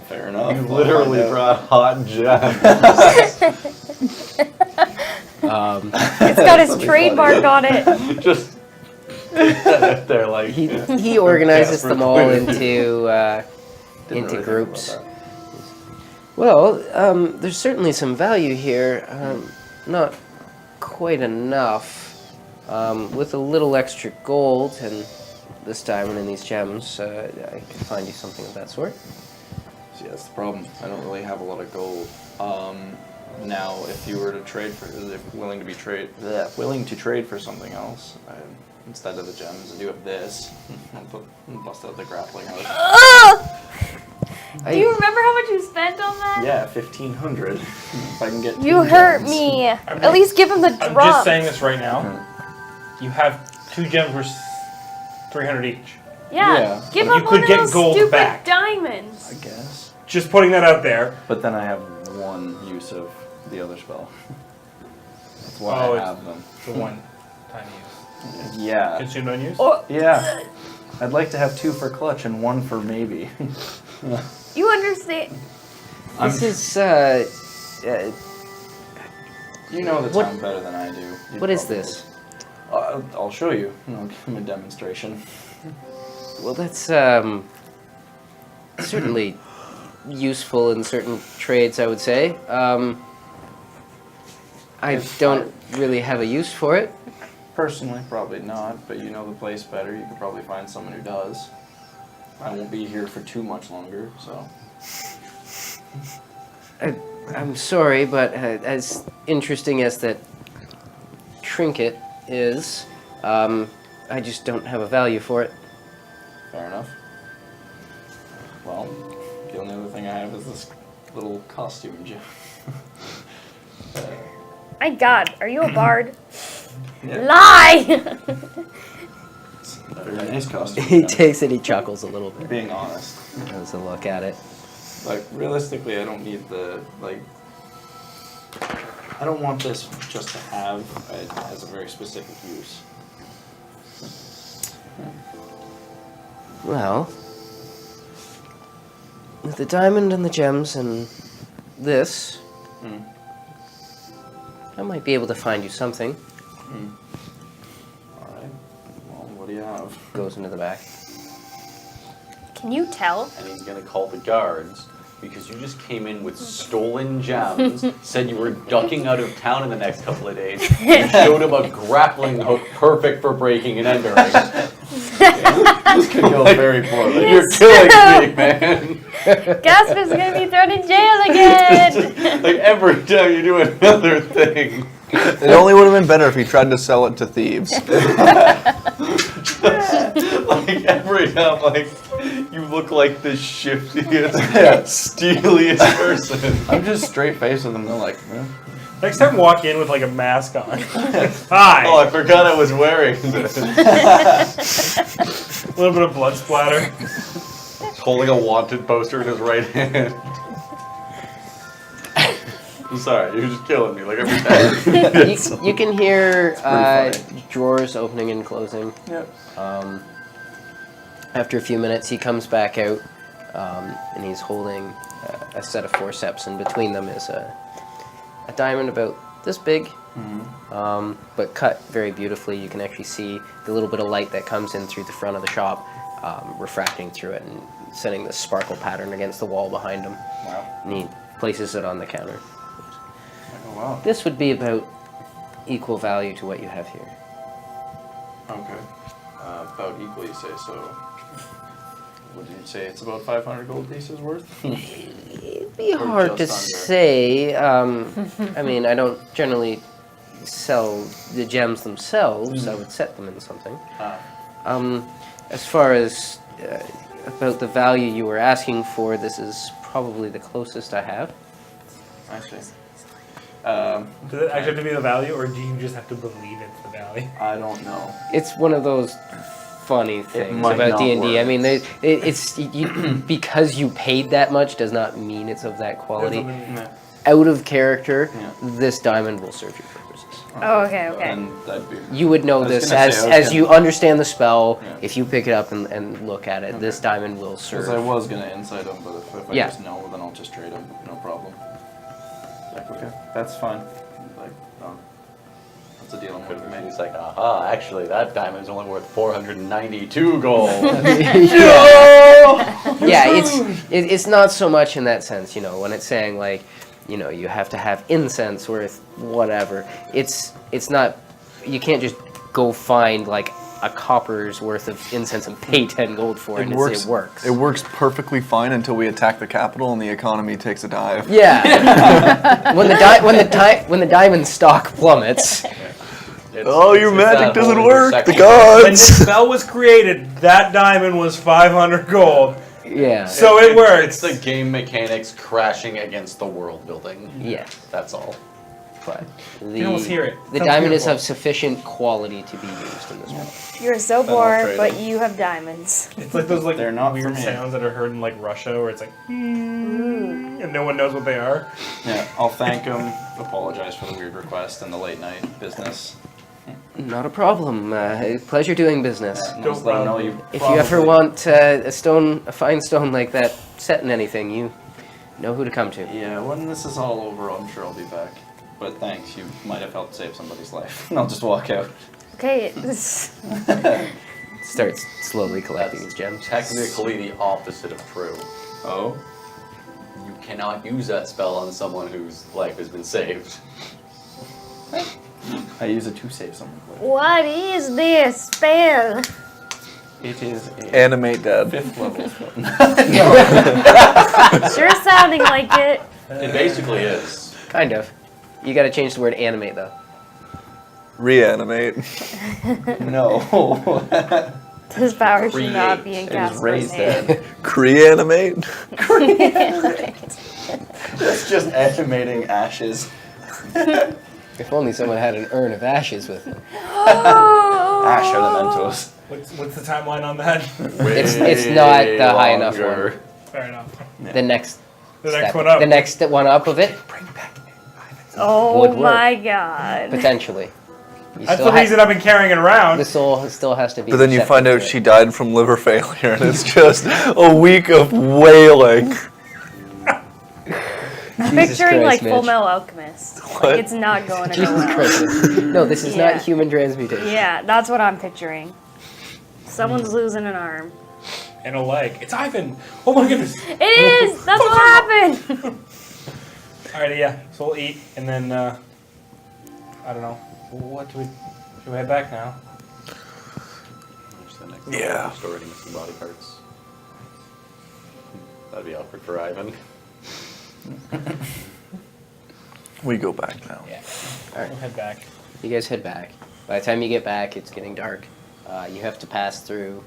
Fair enough. You I'll literally find out. brought hot gems. It's got his trademark on it. Just they're like He organizes Casper them all Twin. into Didn't into really think groups. about that. Well, there's certainly some value here. Not quite enough. With a little extra gold and this diamond and these gems, I can find you something of that sort. See, that's the problem. I don't really have a lot of gold. Now, if you were to trade for, if willing to trade for something else, instead of the gems, I do have this. I'll bust out the grappling hook. Do you remember how much you spent on that? Yeah, 1,500. If I can get. You 2 hurt gems. me. At least give him the I'm drum. just saying this right now. You have 2 gems worth 300 each. Yeah, give but him you one could of get those gold stupid back. diamonds. I guess. Just putting that out there. But then I have 1 use of the other spell. That's why Oh, I it's- have them. The one time use. Yeah. Consumed on use? Oh, Yeah. I'd like to have 2 for clutch and 1 for maybe. you understand? This is You know the What- town better than I do. You what is probably this? would. I'll show you. I'll give him a demonstration. Well, that's certainly useful in certain trades, I would say. I don't really have a use for it. Personally, probably not, but you know the place better. You could probably find someone who does. I won't be here for too much longer, so. I'm sorry, but as interesting as that trinket is, I just don't have a value for it. Fair enough. Well, the only other thing I have is this little costume gem. My God, are you a bard? Yeah. Lie! Very nice costume. He gem. takes it, he chuckles a little bit. Being honest. Has a look at it. Like, realistically, I don't need the, like, I don't want this just to have. It has a very specific use. Well, with the diamond and the gems and this, Mm. I might be able to find you something. Alright. Well, what do you have? Goes into the back. Can you tell? and he's gonna call the guards because you just came in with stolen gems, said you were ducking out of town in the next couple of days, and showed him a grappling hook perfect for breaking and entering. This could go very poorly. You're killing me, man. Gasper's gonna be thrown in jail again! Like every time you do another thing. It only would have been better if he tried to sell it to thieves. Like every time, like you look like the shiftiest, steeliest person. I'm just straight faced with them. They're like, Next time, walk in with like a mask on. Hi. Oh, I forgot I was wearing this. A little bit of blood splatter. Holding a wanted poster in his right hand. I'm sorry, you're just killing me like every time. You can hear pretty drawers opening and closing. Yep. After a few minutes, he comes back out, and he's holding a set of forceps, and between them is a diamond about this big, but cut very beautifully. You can actually see the little bit of light that comes in through the front of the shop, refracting through it and sending this sparkle pattern against the wall behind him. Wow. And he places it on the counter. Oh, wow. This would be about equal value to what you have here. Okay. About equal, you say, so... Would you say it's about 500 gold pieces worth? It'd be Or hard to just under? say. I mean, I don't generally sell the gems themselves. I would set them in something. As far as about the value you were asking for, this is probably the closest I have. I see. Does it actually have to be the value, or do you just have to believe it's the value? I don't know. It's one of those funny things might about not D&D. I work. mean, because you paid that much does not mean it's of that quality. Yeah. Out of character, Yeah. this diamond will serve your purposes. Oh, okay, okay. And that'd be... You would know I was this gonna say, I was as gonna- you understand the spell. Yeah. If you pick it up and look at it, this diamond will serve. Because I was going to insight them, but if I Yeah. just know, then I'll just trade them. No problem. Like, okay, that's fine. Like, that's a deal I'm with me. He's like, aha, actually, that diamond's only worth 492 gold. Yeah, it's not so much in that sense, when it's saying like, you have to have incense worth whatever. It's not. You can't just go find like a copper's worth of incense and pay 10 gold for it. It works. It works perfectly fine until we attack the capital and the economy takes a dive. Yeah. when the diamond stock plummets. Oh, your magic that doesn't whole work. The intersection. When this spell was created, that diamond was 500 gold. Yeah. So it works. It's the game mechanics crashing against the world building. Yes. That's all. But You can almost hear it. the Sounds diamond is beautiful. of sufficient quality to be used in this world. You're so I'll poor, trade but them. you have diamonds. It's like those They're not for weird me. sounds that are heard in like Russia, where it's like, and no one knows what they are. Yeah, I'll thank him, apologize for the weird request and the late night business. Not a problem. Pleasure doing business. And just let him know you If you ever want a fine stone like that set in anything, you know who to come to. Yeah, when this is all over, I'm sure I'll be back. But thanks, you might have helped save somebody's life. And I'll just walk out. Okay, this. Starts slowly collecting his gems. Technically the opposite of true. Oh? You cannot use that spell on someone whose life has been saved. I use it to save someone's life. What is this spell? It is a Animate dead. 5th level spell. Sure sounding like it. It basically is. Kind of. You gotta change the word animate though. Reanimate. No. This power should not Create. be in It was Casper's raised hand. dead. Creanimate. It's just animating ashes. If only someone had an urn of ashes with them. Ash elementals. What's the timeline on that? It's not the high enough Longer. one. Fair enough. The next The next step. one up. The next one up of it, Oh Would work. my god. potentially. You That's still the reason I've been carrying it around. the soul still has to be. But then you receptive find to out it. she died from liver failure, and it's just a week of wailing. I'm Jesus picturing Christ, like Full Mitch. Metal Alchemist. What? Like it's not going to go Jesus well. Christ. No, this is Yeah. not human transmutation. Yeah, that's what I'm picturing. Someone's losing an arm. And a leg. It's Ivan. Oh my goodness. It is! That's what happened! Alrighty, yeah. So we'll eat, and then I don't know. What do we? Should we head back now? Just the next Yeah. Storing missing body parts. That'd be awkward for Ivan. We go back now. Yeah. Alright. We'll head back. You guys head back. By the time you get back, it's getting dark. You have to pass through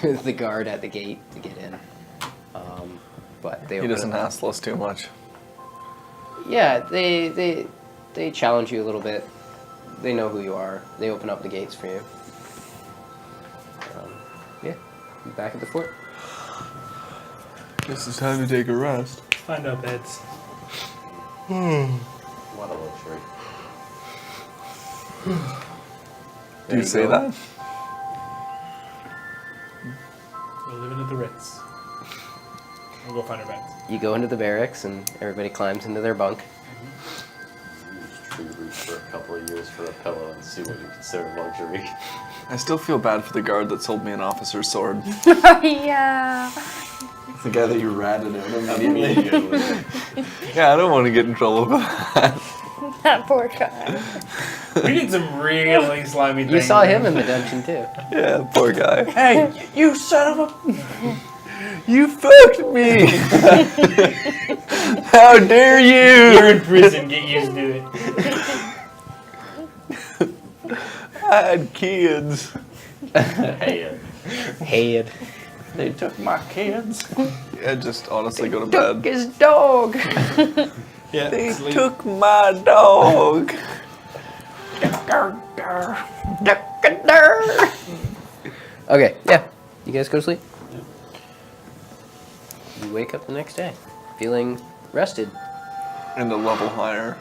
the guard at the gate to get in. But they He open doesn't it up. hassle us too much. Yeah, they challenge you a little bit. They know who you are. They open up the gates for you. Yeah, back at the fort. Guess it's time to take a rest. Find our beds. What a luxury. Do you say that? We're living at the Ritz. We'll go find our beds. You go into the barracks, and everybody climbs into their bunk. Use tree roots for a couple of years for a pillow and see what you consider luxury. I still feel bad for the guard that sold me an officer's sword. Yeah. It's the guy that you ratted out immediately. Yeah, I don't want to get in trouble for that. That poor guy. We did some really slimy things. You saw him in the dungeon too. Yeah, poor guy. Hey, you son of a... You fucked me! How dare You're you! in prison. Get used to it. I had kids. Hey, Head. They took my kids. Yeah, just honestly go to Took bed. his dog. Yeah. They took my dog. Okay, yeah. You guys go to sleep. You wake up the next day, feeling rested. And a level higher.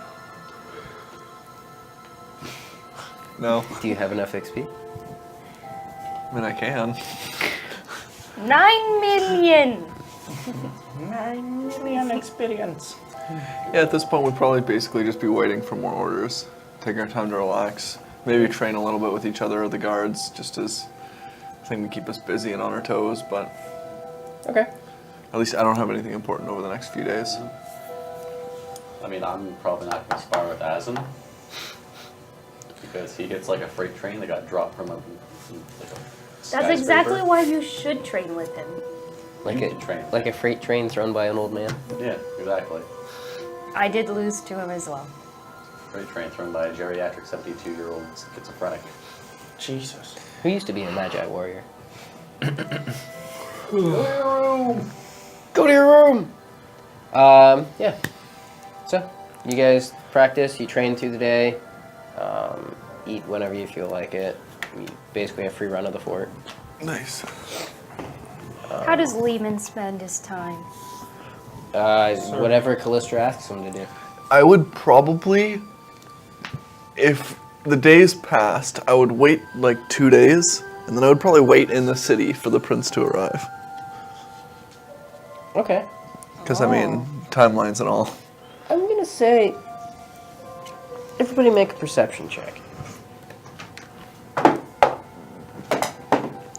No, Do you have enough XP? I mean I can. 9 million. 9 million experience. Yeah, at this point we'd probably basically just be waiting for more orders. Taking our time to relax. Maybe train a little bit with each other or the guards, just as a thing to keep us busy and on our toes, but Okay. at least I don't have anything important over the next few days. I mean, I'm probably not going to spar with Asin. Because he gets like a freight train that got dropped from a That's exactly why you should train with him. Like You a can train. like a freight train thrown by an old man. Yeah, exactly. I did lose to him as well. Freight train thrown by a geriatric 72-year-old schizophrenic. Jesus. Who used to be a magi warrior. Go to your room. Yeah. So you guys practice. You train through the day. Eat whenever you feel like it. You basically have free run of the fort. Nice. How does Lehman spend his time? Whatever Callistra asks him to do. I would probably, if the days passed, I would wait like 2 days, and then I would probably wait in the city for the prince to arrive. Okay. Because, I mean, timelines and all. I'm gonna say everybody make a perception check.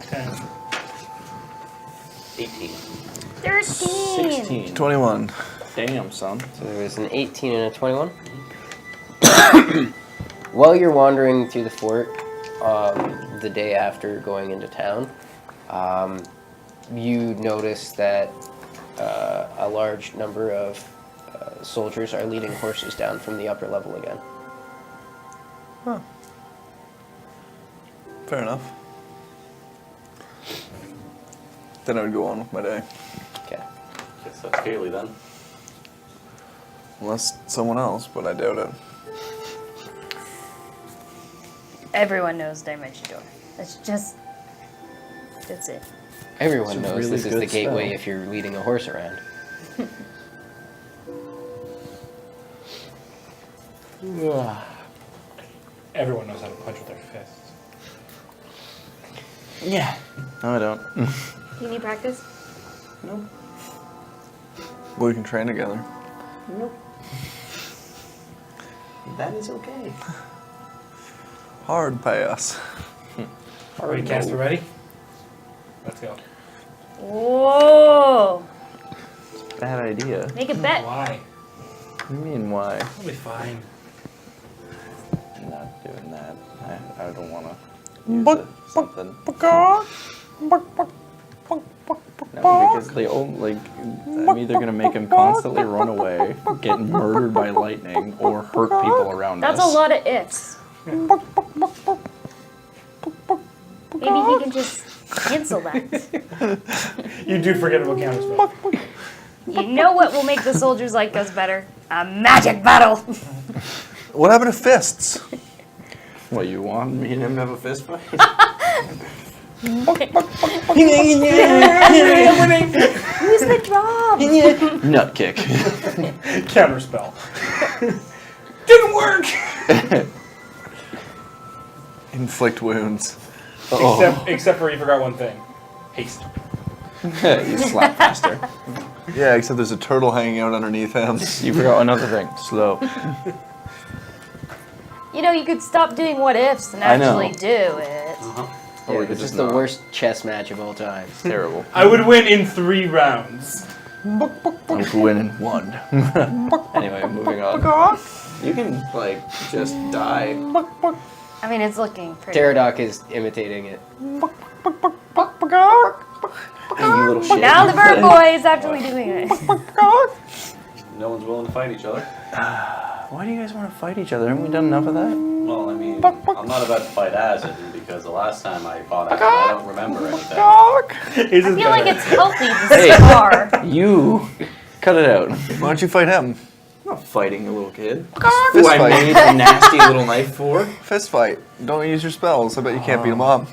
10. 18. 13. 16. 21. Damn, son. So there was an 18 and a 21. While you're wandering through the fort, the day after going into town, you notice that a large number of soldiers are leading horses down from the upper level again. Huh. Fair enough. Then I would go on with my day. Okay. Guess that's Kaylee then. Unless someone else, but I doubt it. Everyone knows Dimension Door. That's it. Everyone It's knows really this is good the gateway spell. if you're leading a horse around. Everyone knows how to punch with their fists. Yeah. No, I don't. You need practice? Nope. We can train together. Nope. That is okay. Hard pass. Are we caster ready? Let's go. Whoa! Bad idea. Make a bet. Why? What do you mean, why? We'll be fine. I'm not doing that. I don't want to use something. No, because they I'm either gonna make him constantly run away, get murdered by lightning, or hurt people around That's us. a lot of ifs. Maybe he can just cancel that. You do forget about counterspell. You know what will make the soldiers like us better? A magic battle. What happened to fists? What, you want me and him to have a fist fight? Who's the job? Nut kick. Counterspell. Didn't work! Inflict wounds. Except for you forgot one thing. Haste. You slap faster. Yeah, except there's a turtle hanging out underneath him. You forgot another thing. Slow. You know, you could stop doing what ifs and I know. actually do it. Or we Yeah, could this just is the not. worst chess match of all time. It's terrible. I would win in 3 rounds. I'm winning one. Anyway, moving on. You can, just die. I mean, it's looking pretty. Pterodoc is imitating it. You little shit. Now the bird boy is actually doing it. No one's willing to fight each other. Why do you guys want to fight each other? Haven't we done enough of that? Well, I mean, I'm not about to fight Azin because the last time I fought Azin, I don't remember anything. I feel like it's healthy to spar. You cut it out. Why don't you fight him? I'm not fighting a little kid. Fist Who I fight. made a nasty little knife for. Fist fight. Don't use your spells. I bet you can't beat him up.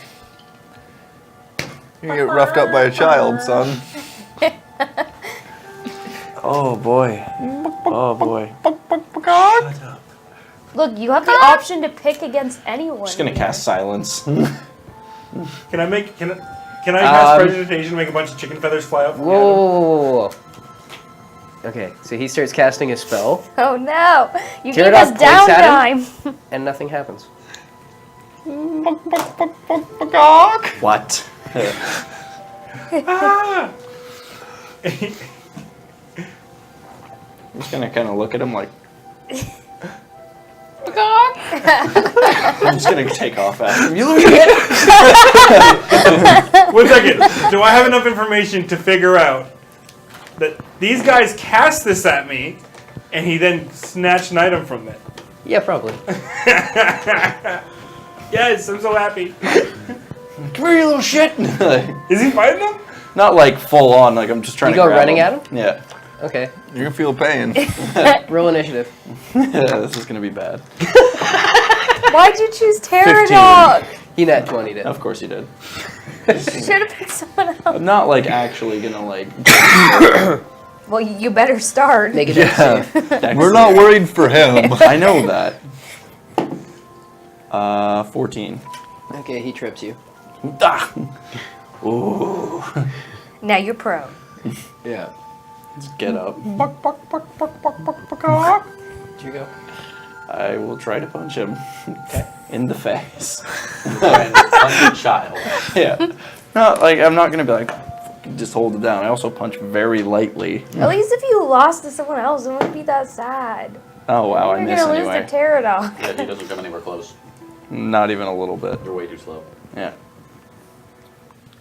You get roughed up by a child, son. Oh boy. Oh boy. Look, you have the option to pick against anyone. I'm just gonna cast silence. Can I cast prestidigitation and make a bunch of chicken feathers fly out from the item? Whoa. Okay, so he starts casting a spell, Oh no! You gave Pterodoc us points at downtime. and nothing happens. What? Ah! I'm just gonna kind of look at him like. I'm just gonna take off after him. You little shit! 1 second. Do I have enough information to figure out that these guys cast this at me, and he then snatched an item from it? Yeah, probably. Yes, I'm so happy. Come here, you little shit! Is he fighting them? Not like full on, like I'm just trying You to go grab running him. at him? Yeah. Okay, You're gonna feel pain. roll initiative. This is gonna be bad. Why'd you choose Pterodog? He nat 20'd it. Of course you did. Should have picked someone else. I'm not actually gonna Well, you better start. Make it Yeah. dex We're not worried for him. I know that. 14. Okay, he trips you. Ah. Ooh. Now you're pro. Yeah. Let's get up. Did you go? I will try to punch him. Okay. In the face. And punch a child. Yeah. No, I'm not gonna be "Fucking just hold it down." I also punch very lightly. At least if you lost to someone else, it wouldn't be that sad. Oh wow, I You're miss gonna lose anyway. to Pterodog. Yeah, he doesn't come anywhere close. Not even a little bit. You're way too slow. Yeah.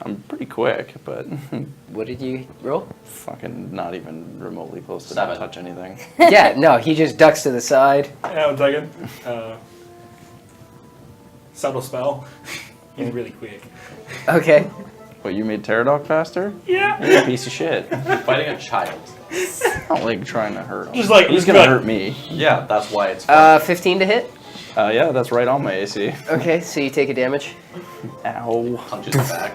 I'm pretty quick, but What did you roll? fucking not even remotely close to 7. touch anything. Yeah, no, he just ducks to the side. Yeah, 1 second. Subtle spell. He's really quick. Okay. But you made Pterodog faster? Yeah. You're a piece of shit. Fighting a child. I'm not trying to hurt him. Just like- he's gonna good. hurt me. Yeah, that's why it's fun. 15 to hit. Yeah, that's right on my AC. Okay, so you take a damage. Ow. Punches back.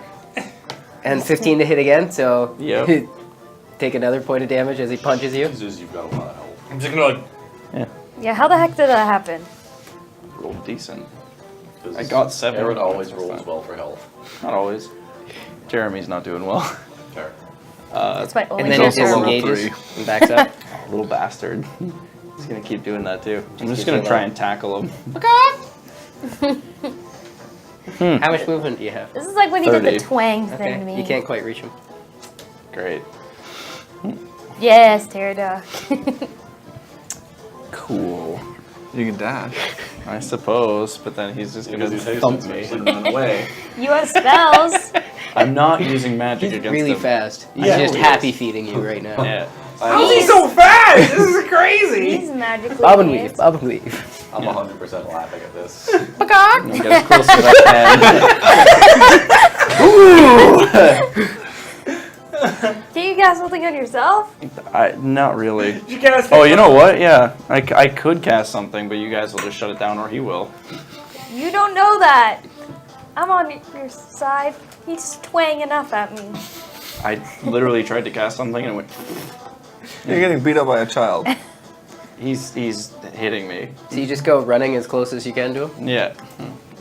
And 15 to hit again, so Yep. take another point of damage as he punches you. Jesus, you've got a lot of health. I'm just gonna Yeah, how the heck did that happen? Rolled decent. 'Cause I got 7. Aaron always rolls well for health. Not always. Jeremy's not doing well. Fair. That's my only And then he also level disengages 3. and backs up. Little bastard. He's gonna keep doing that too. I'm just keep gonna doing try that. and tackle him. How much movement do you have? This is like when you did 30. the twang thing to Okay, me. you can't quite reach him. Great. Yes, Pterodog. Cool. You can dash. I suppose, but then he's just Because gonna he's thump hasted me. and run away. You have spells. I'm not using magic He's against really him. fast. He's Yeah. just happy feeding you right now. Yeah. How's he so fast? This is crazy. He's magically Bob and enhanced. weave. Bob and weave. I'm 100% laughing at this. I'm gonna get as close as I Can you cast something on yourself? can. Not really. Did you cast Oh, you know what? Yeah, I could cast something, but you guys will just shut it down, or he will. You don't know that. I'm on your side. He's twang enough at me. I literally tried to cast something and it went. You're getting beat up by a child. He's hitting me. So you just go running as close as you can to him? Yeah,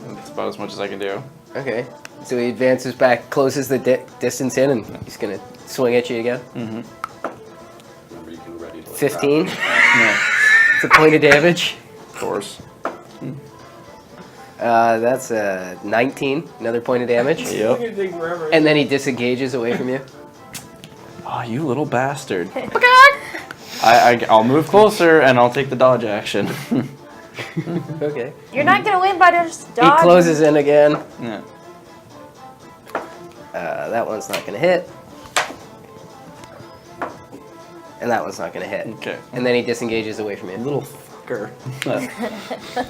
that's about as much as I can do. Okay. So he advances back, closes the distance in, and he's going to swing at you again. Mm-hmm. Remember, you can ready to 15. Yeah, It's a point of damage. of course. That's 19. Another point of damage. Yep. It take forever. And then he disengages away from you. Oh, you little bastard. I'll move closer and I'll take the dodge action. Okay. You're not gonna win by just He dodging. closes in again. Yeah. That one's not going to hit. And that one's not going to hit. Okay. And then he disengages away from you. Little fucker.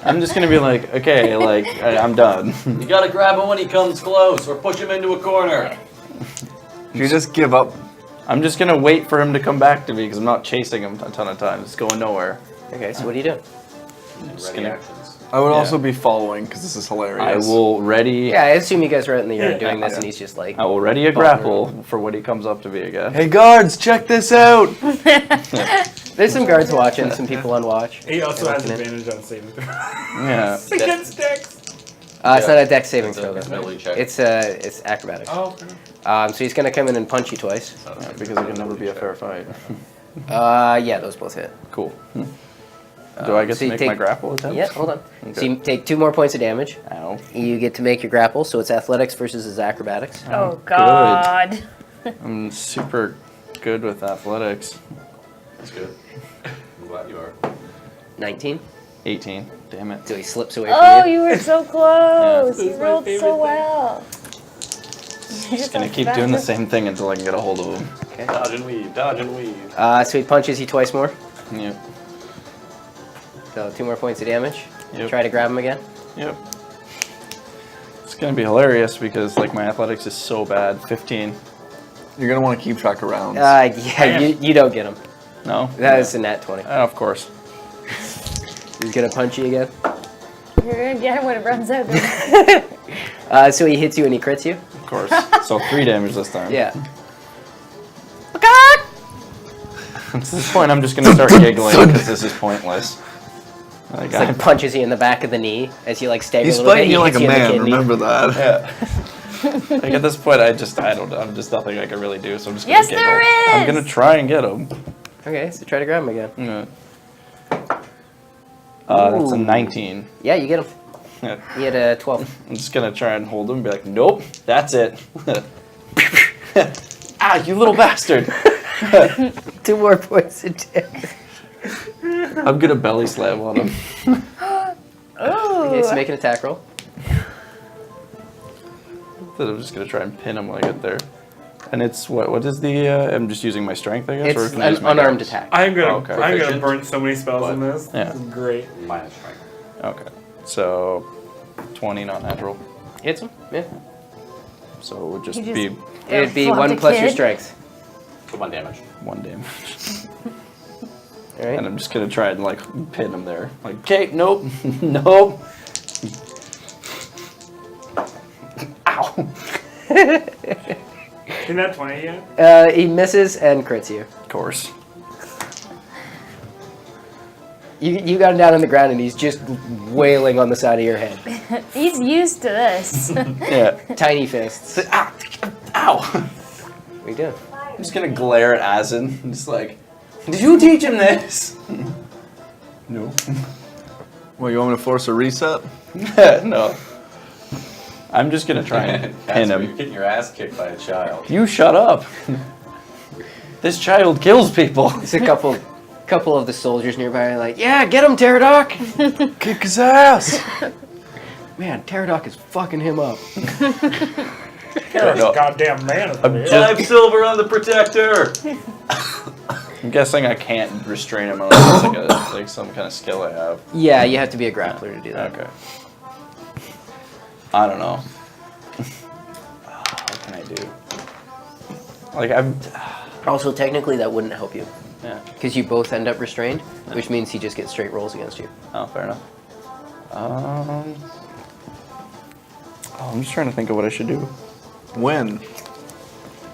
I'm just gonna be like, okay, like I'm done. You gotta grab him when he comes close, or push him into a corner. You just give up. I'm just gonna wait for him to come back to me because I'm not chasing him a ton of times. It's going nowhere. Okay, so what do you do? Ready gonna- actions. I would Yeah. also be following because this is hilarious. I will ready. Yeah, I assume you guys are out in the yard doing this, yeah. and he's just like... I will ready a grapple for when he comes up to me again. Hey guards, check this out! There's some guards watching, some people on watch. He also They're has looking in. advantage on saving throw. Yeah. Against Dex. It's not a dex saving It's a throw, though. ability check. It's acrobatics. Oh. So he's going to come in and punch you twice. Yeah, because it can never be a fair fight. Yeah, those both hit. Cool. Do I get so to you make take- my grapple attempt? Yeah, hold on. So Okay. you take 2 more points of damage. Ow. You get to make your grapple, so it's athletics versus his acrobatics. Oh God. I'm super good with athletics. That's good. I'm glad you are. 19. 18. Damn it. So he slips away Oh, from you. you were so close. This You is my rolled favorite so thing. well. Just gonna keep doing the same thing until I can get a hold of him. Okay. Dodge and weave, dodge and weave. So he punches you twice more. Yep. So 2 more points of damage. Yep. Try to grab him again. Yep. It's gonna be hilarious because like my athletics is so bad. 15. You're gonna want to keep track of rounds. Yeah, you don't get him. No. That is a nat 20. Of course. He's gonna punch you again. You're gonna get him when it runs out. So he hits you and he crits you. Of course. So 3 damage this time. Yeah. At this point, I'm just gonna start giggling because this is pointless. Like, It's like punches you in the back of the knee as you like stagger He's a little bit. fighting He you like hits a you in the man, kidney. remember that. yeah. Like at this point, I don't know. I'm just nothing I can really do. So I'm just gonna Yes, giggle. there I'm is! gonna try and get him. Okay, so try to grab him again. Yeah. That's a Ooh. 19. Yeah, you get him. Yeah. He had a 12. I'm just gonna try and hold him and be like, nope, that's it. Ah, you little bastard. 2 more points of damage. I'm gonna belly slam on him. Okay, so Ooh. make an attack roll. I'm just gonna try and pin him when I get there. And it's what is the I'm just using my strength, I guess? It's can I use an my unarmed dex? attack. I'm gonna Okay. I'm gonna Proficient. burn so many spells in this. Yeah. This is great. Minus strength. Okay. So 20 not natural. Hits him? Yeah. So it would just You just- be It would be Flubbed 1 a plus your kid. strength. So 1 damage. 1 damage. Alright. And I'm just gonna try and like pin him there. Like, okay, nope, nope. Ow. Isn't that 20 yet? He misses and crits you. Of course. You got him down on the ground and he's just wailing on the side of your head. He's used to this. Yeah. Tiny fists. Ow. Ow. What are you doing? I'm just gonna glare at Asin. Just like, did you teach him this? No. Well, you want me to force a reset? No. I'm just gonna try and That's pin where him. you're getting your ass kicked by a child. You shut up. This child kills people. There's a couple of the soldiers nearby are like, yeah, get him, Pterodoc! Kick his ass! Man, Pterodoc is fucking him up. You're No. a goddamn man of the I'm bit. just- 5 silver on the protector! I'm guessing I can't restrain him unless it's like some kind of skill I have. Yeah, you have to be a grappler to do that. Okay. I don't know. What can I do? Like I'm. Also, technically, that wouldn't help you. Yeah. Because you both end up restrained, which means he just gets straight rolls against you. Oh, fair enough. I'm just trying to think of what I should do. When?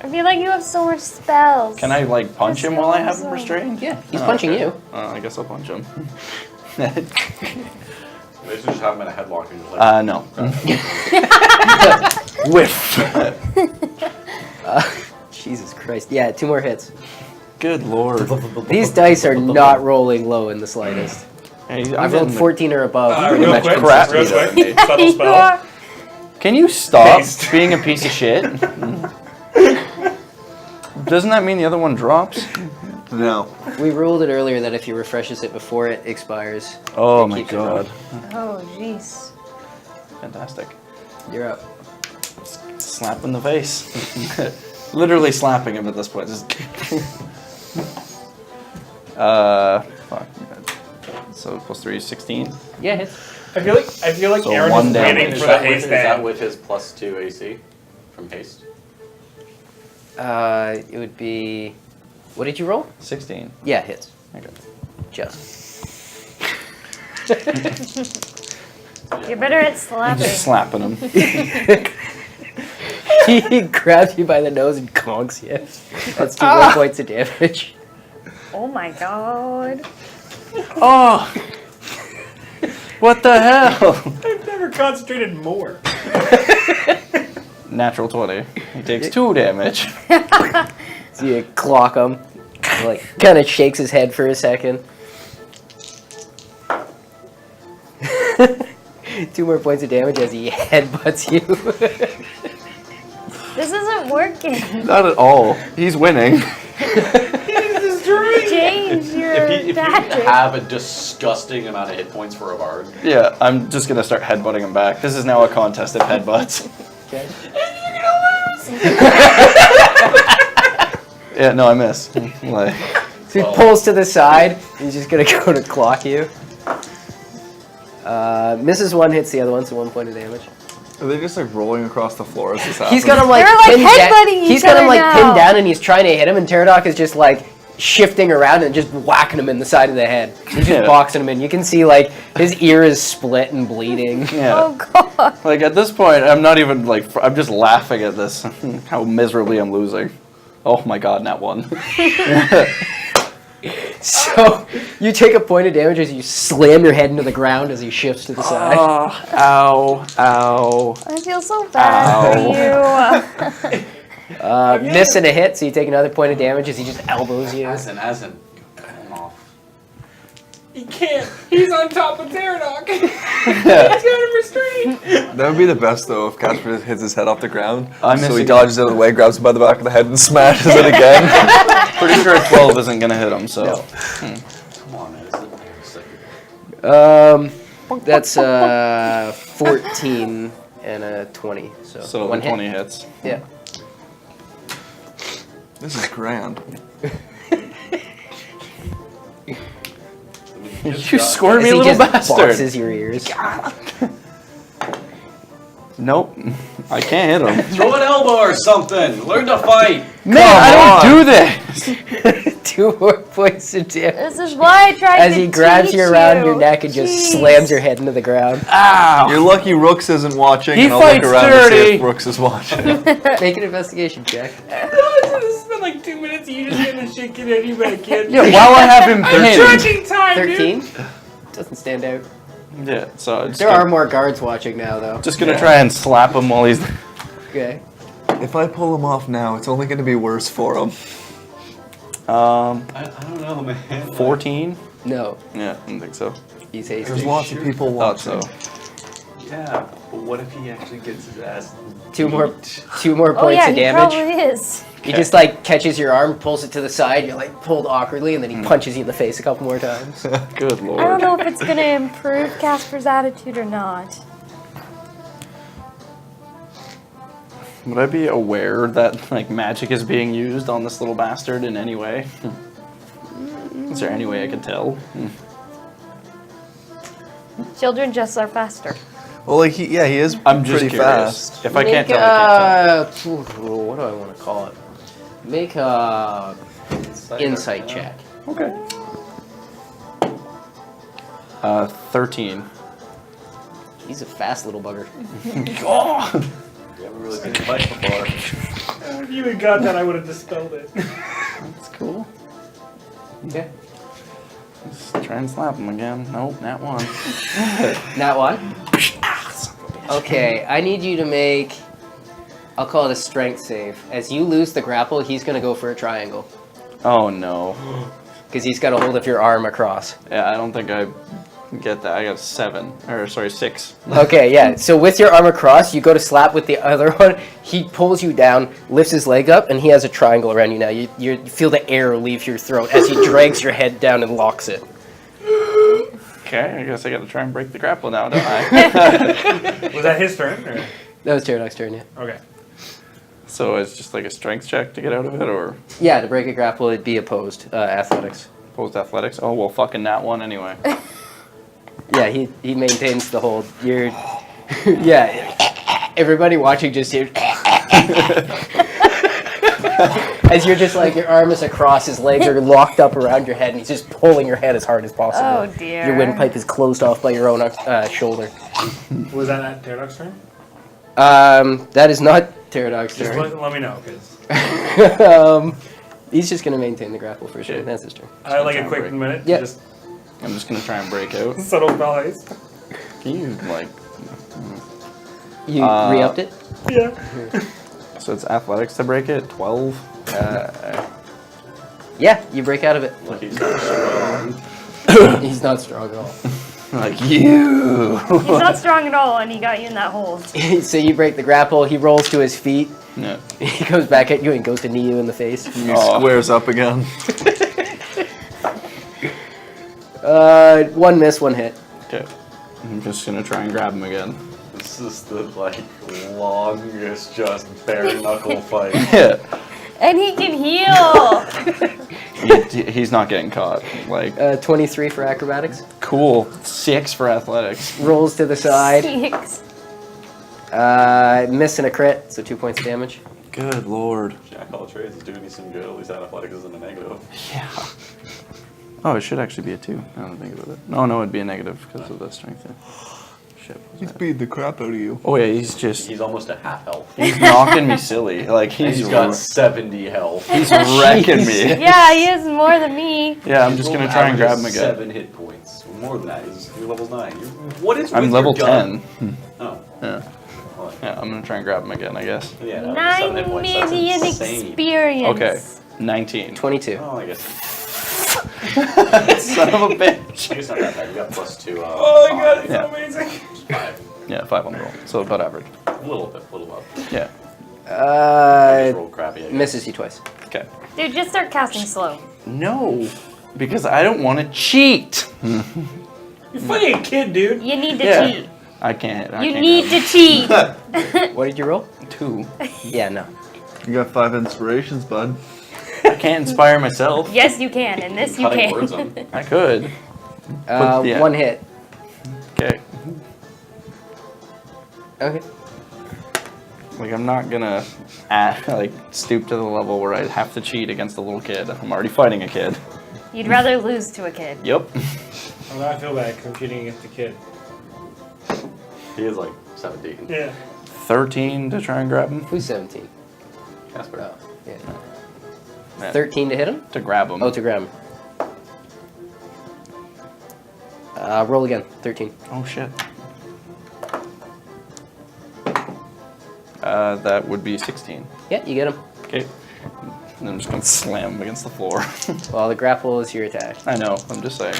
I feel like you have so much spells. Can I like punch him while I have him Awesome. restrained? Yeah, he's Oh, punching okay. you. I guess I'll punch him. Maybe just have him in a headlock and just like... No. Whiff. Jesus Christ. Yeah, 2 more hits. Good lord. These dice are not rolling low in the slightest. Hey, I've rolled 14 or above. pretty Real much quick, consistently. real quick. Subtle You spell. are- Can you stop Based. being a piece of shit? Doesn't that mean the other one drops? No. We ruled it earlier that if he refreshes it before it expires, Oh it my keeps it god. running. Oh, jeez. Fantastic. You're up. Slap in the face. Literally slapping him at this point. Just fuck. So +3 is 16. Yeah, hits. I feel like So Aaron one is down. waiting Is for the that, with, haste is that band. with his +2 AC from haste? It would be. What did you roll? 16. Yeah, hits. Okay. Just. You're better at I'm slapping. just slapping him. He grabs you by the nose and conks you. That's 2 more points of damage. Oh my god. Oh! What the hell? I've never concentrated more. Natural 20. He takes 2 damage. So you clock him. He, like, kind of shakes his head for a second. 2 more points of damage as he headbutts you. This isn't working. Not at all. He's winning. Change your If you tactic. have a disgusting amount of hit points for a bard, Yeah, I'm just gonna start headbutting him back. This is now a contest of headbutts. Okay. Yeah, no, I miss. Like, So he pulls to the side. He's just gonna go to clock you. Misses one, hits the other one, so 1 point of damage. Are they just like rolling across the floor as this happens? He's got him like, They're, like, pinned headbutting He's each got him other like now. pinned down and he's trying to hit him, and Pterodach is just like shifting around and just whacking him in the side of the head. He's just Yeah. boxing him in. You can see like his ear is split and bleeding. yeah. Oh god. Like at this point, I'm not even like, I'm just laughing at this. How miserably I'm losing. Oh my god, not one. So you take a point of damage as you slam your head into the ground as he shifts to the side. Ow, ow. I feel so bad for you. Miss and a hit, so you take another point of damage as he just elbows you. as in, come off. He can't. He's on top of Pterodach. He's got him restrained. That would be the best though if Casper hits his head off the ground. I'm so he missing dodges out of the way, grabs him by the back of the head, and smashes it again. Pretty sure a 12 isn't gonna hit him, so. No. Come on, man. That's 14 and a 20. So, So one the 20 hits. hit. Yeah. This is grand. You squirmy As he little just bastard. boxes your ears. Nope. I can't hit him. Throw an elbow or something. Learn to fight. Man, I don't do this. 2 more points of damage. This is why I tried As to he grabs teach you around you. your neck and just Jeez. slams your head into the ground. Ow. You're lucky Rooks isn't watching, He and I'll look fights around to see dirty. if Rooks is watching. Make an investigation check. This has been like 2 minutes. You just getting the shit kicked out of you by a kid. Yeah, while I have him pinned. Tracking time, 13? Doesn't stand out. Yeah, so I'm just There gonna, are more guards watching now, though. just gonna try and slap him while he's. Okay. If I pull him off now, it's only going to be worse for him. I don't know, man. 14? No, Yeah, I don't think so. he's There's hasting. lots of people Thought watching. so. Yeah, but what if he actually gets his ass? 2 more beat? points Oh yeah, of he damage. probably is. He just like catches your arm, pulls it to the side, you're like pulled awkwardly, and then he punches you in the face a couple more times. Good lord. I don't know if it's gonna improve Casper's attitude or not. Would I be aware that like magic is being used on this little bastard in any way? Is there any way I could tell? Children just are faster. Well, like he is I'm just pretty curious. fast. If I can't tell, I can't What do I want to call it? Make a insight check. tell. Okay. 13. He's a fast little bugger. Oh! You haven't really seen him fight before. If you had got that, I would have dispelled it. That's cool. Okay. Just try and slap him again. Nope, not one. Not one? Okay, I need you to make, I'll call it a strength save. As you lose the grapple, he's going to go for a triangle. Oh no. Because he's got a hold of your arm across. Yeah, I don't think I get that. I got 6. Okay, yeah. So with your arm across, you go to slap with the other one. He pulls you down, lifts his leg up, and he has a triangle around you now. You feel the air leave your throat as he drags your head down and locks it. Okay, I guess I gotta try and break the grapple now, don't I? Was that his turn? Or? That was Pterodac's turn, yeah. Okay. So it's just like a strength check to get out of it, or Yeah, to break a grapple, it'd be opposed athletics. opposed athletics? Oh, well, fucking that one anyway. Yeah, he maintains the hold. You're, yeah. Everybody watching just hears. As you're just like, your arm is across, his legs are locked up around your head, and he's just pulling your head as hard as possible. Oh dear. Your windpipe is closed off by your own shoulder. Was that at Pterodac's turn? That is not Pterodac's Just turn. let me know, because He's just gonna maintain the grapple for sure. That's his turn. I like a quick minute. to Yeah. Just I'm just gonna try and break out. subtle spell haste. Can you, like... You re-upped it? Yeah. So it's athletics to break it? 12? Yeah, you break out of it. Like he's not strong. He's not strong at all. Like, you! He's not strong at all, and he got you in that hold. So you break the grapple, he rolls to his feet, Yeah. he goes back at you and goes to knee you in the face. He squares up again. One miss, one hit. Okay. I'm just gonna try and grab him again. This is the like longest just bare knuckle fight. Yeah. And he can heal! He's not getting caught. Like, 23 for acrobatics. cool. 6 for athletics. Rolls to the side. Six. Miss and a crit, so 2 points of damage. Good lord. Jack all trades is doing me some good. At least athletics isn't a negative. Yeah. Oh, it should actually be a 2. I don't think about it. No, it'd be a negative because of the strength. Yeah. Shit. He's beat the crap out of you. Oh yeah, he's almost a half health. he's knocking me silly. Like And he's he's got 70 health. he's wrecking me. Yeah, he is more than me. Yeah, I'm just gonna try and grab him again. 7 hit points. More than that. You're level 9. What is? I'm with level your gun? 10. Oh. Yeah. Well, Yeah, I'm gonna try and grab him again, I guess. yeah. that was 7 hit 9 points. That's million insane. experience. Okay. 19. 22. Oh, I guess. Son of a bitch. I guess not that bad. You got +2. Oh my god, it's Yeah. amazing. 5. Yeah, 5 on the roll. So about average. A little up. Yeah. I just rolled crappy. I guess. Misses you twice. Okay. Dude, just start casting slow. No. Because I don't want to cheat. You're fighting a kid, dude. You need to Yeah. cheat. I can't. You need to cheat. What did you roll? 2. Yeah, no. You got 5 inspirations, bud. I can't inspire myself. Yes, you can, and this you Cutting words can. on. I could. yeah. 1 hit. Okay. Okay. Like I'm not gonna stoop to the level where I have to cheat against a little kid. I'm already fighting a kid. You'd rather lose to a kid. Yep. Oh, now I feel bad because I'm cheating against the kid. He is like 17. Yeah. 13 to try and grab him. Who's 17? Casper. Oh, yeah. Yeah. 13 to hit him? To grab him. Oh, to grab him. Roll again. 13. Oh shit. That would be 16. Yeah, you get him. Okay. And I'm just gonna slam him against the floor. Well, the grapple is your attack. I know. I'm just saying.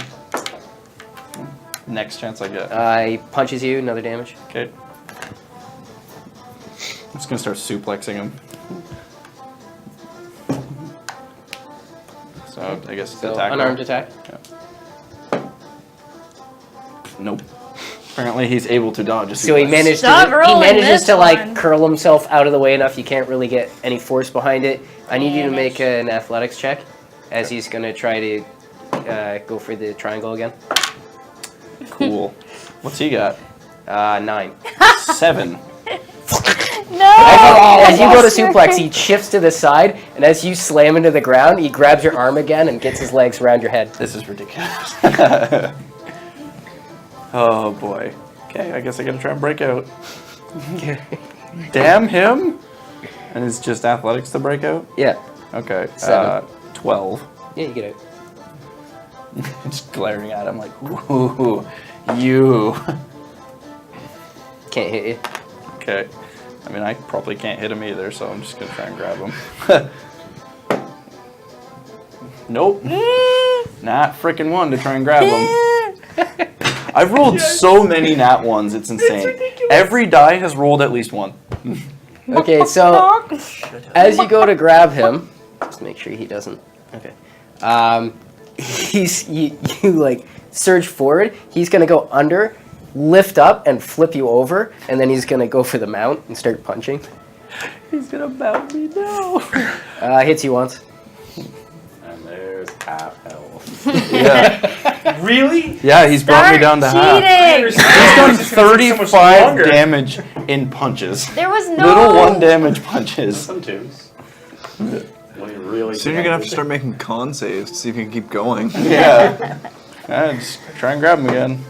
Next chance I get. He punches you, another damage. Okay. I'm just gonna start suplexing him. So I guess So, attack. unarmed attack. Nope. Apparently he's able to dodge. a So he suplex. managed Stop to, he rolling manages this to like one. curl himself out of the way enough you can't really get any force behind it. I need you to make an athletics check as he's going to try to go for the triangle again. Cool. What's he got? 9. 7. No! As you go to suplex, he shifts to the side, and as you slam into the ground, he grabs your arm again and gets his legs around your head. This is ridiculous. Oh boy. Okay, I guess I gotta try and break out. Damn him! And it's just athletics to break out? Yeah. Okay. 7. 12. Yeah, you get it. Just glaring at him like, ooh, you. Can't hit you. Okay. I mean, I probably can't hit him either, so I'm just gonna try and grab him. Nope. Not frickin' one to try and grab him. I've rolled so many nat ones, it's insane. Every die has rolled at least one. Okay, so as you go to grab him, just make sure he doesn't. Okay. You like surge forward. He's gonna go under, lift up, and flip you over, and then he's gonna go for the mount and start punching. He's gonna mount me now. Hits you once. And there's half health. Yeah. Really? Yeah, he's brought me down to half. cheating! He's done It's gonna take so much 35 longer. damage in punches. There was no... Little 1 damage punches. Some twos. When you really Soon you're gonna have to start making con saves to see if you can keep going. Yeah. Just try and grab him again.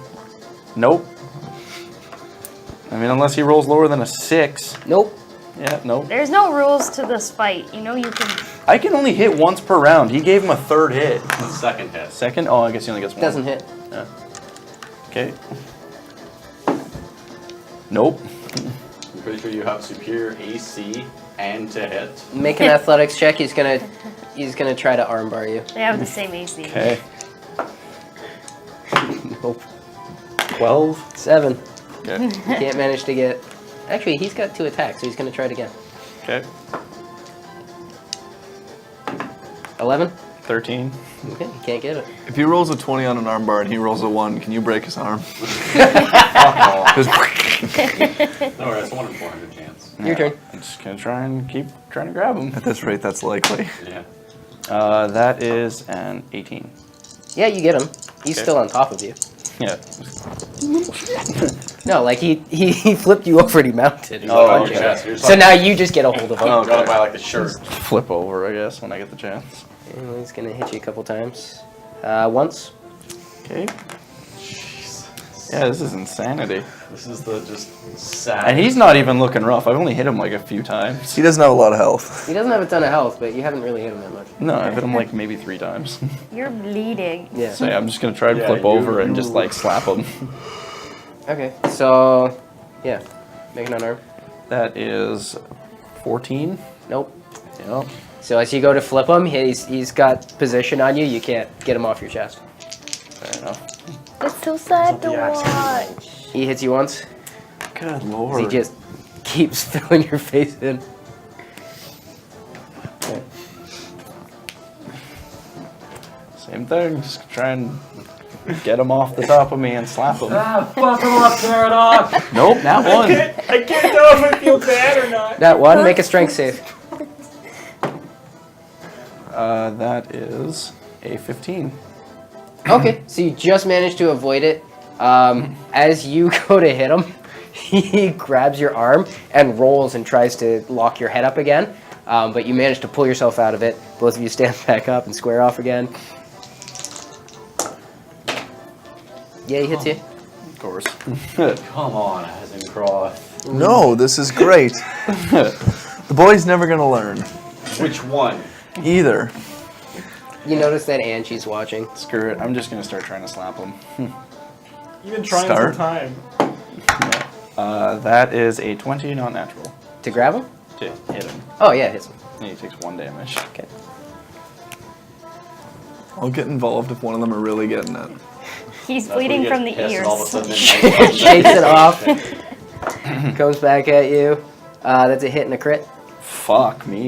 Nope. I mean, unless he rolls lower than a 6. Nope. Yeah, nope. There's no rules to this fight. You know you can... I can only hit once per round. He gave him a 3rd hit. Second hit. Second? Oh, I guess he only gets 1. Doesn't hit. Yeah. Okay. Nope. I'm pretty sure you have superior AC and to hit. Make an athletics check. He's gonna try to armbar you. They have the same AC. Okay. Nope. 12. 7. Okay. You can't manage to get. Actually, he's got 2 attacks, so he's gonna try it again. Okay. 11. 13. Okay, you can't get it. If he rolls a 20 on an armbar and he rolls a 1, can you break his arm? Fuck off. Just- No, it's 1 in 400 chance. Your turn. I'm just gonna try and keep trying to grab him. At this rate, that's likely. Yeah. That is an 18. Yeah, you get him. He's Okay. still on top of you. Yeah. No, like he flipped you over and he mounted. He's Oh, punching. okay. So now you just get a hold of him. Oh, Got okay. by like the shirt. Flip over, I guess, when I get the chance. And he's gonna hit you a couple times. Once. Okay. Jesus. Yeah, this is insanity. This is the just sad. And he's not even looking rough. I've only hit him like a few times. He doesn't have a lot of health. He doesn't have a ton of health, but you haven't really hit him that much. No, I've hit him like maybe 3 times. You're bleeding. Yeah. So yeah, I'm just gonna try to Yeah, flip you- over and you- just like slap him. Okay. So, yeah, make an unarmed. That is 14. Nope. Yep. So as you go to flip him, he's got position on you. You can't get him off your chest. Fair enough. It's so sad to the axe. watch. He hits you once. Good He lord. just keeps filling your face in. Okay. Same thing. Just try and get him off the top of me and slap him. Fuck him up, Paradox! Nope, not one. I can't know if I feel bad or not. That one, make a strength save. That is a 15. Okay, so you just managed to avoid it. As you go to hit him, he grabs your arm and rolls and tries to lock your head up again. But you manage to pull yourself out of it. Both of you stand back up and square off again. Yeah, he hits you. Of course. Come on, Hazencroft. No, this is great. The boy's never gonna learn. Which one? Either. You notice that Angie's watching. Screw it. I'm just gonna start trying to slap him. You've been trying Start. some time. That is a 20, not natural. To grab him? To hit him. Oh, yeah, it hits him. And he takes 1 damage. Okay. I'll get involved if one of them are really getting it. He's That's when bleeding you from get the pissed ears. and all of a sudden it Shakes it off. Comes back at you. That's a hit and a crit. Fuck me.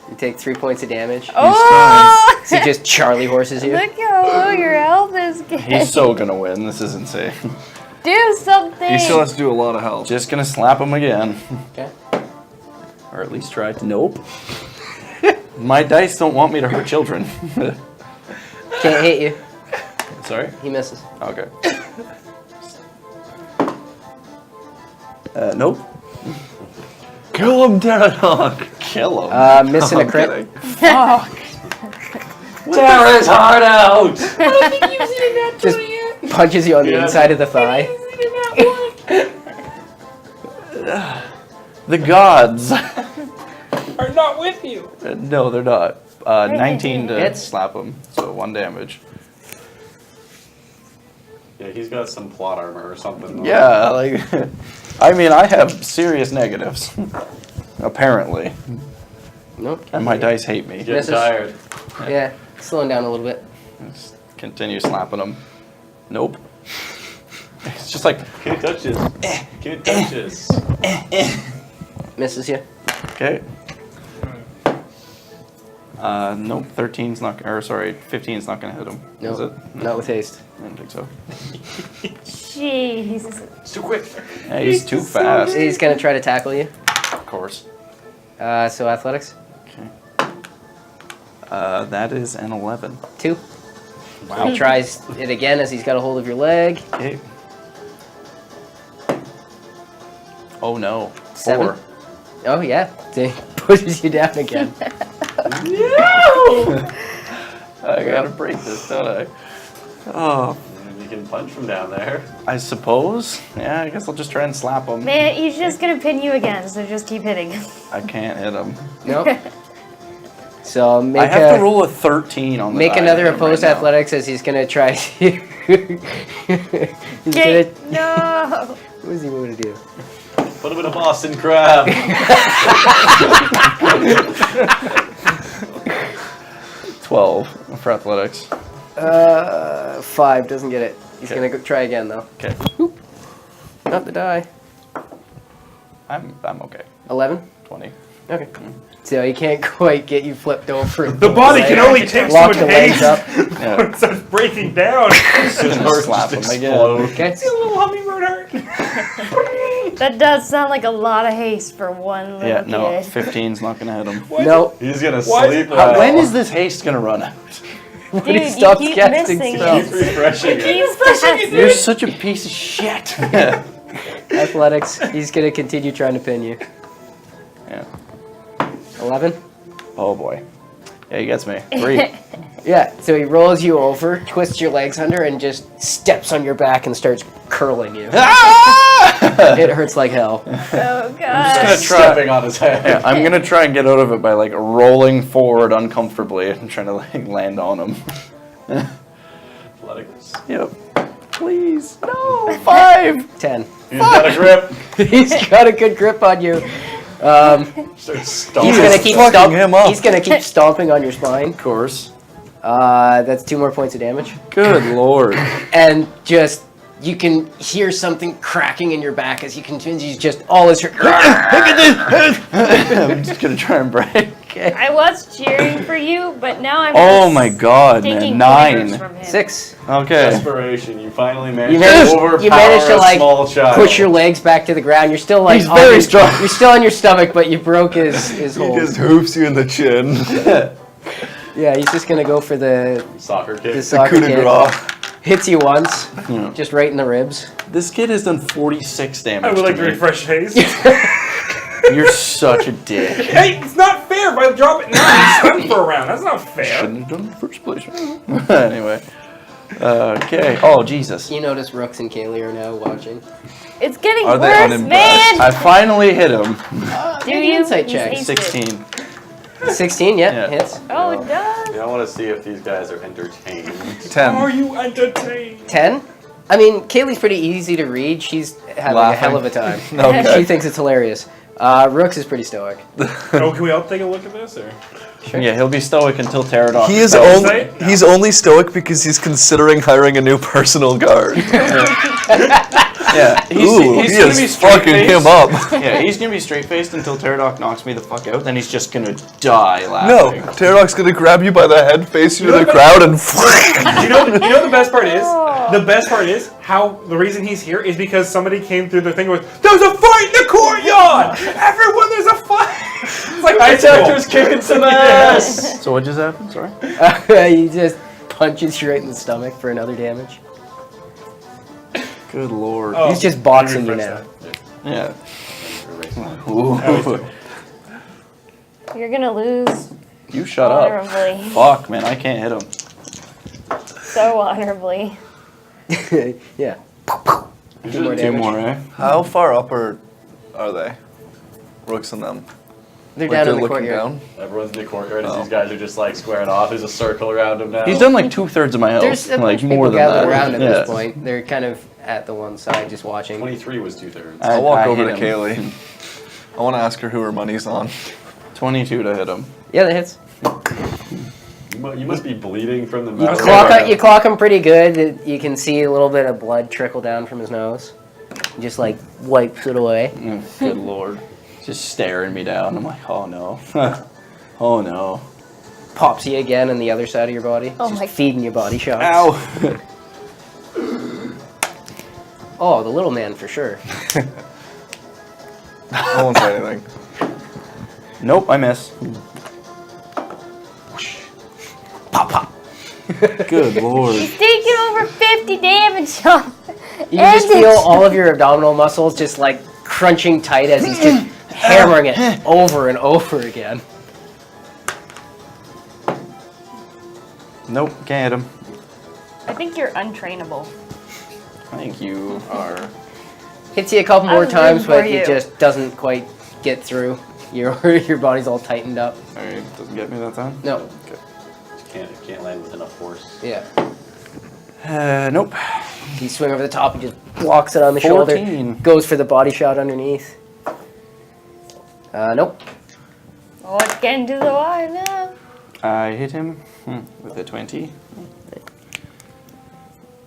You take 3 points of damage. Oh! So he just Charlie horses you. Look how low your health is getting. He's so gonna win. This is insane. Do something! He still has to do a lot of health. Just gonna slap him again. Okay. Or at least try to. Nope. My dice don't want me to hurt children. Can't hit you. Sorry? He misses. Okay. Nope. Kill him, Pterodon! Kill him. Missing a I'm crit. kidding. Tear his heart out! Just punches you on the inside of the thigh. The gods. Are not with you. No, they're not. 19 to Hits. slap him, so 1 damage. Yeah, he's got some plot armor or something. Yeah, like, I mean, I have serious negatives. Apparently. Nope. And my dice hate me. Getting Misses. tired. Yeah, slowing down a little bit. Just continue slapping him. Nope. It's just like, Can't touch this. Can't touch this. Misses you. okay. Nope, 13's not, or sorry, 15's not gonna hit him. Is Nope. it? Not with haste. I don't think so. Jeez. It's too quick. Yeah, he's too fast. He's gonna try to tackle you. Of course. So athletics. Okay. That is an 11. 2. He tries it again as he's got a hold of your leg. Okay. Oh no. 7. 4. Oh yeah. So he pushes you down again. I gotta break this, don't I? Oh, And you can punch from down there. I suppose. Yeah, I guess I'll just try and slap him. Man, he's just gonna pin you again, so just keep hitting him. I can't hit him. Nope. So make I have to roll a 13 on the make die another to hit him opposed right now. athletics as he's gonna try to. He's Okay, gonna. no! What is he going to do? Put him in a Boston crab. 12 for athletics. 5 doesn't get it. He's Okay. gonna go try again though. Okay. Not the die. I'm okay. 11. 20. Okay. So he can't quite get you flipped over. The body can only take so lock much the legs haste up. Yeah. when it starts breaking down. Just slap him again. Okay. See a little hummingbird heart. That does sound like a lot of haste for one little Yeah, no, kid. 15's not gonna hit him. No. He's gonna Why is sleep it- now. When is this haste gonna run out? When Dude, he you stops keep casting missing spells. Keep refreshing it. Keep pressing You're such a piece of shit. Athletics. He's gonna continue trying to pin you. Yeah. 11. Oh boy. Yeah, he gets me. 3. Yeah. So he rolls you over, twists your legs under, and just steps on your back and starts curling you. It hurts like hell. Oh god. gonna try- Stepping on his head. Yeah, I'm gonna try and get out of it by like rolling forward uncomfortably and trying to like land on him. Athletics. Yep. Please. No. 5. 10. He's got a grip. He's got a good grip on you. Starts stomping. He's gonna keep fucking him up. He's gonna keep stomping on your spine. Of course. That's 2 more points of damage. Good lord. And just you can hear something cracking in your back as he continues. Just all his. I'm just gonna try and break. I was cheering for you, but now I'm Oh just my god, taking man. fingers 9. from him. 6. Okay. Desperation. You finally managed, You managed- to overpower you managed to, a like, small child. Push your legs back to the ground. You're still like He's on very your- strong. You're still on your stomach, but you broke his He hold. just hoops you in the chin. Yeah, he's just gonna go for the Soccer kick. soccer Coup de kick. grace. Hits you once, Yeah. just right in the ribs. This kid has done 46 damage. I would like to me. refresh haste. You're such a dick. Hey, it's not fair. If I drop it now, I'm stunned for a round. That's not fair. Shouldn't have done it in the first place. Anyway. Okay. Oh, Jesus. You notice Rooks and Kaylee are now watching. It's getting Are they worse, unimpressed? man! I finally hit him. Do Make an you? insight He's check. hasted. 16. 16, yeah, Yeah. hits. Oh, it does. Yeah, I want to see if these guys are entertained. 10. Are you entertained? 10? I mean, Kaylee's pretty easy to read. She's having a hell of a time. Okay. She thinks it's hilarious. Rooks is pretty stoic. Oh, can we all take a look at this? Or? Yeah, he'll be stoic until Pterodon. He is spells only it. he's only stoic because he's considering hiring a new personal guard. Yeah, Ooh, he's he gonna is be fucking him up. Yeah, he's gonna be straight-faced until Pterodot knocks me the fuck out. Then he's just gonna die No, laughing. Pterodac's gonna grab you by the head, face you to the crowd, and You know the best part is? The best part is how the reason he's here is because somebody came through the thing with, there's a fight in the courtyard! Everyone, there's a fight! It's like Ice Actor's kicking some ass! So what just happened? Sorry. He just punches you right in the stomach for another damage. Good lord. Oh, He's just boxing you refresh now. Yeah. that. Ooh. You're gonna lose You shut up. honorably. Fuck, man, I can't hit him. So honorably. Yeah. Two more Two damage. more, eh? how far up are they? Rooks and them. They're Like down they're in the looking courtyard. down. Everyone's in the courtyard as Oh. these guys are just like squaring off. There's a circle around him now. He's done like 2/3 of my health. There's a like bunch of more people than gathered that. around at Yeah. this point. They're kind of at the one side just watching. 23 was 2/3. I- I'll walk I over to hit him. Kaylee. I want to ask her who her money's on. 22 to hit him. Yeah, that hits. You must be bleeding from the You mouth. clock him pretty good. You can see a little bit of blood trickle down from his nose. He just like wipes it away. Good lord. Just staring me down. I'm like, oh no. Oh no. Pops you again on the other side of your body. Oh just my- feeding you body shots. Ow. Oh, the little man for sure. I won't say anything. Nope, I miss. Pop, pop. Good lord. He's taking over 50 damage off. You can just feel all of your abdominal muscles just like crunching tight as he's just hammering it over and over again. Nope, can't hit him. I think you're untrainable. I think you are. Hits you a couple I more was times, rooting for but you. it just doesn't quite get through. Your body's all tightened up. Alright, doesn't get me that time? No. Can't land with enough force. Yeah. Nope. You swing over the top, he just blocks it on the 14. shoulder. Goes for the body shot underneath. Nope. Oh, it's getting to the wire now. I hit him with a 20.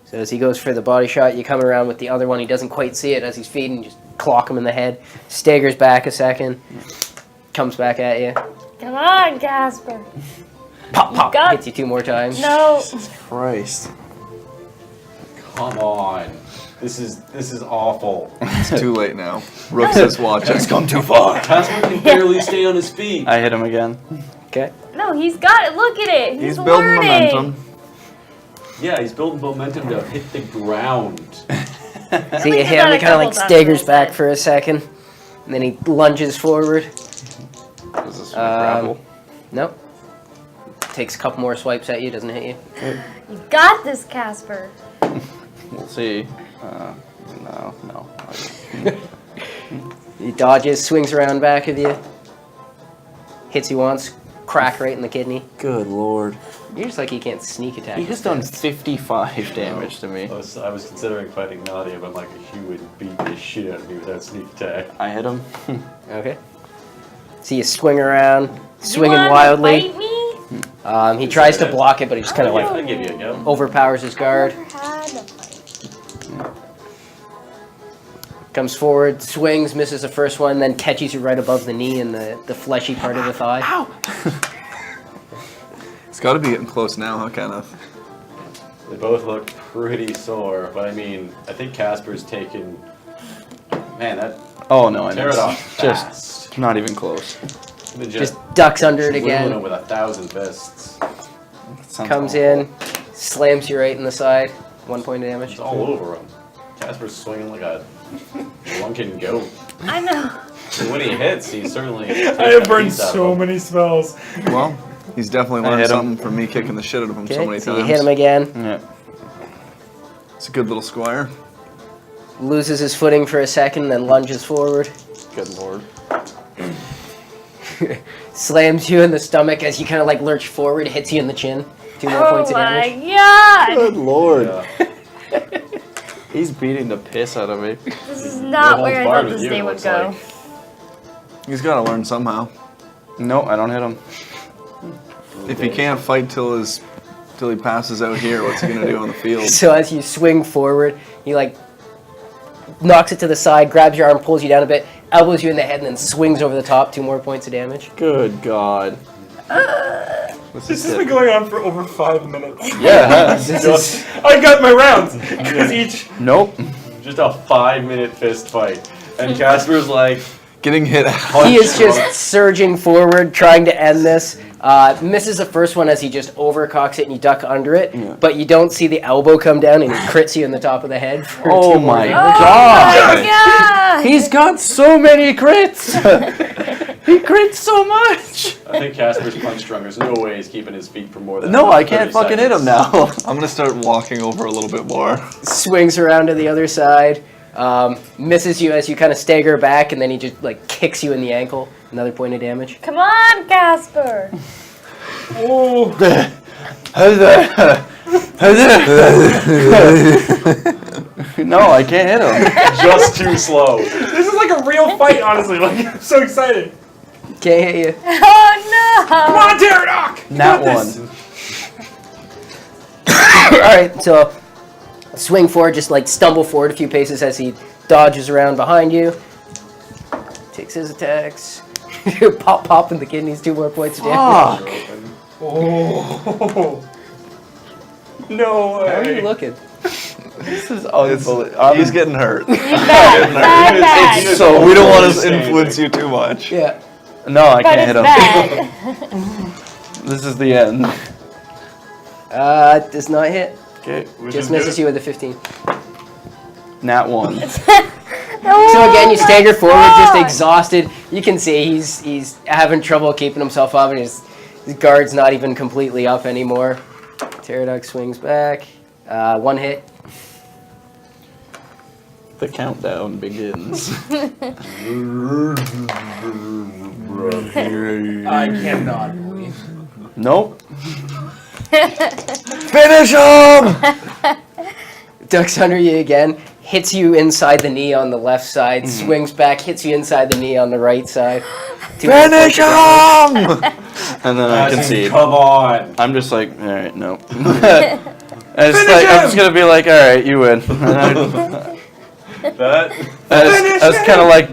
So as he goes for the body shot, you come around with the other one. He doesn't quite see it as he's feeding. Just clock him in the head. Staggers back a second. Comes back at you. Come on, Casper. Pop, pop. got- Hits you 2 more times. No. Christ. Come on. This is awful. It's too late now. Rooks is watching. It's come too far. Casper can barely stay on his feet. I hit him again. Okay. No, he's got it. Look at it. He's He's building learning. momentum. Yeah, he's building momentum to hit the ground. So you least hit he's him, done he a kind of like couple times staggers in back his for a second. And then he lunges forward. Is this grapple? Nope. Takes a couple more swipes at you, doesn't hit you. You got this, Casper. We'll see. No. He dodges, swings around back of you. Hits you once, crack right in the kidney. Good lord. You're just like he can't sneak attack. He his has done fists. 55 damage to me. I was considering fighting Nadia, but I'm like, he would beat the shit out of me without sneak attack. I hit him. Okay. So you swing around, You swinging wanna wildly. Fight me? He tries to block it, but he just kind of like I'll give you a go. overpowers his guard. Never had a fight. Comes forward, swings, misses the first one, then catches you right above the knee in the fleshy part of the thigh. Ow! It's got to be getting close now, huh, Kenneth? They both look pretty sore, but I mean, I think Casper's taken. Man, that Oh no, I Pterodot missed. fast. Just not even close. Just ducks under it Wielding again. him with 1,000 fists. Sounds Comes awful. in, slams you right in the side. 1 point of damage. It's all over him. Casper's swinging like a drunken goat. I know. And when he hits, he's certainly. I have burned so many spells. Well, he's definitely I learned hit him. something from me kicking the shit out of him so Okay, many so times. you hit him again. Yeah. It's a good little squire. Loses his footing for a second, then lunges forward. Good lord. Slams you in the stomach as you kind of like lurch forward, hits you in the chin. 2 more Oh points of my damage. god! Good lord. Yeah. He's beating the piss out of me. This is not No where I holds barred thought with this you, day it would looks go. like. He's got to learn somehow. No, I don't hit him. If he can't fight till he passes out here, what's he gonna do on the field? So as you swing forward, you like knocks it to the side, grabs your arm, pulls you down a bit, elbows you in the head, and then swings over the top. 2 more points of damage. Good God. This has been going on for over 5 minutes. Yeah. This is I got my rounds. Because each. Nope. Just a 5-minute fist fight. And Casper's like, Getting hit. he is just surging forward, trying to end this. Misses the first one as he just overcocks it and you duck under it, but you don't see the elbow come down and he crits you in the top of the head. For 2 more my damage. God. God! He's got so many crits. He crits so much. I think Casper's punch drunk. There's no way he's keeping his feet for more than No, I 30 can't fucking hit him seconds. now. I'm gonna start walking over a little bit more. Swings around to the other side, misses you as you kind of stagger back, and then he just like kicks you in the ankle. Another point of damage. Come on, Casper! Oh. No, I can't hit him. Just too slow. This is like a real fight, honestly. Like, I'm so excited. Can't hit you. Oh Come no! on, Pterodok! Nat one. Alright, so swing forward, just like stumble forward a few paces as he dodges around behind you. Takes his attacks. Pop in the kidneys, 2 more points of damage. Fuck. Oh. No way. How are you looking? This is unbelievable. He's getting hurt. Bad. So We don't want to Understanding. influence you too much. Yeah. No, I But can't it's hit him. bad. This is the end. Does not hit. Okay. Just misses you with a 15. Nat one. So again, you stagger forward, just exhausted. You can see he's having trouble keeping himself up, and his guard's not even completely up anymore. Pterodok swings back. 1 hit. The countdown begins. I cannot believe. Nope. Finish him! Ducks under you again. Hits you inside the knee on the left side. Swings back. Hits you inside the knee on the right side. 2 more Finish points of damage. him! And then I concede. Come on. I'm just like, all right, no. I'm just gonna be like, all right, you win. That's kind of like.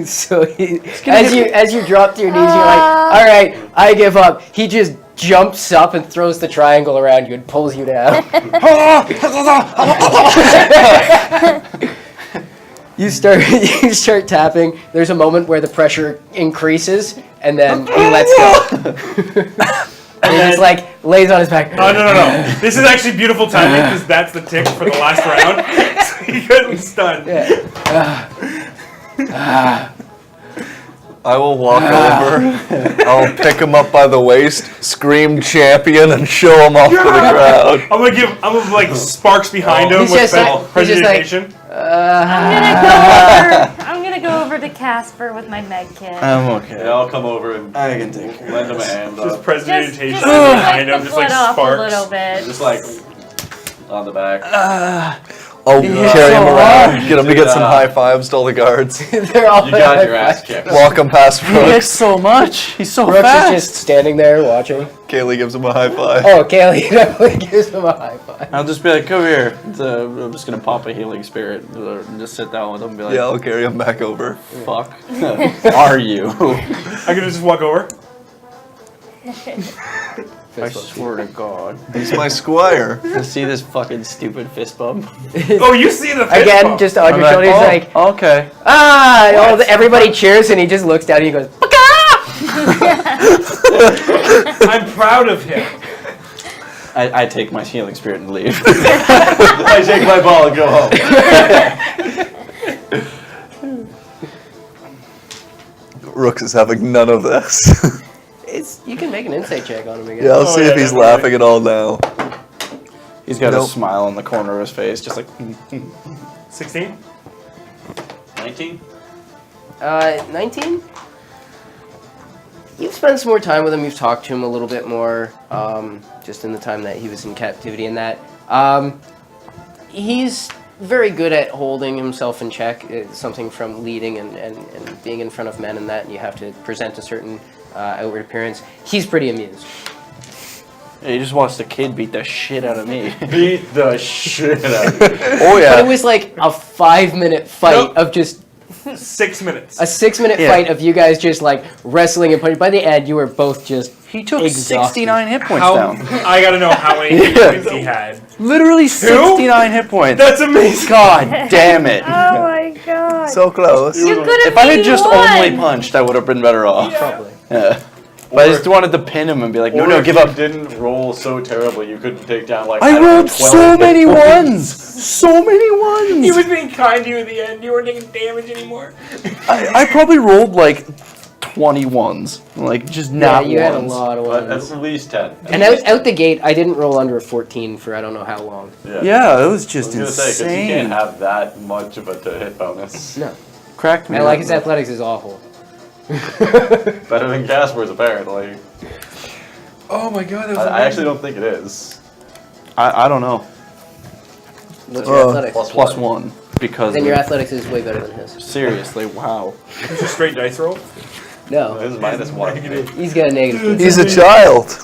So as you drop to your knees, you're like, all right, I give up. He just jumps up and throws the triangle around you and pulls you down. You start tapping. There's a moment where the pressure increases, and then he lets go. And he just like lays on his back. Oh, no. This is actually beautiful timing because that's the tick for the last round. So he couldn't stun. Yeah. I will walk over. I'll pick him up by the waist, scream champion, and show him off to the crowd. I'm gonna like sparks behind him He's with just like- he's just like- prestidigitation. I'm gonna go over to Casper with my med kit. I'm okay. They all come over and I can take care. lend him a hand Just up. prestidigitation Just behind wipe him, the just like blood off a sparks. little bit. Just like on the back. I'll carry him around, get him to get some Yeah. high fives to all the guards. They're all You got your ass kicked. Walk him past He hits Brooks. so much. He's so Brooks fast. is just standing there watching. Kaylee gives him a high five. Oh, Kaylee definitely gives him a high five. I'll just be like, come here. I'm just gonna pop a healing spirit and just sit down with him and be like, Yeah, I'll carry him back over. fuck are you? I could just walk over. I swear to God. He's my squire. To see this fucking stupid fist bump. Oh, you see the fist Again, bump. just on your shoulder, he's like, oh, okay. everybody cheers, and he just looks down and he goes, I'm proud of him. I take my healing spirit and leave. I take my ball and go home. Rooks is having none of this. you can make an insight check on him again. Yeah, I'll Oh, see yeah, if he's definitely. laughing at all now. He's got Nope. a smile on the corner of his face, just like. 16? 19? 19? You've spent some more time with him. You've talked to him a little bit more, just in the time that he was in captivity and that. He's very good at holding himself in check. It's something from leading and being in front of men and that, and you have to present a certain outward appearance. He's pretty amused. Yeah, you just watched the kid beat the shit out of me. Beat the shit out of me. Oh But yeah. it was like a 5-minute fight Nope. of just 6 minutes. a 6-minute Yeah. fight of you guys just like wrestling and punching. By the end, you were both just He took exhausted. 69 hit points How, down. I gotta know how many hit Yeah. points he had. Literally 69 hit points. That's amazing. God damn it. Oh my god. So close. you could have If I had beat just one. only punched, I would have been better off. probably. Yeah. But I just wanted to pin him and be like, no, Or no, if give you up. didn't roll so terribly, you couldn't take down like I don't know, rolled 12 so hit many points. ones. So many ones. He was being kind to you at the end. You weren't taking damage anymore. I probably rolled like 20 ones. Like, just Yeah, not you had a ones. lot of But ones. at least 10. And out the gate, I didn't roll under a 14 for I don't know how long. Yeah, it was I just was gonna say, because you insane. can't have that much of a hit bonus. No. Cracked me. And like up. his athletics is awful. Better than Casper's, apparently. Oh my god, that was I actually don't think it is. I don't know. What's your athletics? Plus one. Because Then your athletics is way better than his. seriously, wow. It's a straight dice roll. No, His -1. he's got a negative. He's a child.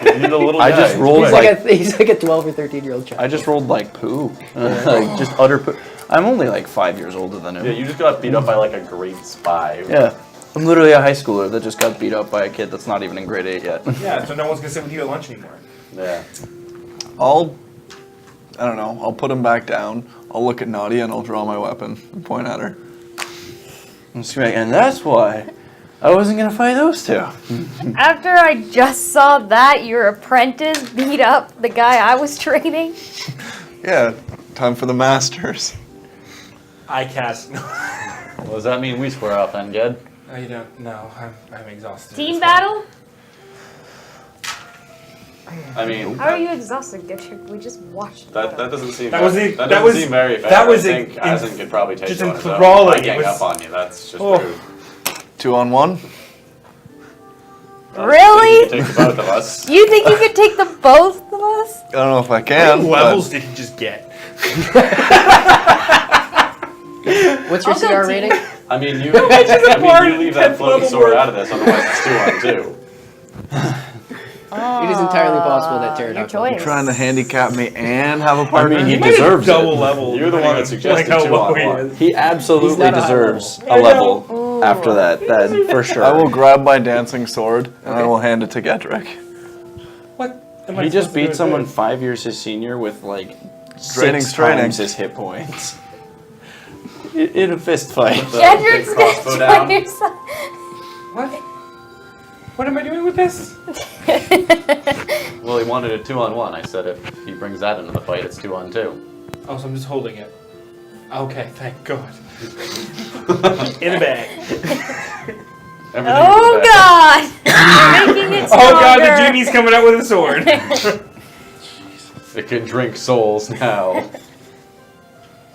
You need a little I guy. just rolled He's like he's like a 12 or 13-year-old child. I just rolled like poo. Like just utter poo. I'm only like 5 years older than him. Yeah, you just got beat up by like a grade spy. Yeah. I'm literally a high schooler that just got beat up by a kid that's not even in grade 8 yet. Yeah, so no one's gonna sit with you at lunch anymore. Yeah. I don't know, I'll put him back down. I'll look at Nadia and I'll draw my weapon and point at her. I'm just like, and that's why I wasn't gonna fight those two. After I just saw that your apprentice beat up the guy I was training. Yeah, time for the masters. I cast. Well, does that mean we square off then, Ged? I don't know. I'm exhausted. Team battle? I mean, How are you exhausted, Getcher? We just watched that doesn't seem That was very, the- that that doesn't was- seem very fair. that was I think in- Asin could probably take just you on his own. enthralling. By It gang was- up on you, that's just Oh. rude. 2-on-1? Really? You take the both of us. You think you could take the both of us? I don't know if I How can. many but- levels did he just get? What's your I'll go CR team. rating? I mean, you bard leave that 10th floating level sword word. out of this, otherwise it's 2-on-2. It is entirely possible that Your Pterodactyl. choice. Trying to handicap me and have a I partner. mean, he might have deserves double it. level. You're the one that suggested how low he 2-on-1. is. He absolutely He's not a high deserves level. a level after that for sure. I will grab my dancing sword and I will hand it to Gedrick. What? am I He supposed just to do beat with someone this? 5 years his senior with like Draining, 6 straining. times his hit points. In a fist fight. Jedrick's big gonna crossbow join down. your side. What? What am I doing with this? Well, he wanted a 2-on-1. I said if he brings that into the fight, it's 2-on-2. Oh, so I'm just holding it. Okay, thank God. In a bag. Everything Oh was bad. God! You're making it Oh God, the stronger. genie's coming out with a sword. It can drink souls now.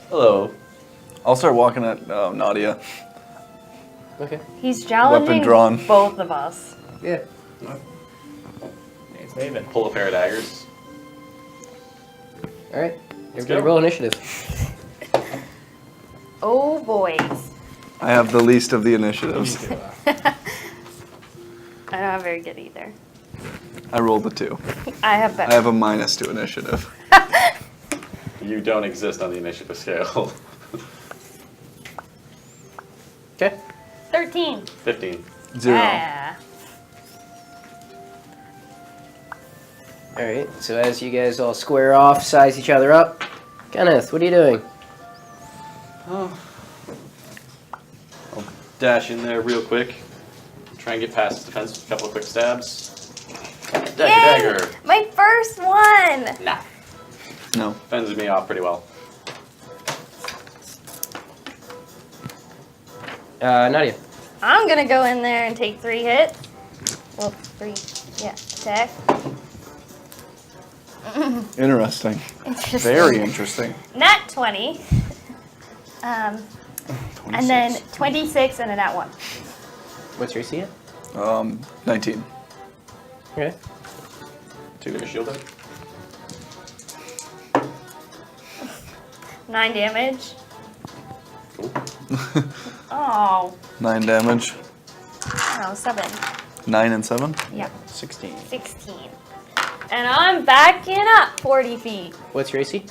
Hello. I'll start walking at Nadia. Okay. He's challenging drawn. both of us. Yeah. It's Maven. Pull a pair of daggers. All right. Everybody go. roll initiative. Oh boys. I have the least of the initiatives. I'm not very good either. I rolled a 2. I have better. I have a -2 initiative. You don't exist on the initiative scale. Okay. 13. 15. 0. Ah. All right. So as you guys all square off, size each other up. Kenneth, what are you doing? I'll dash in there real quick. Try and get past his defense with a couple of quick stabs. Dagger, Yay! dagger. My first one! Nah. No. Fends me off pretty well. Nadia. I'm gonna go in there and take 3 hits. Well, 3. Yeah, attack. Interesting. Interesting. Very interesting. Nat 20. And then 26 and a nat 1. What's your AC? 19. Okay. 2 to shield it. 9 damage. Cool. Oh, 9 damage. no, 7. 9 and 7. Yeah, 16. 16. And I'm backing up 40 feet. What's your AC?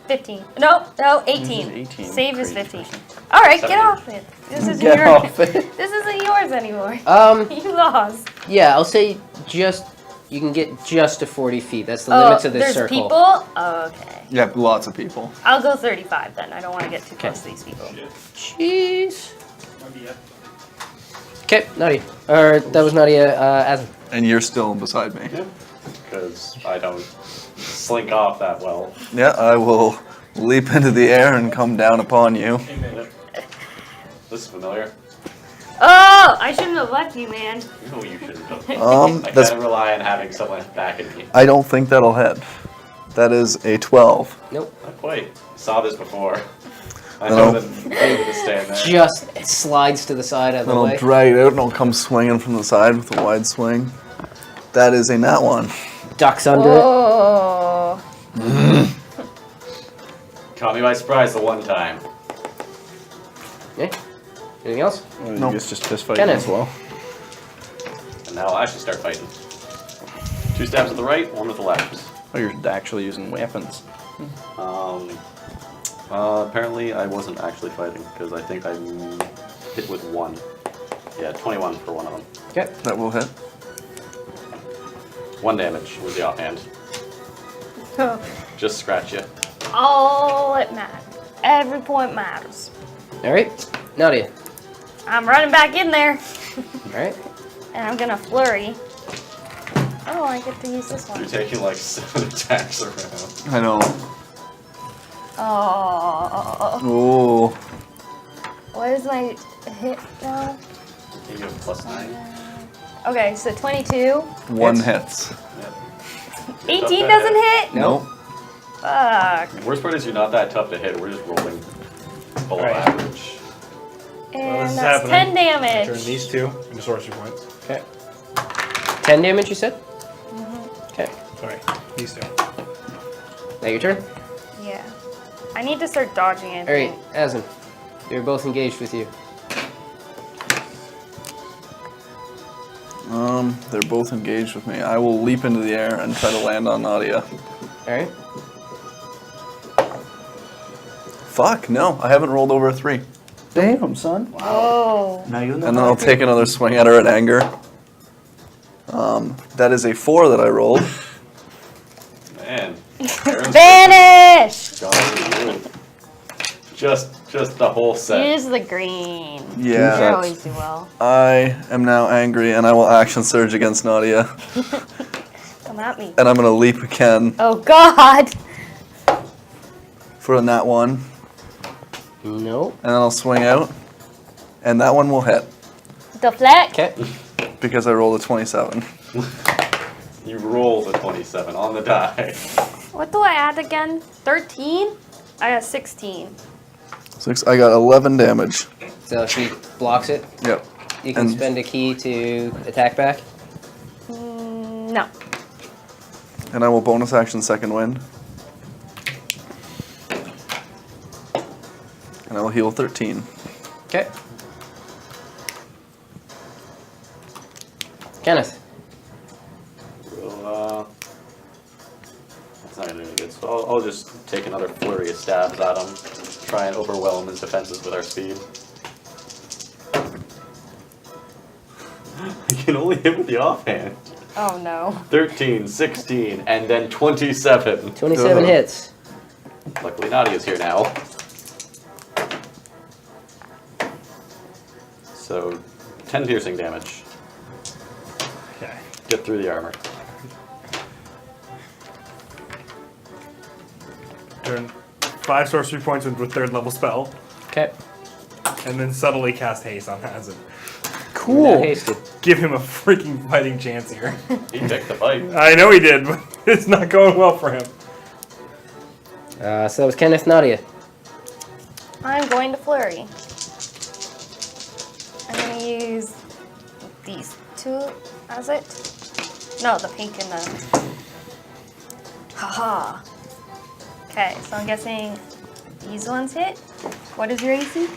15. No, 18. 18. Save is Crazy 15. person. All right, get 17. off it. This isn't Get yours. off it. This isn't yours anymore. You lost. Yeah, I'll say just you can get just to 40 feet. That's the limits of this there's circle. people? Oh, okay. Yeah, lots of people. I'll go 35 then. I don't want to get too close to these people. Jeez. Okay, Nadia. Or that was Nadia. Asm. And you're still beside me. Yeah. Because I don't slink off that well. Yeah, I will leap into the air and come down upon you. Yep. This is familiar. Oh, I shouldn't have left you, man. No, you shouldn't have. I That's. can't rely on having someone backing me. I don't think that'll hit. That is a 12. Nope. Not quite. Saw this before. I No. know that I need to stand there. Just slides to the side out of Then the I'll way. drag it out and I'll come swinging from the side with a wide swing. That is a nat 1. Ducks under Oh. Caught me by surprise the one time. it. Okay. Anything else? No. It's just fist fighting Kenneth. as well. And now I'll actually start fighting. 2 stabs with the right, 1 with the left. Oh, you're actually using weapons. Apparently I wasn't actually fighting because I think I hit with 1. Yeah, 21 for one of them. Okay. That will hit. 1 damage with the offhand. Just scratch you. All it matters. Every point matters. All right. Nadia. I'm running back in there, All right. and I'm gonna flurry. Oh, I get to use this You're one. taking like 7 attacks around. I know. Oh. Ooh. What is my hit now? You have +9. Okay, so 22. 1 hits. Yep. 18 doesn't hit? Nope. Fuck. The worst part is you're not that tough to hit. We're just rolling below Right. average. And this is that's happening. 10 Turn damage. these 2 into sorcery points. Okay. 10 damage, you said? Okay. Sorry, these 2. Now your turn. Yeah. I need to start dodging it. All right, Asm. They're both engaged with you. They're both engaged with me. I will leap into the air and try to land on Nadia. All right. Fuck, no. I haven't rolled over a 3. Damn, son. Oh. Now you know. And then I'll take another swing at her at anger. That is a 4 that I rolled. Man. Vanish! Golly, just the whole set. Use the green. You Yeah. always do well. I am now angry and I will action surge against Nadia. Come at me. And I'm going to leap again Oh, God. for a nat 1. Nope. And then I'll swing out. And that one will hit Deflect. Okay. because I rolled a 27. You rolled a 27 on the die. What do I add again? 13? I got 16. 6. I got 11 damage. So she blocks it. Yep. You can And- spend a key to attack back. No. And I will bonus action second wind. And I will heal 13. Okay. Kenneth. Well, that's not gonna do any good. So I'll just take another flurry of stabs at him. Try and overwhelm his defenses with our speed. I can only hit with the offhand. Oh, no. 13, 16, and then 27. 27 Ugh. hits. Luckily Nadia's here now. So, 10 piercing damage. Okay. Get through the armor. Turn 5 sorcery points into a 3rd level spell, Okay. and then subtly cast haste on Hazard. Now hasted. Give him a freaking fighting chance here. He picked the fight. I know he did, but it's not going well for him. So that was Kenneth. Nadia. I'm going to flurry. I'm going to use these 2 as it. No, the pink and the... Haha. Okay, so I'm guessing these ones hit. What is your AC?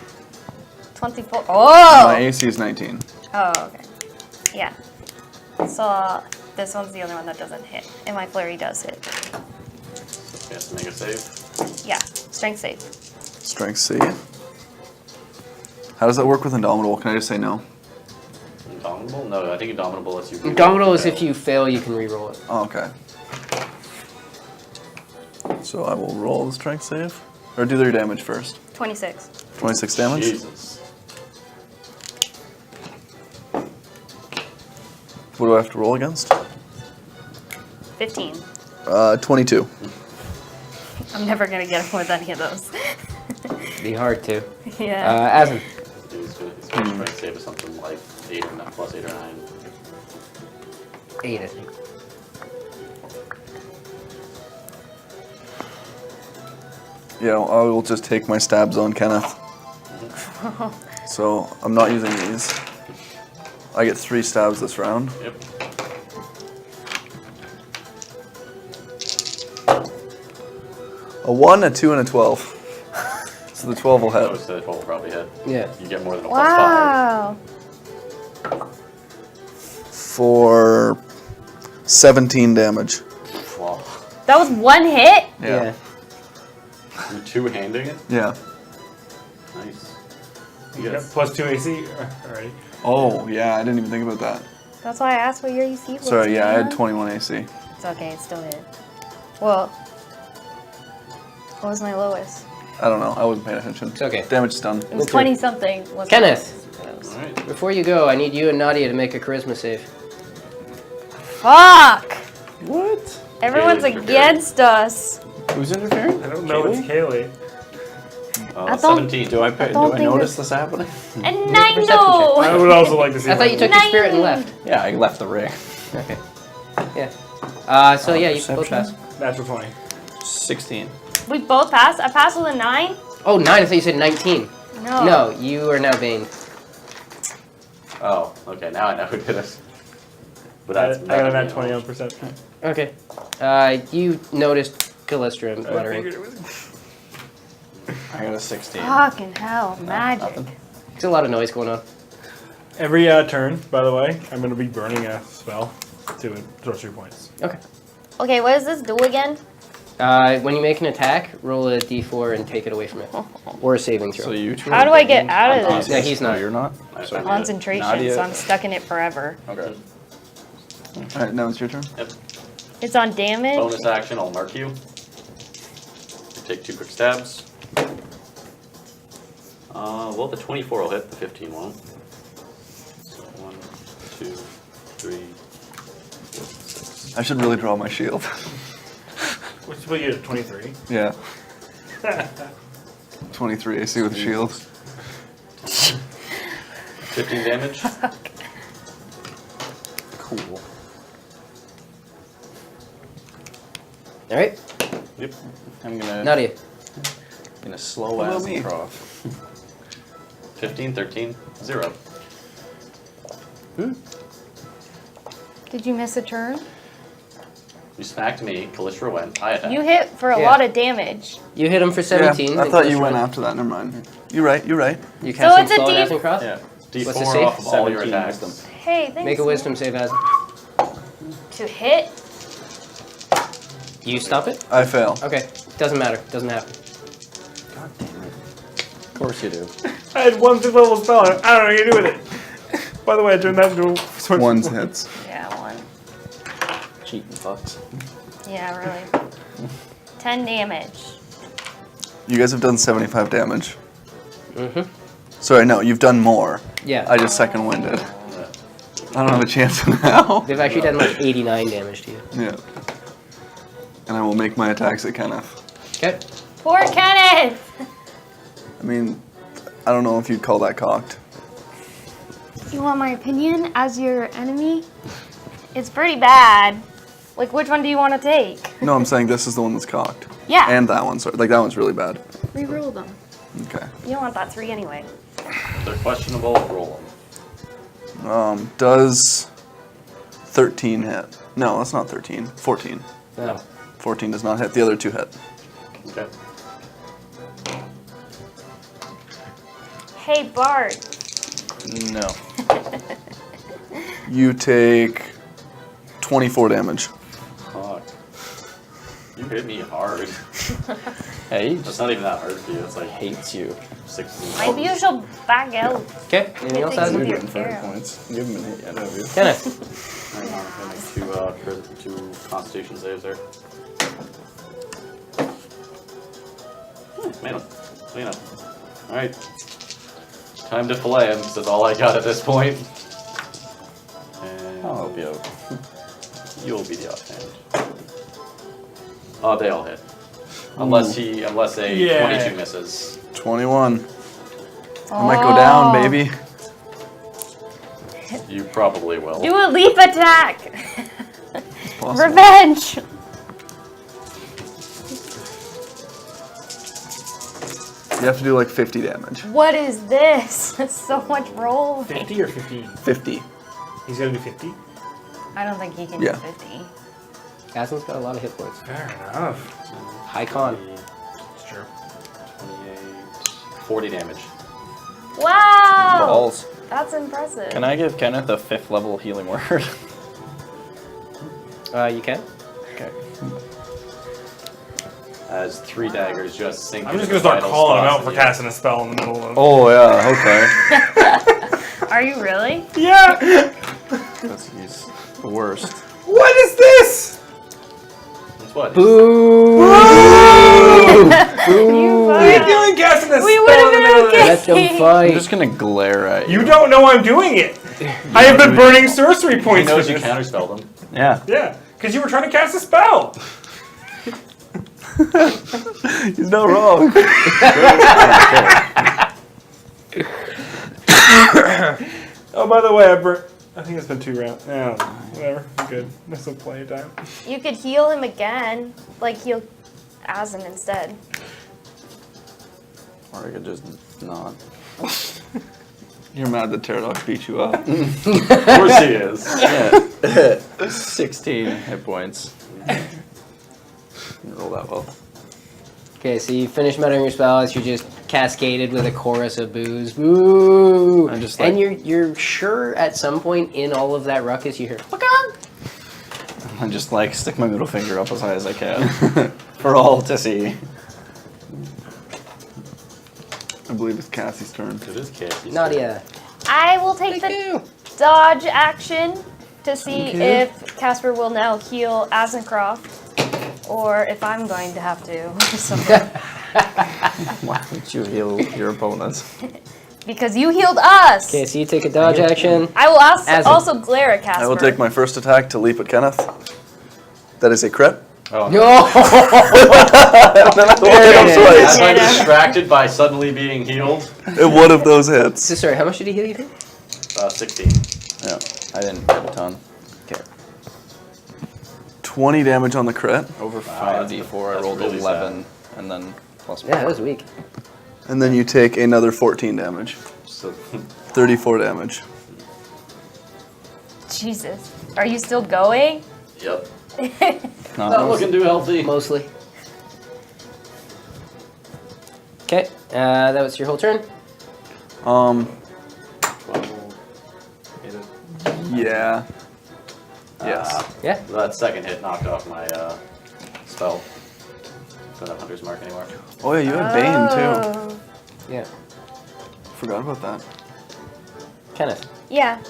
24. Oh! My AC is 19. Oh, okay. Yeah. So this one's the only one that doesn't hit, and my flurry does hit. You have to make a save. Yeah, strength save. Strength save. How does that work with Indomitable? Can I just say no? Indomitable? No, I think Indomitable is you. reroll Indomitable is fail. if you fail, you can re-roll it. Oh, okay. So I will roll the strength save. Or do their damage first. 26. 26 damage. Jesus. What do I have to roll against? 15. 22. I'm never gonna get him with any of those. Be hard to. Yeah. Asin. He's going to try to save us something like 8 or 9, plus 8 or 9. 8, I think. Yeah, I will just take my stabs on Kenneth. So I'm not using these. I get 3 stabs this round. Yep. A 1, a 2, and a 12. So the 12 will hit. Most of the 12 will probably hit. Yeah. You get more than a Wow. For 17 damage. +5. Wow. That was one hit? Yeah. You're two-handing it? Yeah. Nice. You got Yes. plus 2 AC already. Oh, yeah, I didn't even think about that. That's why I asked what your AC was. Sorry, yeah, I had man. 21 AC. It's okay, it still hit. Well, what was my lowest? I don't know, I wasn't paying attention. It's okay. Damage is done. It was Okay. 20 something. Kenneth. Alright. Before you go, I need you and Nadia to make a charisma save. Fuck! What? Everyone's Kaylee's against us. Who's interfering? I don't know, it's Kaylee. I don't- 17. Do I don't think notice this happening? And Make a perception I Nino! would also like to see I thought you took your spirit and left. Yeah, I left the ring. Okay. Yeah. So yeah, you both pass. Perception? Natural 20. 16. We both passed? I passed with a 9? Oh, 9. I thought you said 19. No. No, you are now Bane. Oh, okay, now I know who did it. But I that's got a nat mega 20 on damage. perception. Okay. You noticed Callistra I figured muttering. it was. I got a 16. Fucking hell, magic. Nothing. There's a lot of noise going on. Every turn, by the way, I'm going to be burning a spell to sorcery points. Okay. Okay, what does this do again? When you make an attack, roll a d4 and take it away from it. Or a saving throw. So you two How are do I get Banes? out of I'm this? Yeah, he's not. No, you're not? Nice. So- Concentration, Nadia- so I'm stuck in it forever. Okay. Alright, now it's your turn. Yep. It's on damage? Bonus action, I'll mark you. You take 2 quick stabs. Well, the 24 will hit, the 15 won't. So 1, 2, 3, 4, 6. I should really draw my shield. Which will you get 23. Yeah. 23 AC with shield. 15 damage. Cool. Alright. Yep. I'm gonna slow What about ass me? across. 15, 13, 0. Did you miss a turn? You smacked me, Callistra went, I attacked. You hit for a Yeah. lot of damage. You hit him for 17. Yeah, I and thought you Callistra went after that, never mind. You're right, you're right. You cast it's a slow D- dancing cross? Yeah. D4 What's the save? off of all your 17 attacks. wisdom. Hey, thanks. Make a wisdom save, as To hit? You stop it? I fail. Okay. Doesn't matter. Doesn't happen. God damn it. Of course you do. I had 1 6 level spell. I don't know what you do with it. By the way, I turned that into a sword. One hits. Yeah, 1. Cheating fucks. Yeah, really. 10 damage. You guys have done 75 damage. Mm-hmm. Sorry, no, you've done more. Yeah. I just second winded. I don't have a chance now. They've actually done like 89 damage to you. Yeah. And I will make my attacks at Kenneth. Okay. Poor Kenneth! I mean, I don't know if you'd call that cocked. You want my opinion as your enemy? It's pretty bad. Like, which one do you want to take? No, I'm saying this is the one that's cocked. Yeah. And that one, sorry. Like, that one's really bad. Reroll them. Okay. You don't want that 3 anyway. If they're questionable, roll them. Does 13 hit? No, that's not 13. 14. No. 14 does not hit. The other 2 hit. Okay. Hey, Bart. No. You take 24 damage. Fuck. You hit me hard. Hey, he That's just not even that hard for you. It's like hates you. 16. Maybe you should back out. Okay. Anything else, Good thing Aslan? you You're getting arrow. 5 points. You haven't been hit yet, have you? Kenneth. Hang on, I'm gonna make two Constitution saves there. Made him. Clean up. Alright. Time to fillet him, 'cause that's all I got at this point. And I'll help you out. you'll be the offhand. Oh, they all hit. Unless a Yeah. 22 misses. 21. I might go down, Oh. baby. You probably will. Do a leap attack. Possible. Revenge. You have to do like 50 damage. What is this? So much roll. 50 or 15? 50. He's gonna do 50? I don't think he can Yeah. do 50. Aslan's got a lot of hit points. Fair enough. High con. It's true. 28, 40 damage. Wow. Balls. That's impressive. Can I give Kenneth a 5th level healing word? You can. Okay. As 3 daggers just sink. I'm just into gonna the start vital calling him spots out for in you. casting a spell in the middle of. Oh, yeah, okay. Are you really? Yeah! He's the worst. What is this? That's what? Boo! You What are you doing casting a spell We in would've the been middle of okay. this? Let them I'm fight. just gonna glare at you. You don't know I'm doing it. I have been burning sorcery He points for knows you this. counterspelled him. Yeah. Yeah, because you were trying to cast a spell. He's not wrong. Oh, by the way, I think it's been 2 rounds. Yeah, whatever. I'm good. There's still plenty of time. You could heal him again. Like heal Asm instead. Or I could just not. You're mad that Pterodox beat you up. Of course he is. Yeah. 16 hit points. Didn't roll that well. Okay, so you finish muttering your spells. You're just cascaded with a chorus of boos. Boo! I'm just like- and you're sure at some point in all of that ruckus you hear. I just like stick my middle finger up as high as I can for all to see. I believe it's Cassie's turn. It is Casey. Nadia. I will take the dodge action to see if Casper will now heal Azencroft, or if I'm going to have to. So- Why would you heal your opponents? because you healed us. Okay, so you take a dodge action. I will Asm. also glare at Casper. I will take my first attack to leap at Kenneth. That is a crit. Oh, No! And then I will hit him it is. twice. I'm distracted by suddenly being healed. And one of those hits. So sorry, how much did he heal you for? 16. Yeah, I didn't get a ton. Okay. 20 damage on the crit. Over Wow, 5d4, I that's rolled really 11, and then plus Yeah, that was weak. And then you take another 14 damage. So, 34 damage. Jesus. Are you still going? yep. Not Not looking too healthy. Mostly. Okay, that was your whole turn. 12. Yeah. Yes. Yeah. That second hit knocked off my spell. Don't have Hunter's Mark anymore. Oh yeah, you had Bane too. Oh. Yeah. Forgot about that. Kenneth. Yeah.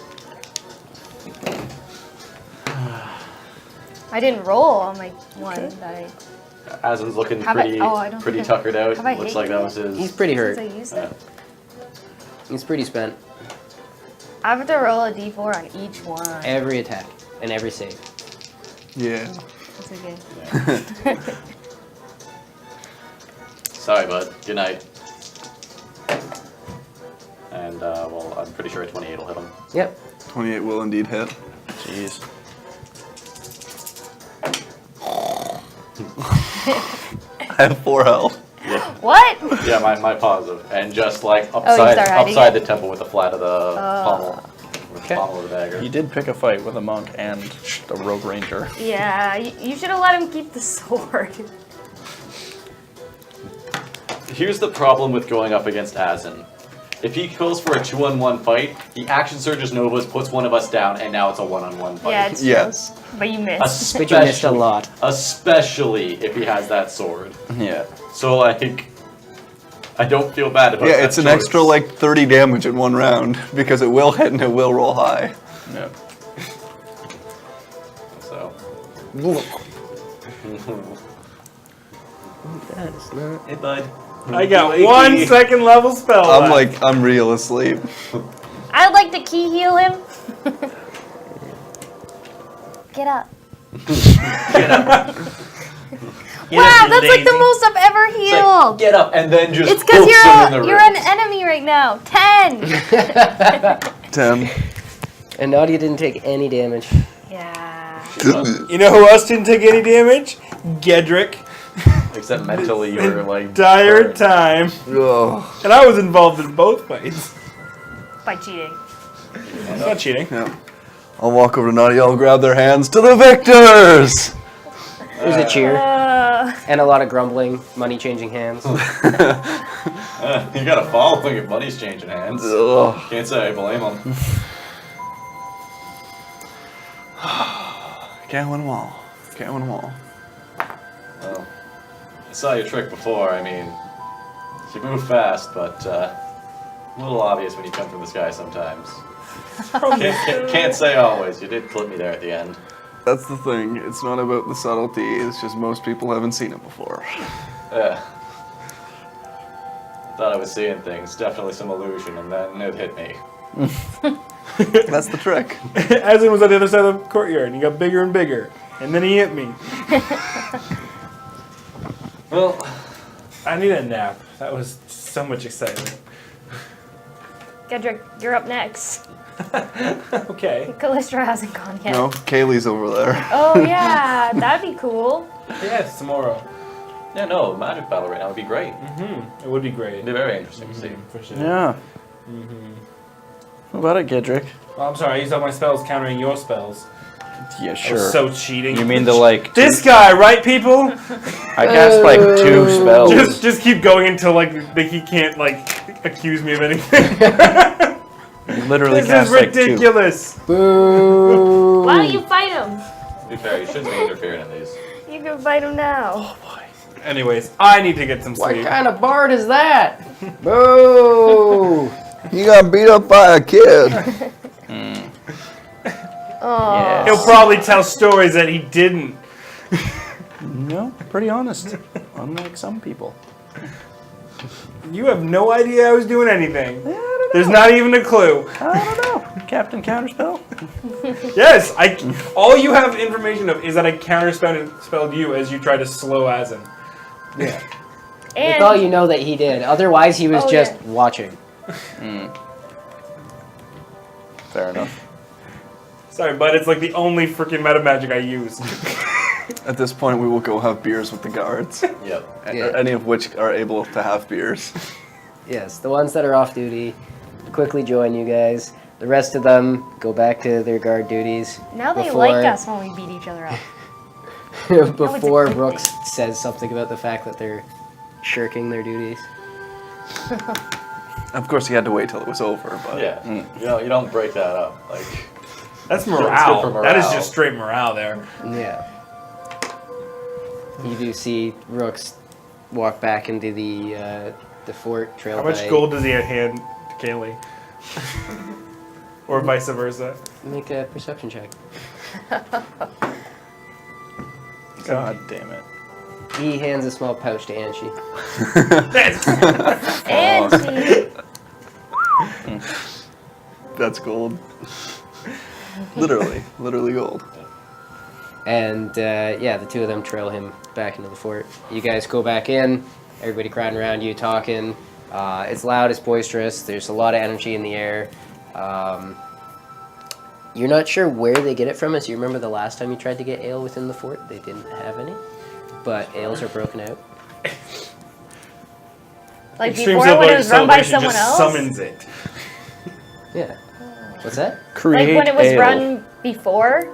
I didn't roll on my one that I. Asin's looking Have I- pretty, I don't pretty think I- tuckered out. have I Looks hit like that you? was his. He's pretty hurt. Since I used Yeah. it. He's pretty spent. I have to roll a d4 on each one. Every attack and every save. Yeah. That's okay. Yeah. Sorry, bud. Good night. And, well, I'm pretty sure a 28 will hit him. Yep. 28 will indeed hit. Jeez. I have 4 health. What? Yeah, my positive. And just like you upside, start hiding upside it? the temple with the flat of the pommel. With the Okay. pommel of the dagger. You did pick a fight with a monk and a rogue ranger. Yeah, you should have let him keep the sword. Here's the problem with going up against Asin. If he goes for a 2-on-1 fight, he action surges Novas, puts one of us down, and now it's a 1-on-1 fight. Yeah, it's true. Yes. But you missed. But you missed a lot. Especially if he has that sword. Yeah. So, like, I don't feel bad about that Yeah, it's an choice. extra like 30 damage in one round because it will hit and it will roll high. Yeah. So. That's not. Hey, bud. I got 1 second level spell I'm left. like, I'm real asleep. I'd like to key heal him. Get up. Wow, that's like the most I've ever It's like, healed. get up and then just It's because hooks him in the you're ribs. an enemy right now. 10. 10. And Nadia didn't take any damage. Yeah. You know who else didn't take any damage? Gedrick. Except mentally, you were like Entire burned. time. Ugh. And I was involved in both fights. By cheating. It's not cheating. Yeah. I'll walk over to Nadia, I'll grab their hands to the victors! There's a cheer Uh, and a lot of grumbling, money changing hands. You got a following if money's changing hands. Ugh. Can't say I blame him. Can't win them all. Can't win them all. Well, I saw your trick before. I mean, you move fast, but a little obvious when you come from the sky sometimes. Can't say always. You did clip me there at the end. That's the thing. It's not about the subtlety. It's just most people haven't seen it before. Yeah. Thought I was seeing things. Definitely some illusion, and then it hit me. That's the trick. As was on the other side of the courtyard, and he got bigger and bigger. And then he hit me. Well, I need a nap. That was so much excitement. Gedrick, you're up next. Okay. Callistra hasn't gone yet. No, Kaylee's over there. Oh yeah, that'd be cool. Yeah, it's tomorrow. yeah, no, magic battle right now would be great. It would be great. It'd be very interesting to see. For sure. Yeah. What about it, Gedrick? Oh, I'm sorry, I used all my spells countering your spells. Yeah, That sure. was so cheating. You mean the like? This guy, right, people? I cast like 2 spells. Just keep going until like he can't like accuse me of anything. You literally This cast is like 2. ridiculous. Boo! Why don't you fight him? To be fair, you shouldn't be interfering in these. You can fight him now. Anyways, I need to get some What sleep. kind of bard is that? Boo! You got beat up by a kid. Oh. Yes. He'll probably tell stories that he didn't. No, pretty honest. Unlike some people. You have no idea I was doing anything. There's not even a clue. I don't know. Captain Counterspell? Yes, all you have information of is that I counterspelled you as you tried to slow Asin. Yeah. And That's all you know that he did. Otherwise, he was Oh, just yeah. watching. Fair enough. Sorry, but it's like the only freaking meta magic I use. At this point, we will go have beers with the guards. Yep. Yeah. Any of which are able to have beers. Yes, the ones that are off duty quickly join you guys. The rest of them go back to their guard duties. now they before- like us when we beat each other up. Before good Brooks says something about the fact that they're shirking their duties. Of course, he had to wait till it was over, but Yeah. You don't break that up. Like, That's good for morale. That is morale. just straight morale there. Yeah. You do see Brooks walk back into the fort trail. How much gold does he hand to Kaylee? Or vice versa? Make a perception check. God damn it. He hands a small pouch to Anshi. And she, that's gold. Literally gold. And yeah, the two of them trail him back into the fort. You guys go back in, everybody crowding around you, talking. It's loud, it's boisterous, there's a lot of energy in the air. You're not sure where they get it from, as you remember the last time you tried to get ale within the fort, they didn't have any. But ales are broken out. like Extreme before when it was run by Celebration someone just else. summons it. Yeah. What's that? Create Like when it was ale. run before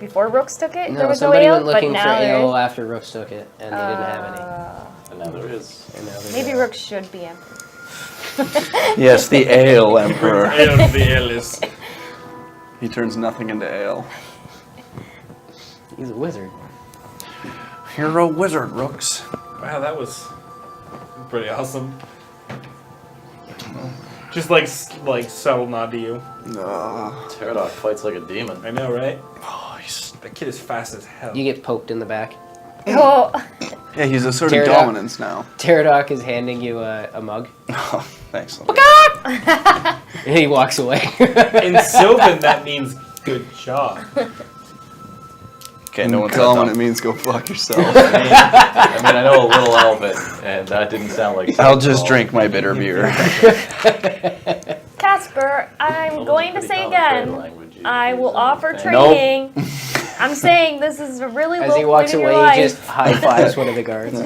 before Brooks took it, there No, was no somebody ale, went looking but for now there ale is. after Rooks took it, and they didn't have any. and now there is. And now there's Maybe ale. Brooks should be emperor. Yes, the Ale Emperor. The ale is. He turns nothing into ale. He's a wizard. You're a wizard, Rooks. Wow, that was pretty awesome. Just like subtle nod to you. Pterodot fights like a demon. I know, right? Oh, That kid is fast as hell. You get poked in the back. Oh, yeah, he's asserting Pterodot. dominance now. Pterodot is handing you a mug. Oh, thanks. And he walks away. In Sylvan, that means good job. Okay, In no one's common, got it means go fuck yourself. I know a little Elven, and that didn't sound like. I'll just drink my bitter beer. Casper, I'm going to say again, I will offer Nope. training. I'm saying this is a really As low he walks point in your away, life. he just high fives one of the guards.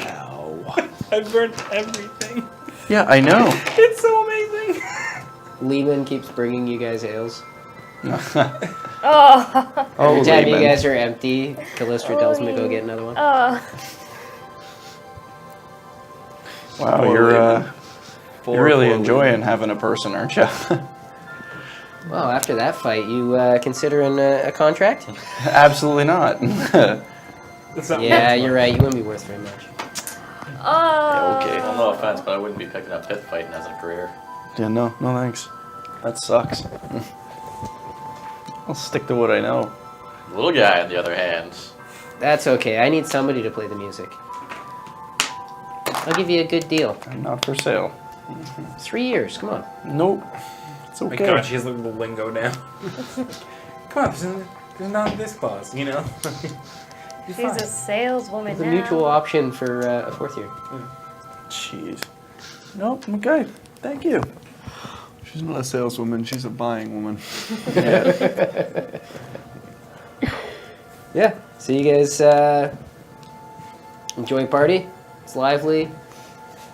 Ow. I burnt everything. Yeah, I know. It's so amazing. Lehman keeps bringing you guys ales. Oh, Oh, Every time you Lehman. guys are empty, Callistra tells him to go get another one. Wow, Poor Lehman. you're really Poor enjoying Lehman. having a person, aren't you? Well, after that fight, you considering a contract? Absolutely not. That's not Yeah, you're right. You wouldn't be worth very much. okay. Well, no offense, but I wouldn't be picking up pit fighting as a career. Yeah, no thanks. That sucks. I'll stick to what I know. Little guy, on the other hand. That's okay. I need somebody to play the music. I'll give you a good deal. I'm not for sale. 3 years. Come on. Nope. It's Oh my okay. god, she has the lingo now. Come on, there's not this clause, you know? she's a saleswoman It's a now. mutual option for a fourth year. Jeez. Nope, I'm okay. Thank you. She's not a saleswoman, she's a buying woman. Yeah. So you guys enjoy party. It's lively.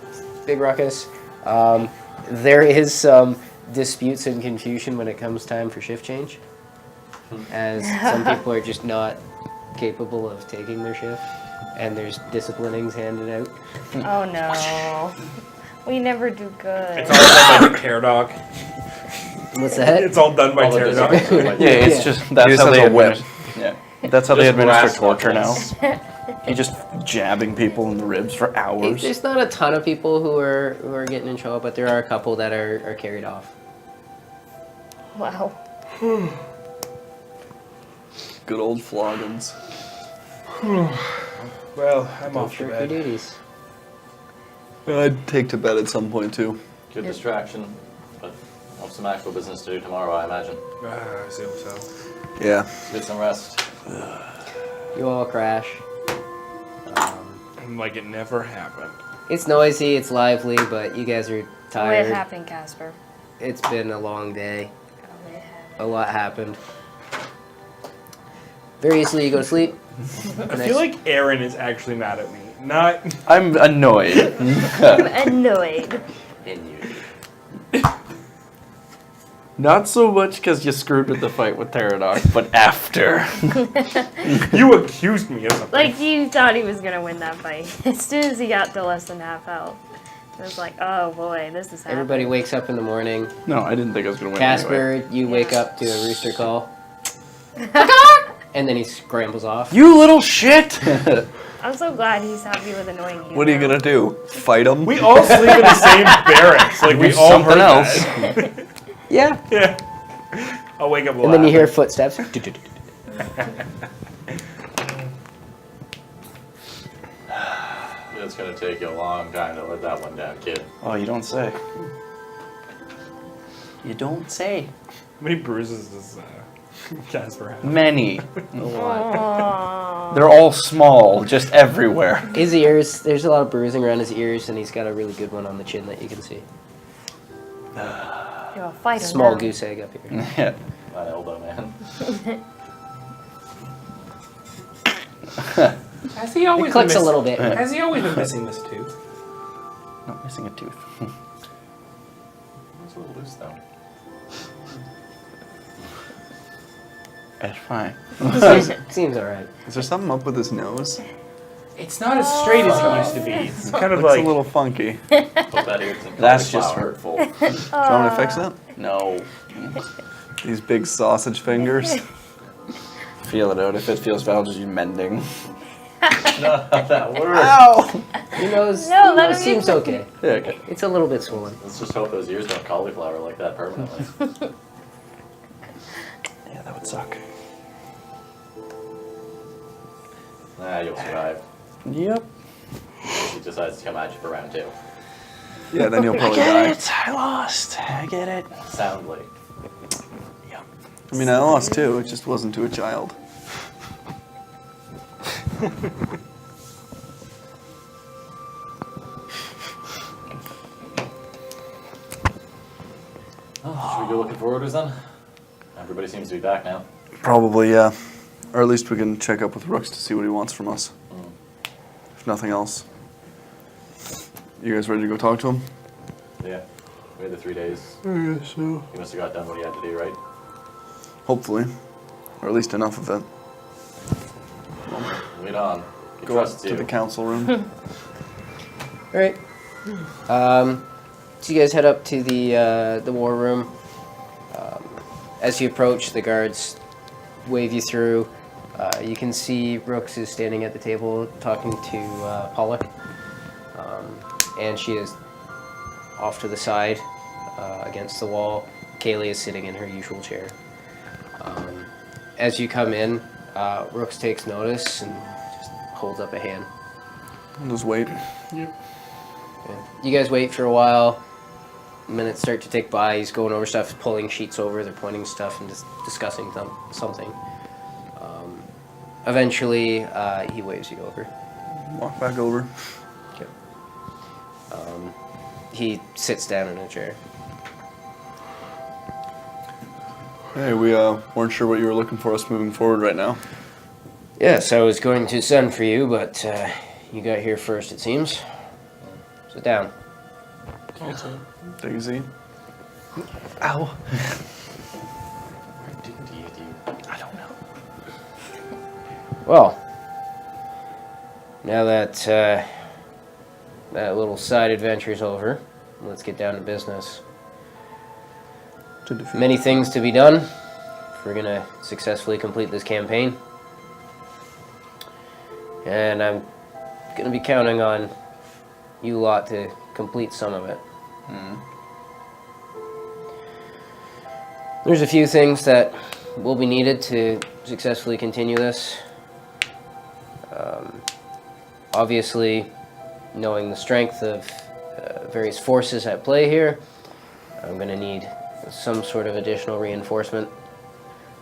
It's big ruckus. There is some disputes and confusion when it comes time for shift change, as some people are just not capable of taking their shift, and there's disciplinings handed out. Oh no. We never do good. It's all done by Pterodot. What's that? It's all done by All the Pterodot. designs. Yeah, it's Yeah. just He that's just how has they a whip. administer. Yeah, that's how they Just administer brass torture now. knuckles. He just jabbing people in the ribs for hours. There's not a ton of people who are getting in trouble, but there are a couple that are carried off. Wow. Good old floggins. Well, I'm Don't off to shirk your bed. duties. I'd take to bed at some point too. Good distraction, but I'll have some actual business to do tomorrow, I imagine. I assume so. Yeah. Get some rest. You all crash. Like it never happened. It's noisy, it's lively, but you guys are What tired. happened, Casper? It's been a long day. What happened? A lot happened. Very easily you go to sleep. I feel like Aaron is actually mad at me. Not. I'm annoyed. I'm annoyed. Not so much because you screwed with the fight with Pterodot, but after. You accused me of something. Like, you thought he was gonna win that fight. As soon as he got to less than half health, it was like, oh boy, this is happening. Everybody wakes up in the morning. No, I didn't think I was going to win anyway. Casper, you wake up to a rooster call. And then he scrambles off. You little shit! I'm so glad he's happy with annoying you. What are you now. gonna do? Fight him? We all sleep in the same barracks. Like we Do all something heard else. that. Yeah. Yeah. I'll wake up. And then you hear footsteps. It's gonna take you a long time to let that one down, kid. Oh, you don't say. You don't say. How many bruises does Casper have? Many. Aww. They're all small, just everywhere. His ears, there's a lot of bruising around his ears, and he's got a really good one on the chin that you can see. You're a fighter Small now. goose egg up here. Yeah. That elbow, man. Has he It always clicks a little bit. Has he always been missing this tooth? Not missing a tooth. It's a little loose, though. It's fine. Seems alright. Is there something up with his nose? It's not as straight as it used to be. It's kind of Looks like a little funky. Put that here to That's just cauliflower. hurtful. Do you want me to fix it? No. These big sausage fingers. Feel it out. If it feels foul, just you mending. No, that works. Ow! He knows. No, he let knows him seems use it. okay. Yeah, okay. It's a little bit swollen. Let's just hope those ears don't cauliflower like that permanently. Yeah, that would suck. You'll survive. Yep. He decides to come at you for round 2. Yeah, then you'll probably die. I lost. I get it. Soundly. I mean, I lost too. It just wasn't to a child. Should we go looking for orders then? Everybody seems to be back now. Probably, yeah. Or at least we can check up with Rooks to see what he wants from us. Mm. If nothing else. You guys ready to go talk to him? Yeah. We had the 3 days. Yeah, so. He must have got done what he had to do, right? Hopefully. Or at least enough of it. Lead on. He Go up trusts to you. the council room. All right. So you guys head up to the war room. As you approach, the guards wave you through. You can see Brooks is standing at the table talking to Pollock, and she is off to the side against the wall. Kaylee is sitting in her usual chair. As you come in, Brooks takes notice and just holds up a hand. I'll just wait. Yeah. You guys wait for a while. Minutes start to tick by. He's going over stuff, pulling sheets over. They're pointing stuff and just discussing something. Eventually, he waves you over. Walk back over. Okay. He sits down in a chair. Hey, we weren't sure what you were looking for us moving forward right now. Yes, I was going to send for you, but you got here first, it seems. Sit down. Take a seat. Ow. Where did he hit you? I don't know. Well, now that that little side adventure's over, let's get down to business. To defeat. Many things to be done if we're gonna successfully complete this campaign. And I'm gonna be counting on you lot to complete some of it. There's a few things that will be needed to successfully continue this. Obviously, knowing the strength of various forces at play here, I'm going to need some sort of additional reinforcement.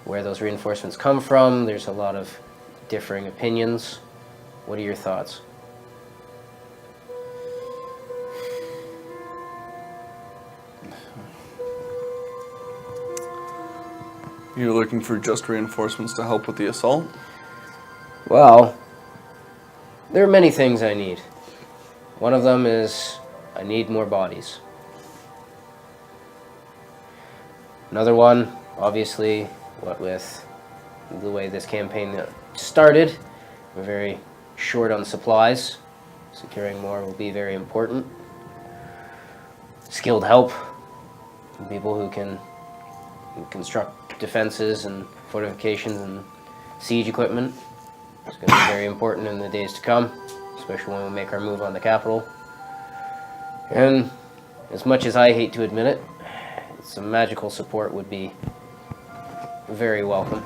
Where those reinforcements come from, there's a lot of differing opinions. What are your thoughts? You're looking for just reinforcements to help with the assault? Well, there are many things I need. One of them is I need more bodies. Another one, obviously, what with the way this campaign started, we're very short on supplies. Securing more will be very important. Skilled help, people who can construct defenses and fortifications and siege equipment. It's going to be very important in the days to come, especially when we make our move on the capital. And as much as I hate to admit it, some magical support would be very welcome.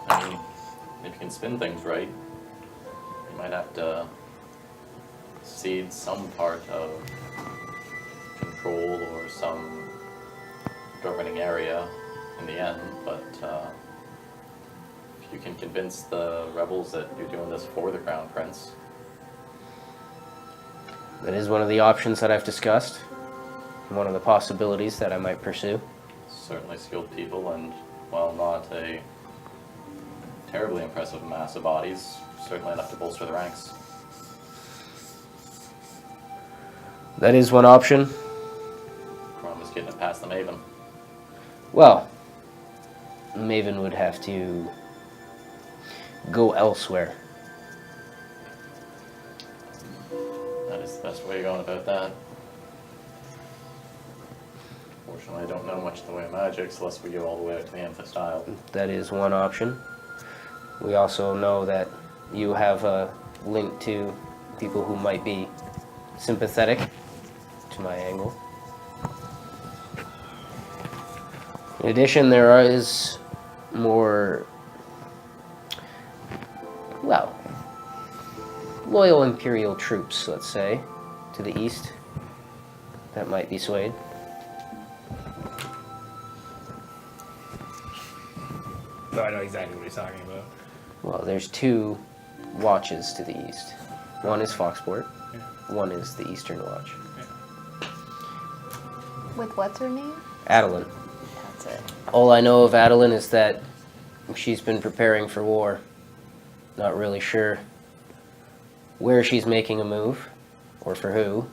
I mean, if you can spin things right, you might have to cede some part of control or some governing area in the end, but if you can convince the rebels that you're doing this for the Crown Prince. That is one of the options that I've discussed, one of the possibilities that I might pursue. Certainly skilled people, and while not a terribly impressive mass of bodies, certainly enough to bolster the ranks. That is one option. Promise getting it past the Maven. Well, Maven would have to go elsewhere. That is the best way of going about that. Fortunately, I don't know much in the way of magics unless we go all the way out to the Amethyst Isle. That is one option. We also know that you have a link to people who might be sympathetic to my angle. In addition, there is more, well, loyal Imperial troops, let's say, to the east that might be swayed. So I know exactly what he's talking about. Well, there's two watches to the east. One is Foxport, one is the Eastern Watch. With what's her name? Adeline. That's it. All I know of Adeline is that she's been preparing for war. Not really sure where she's making a move, or for who,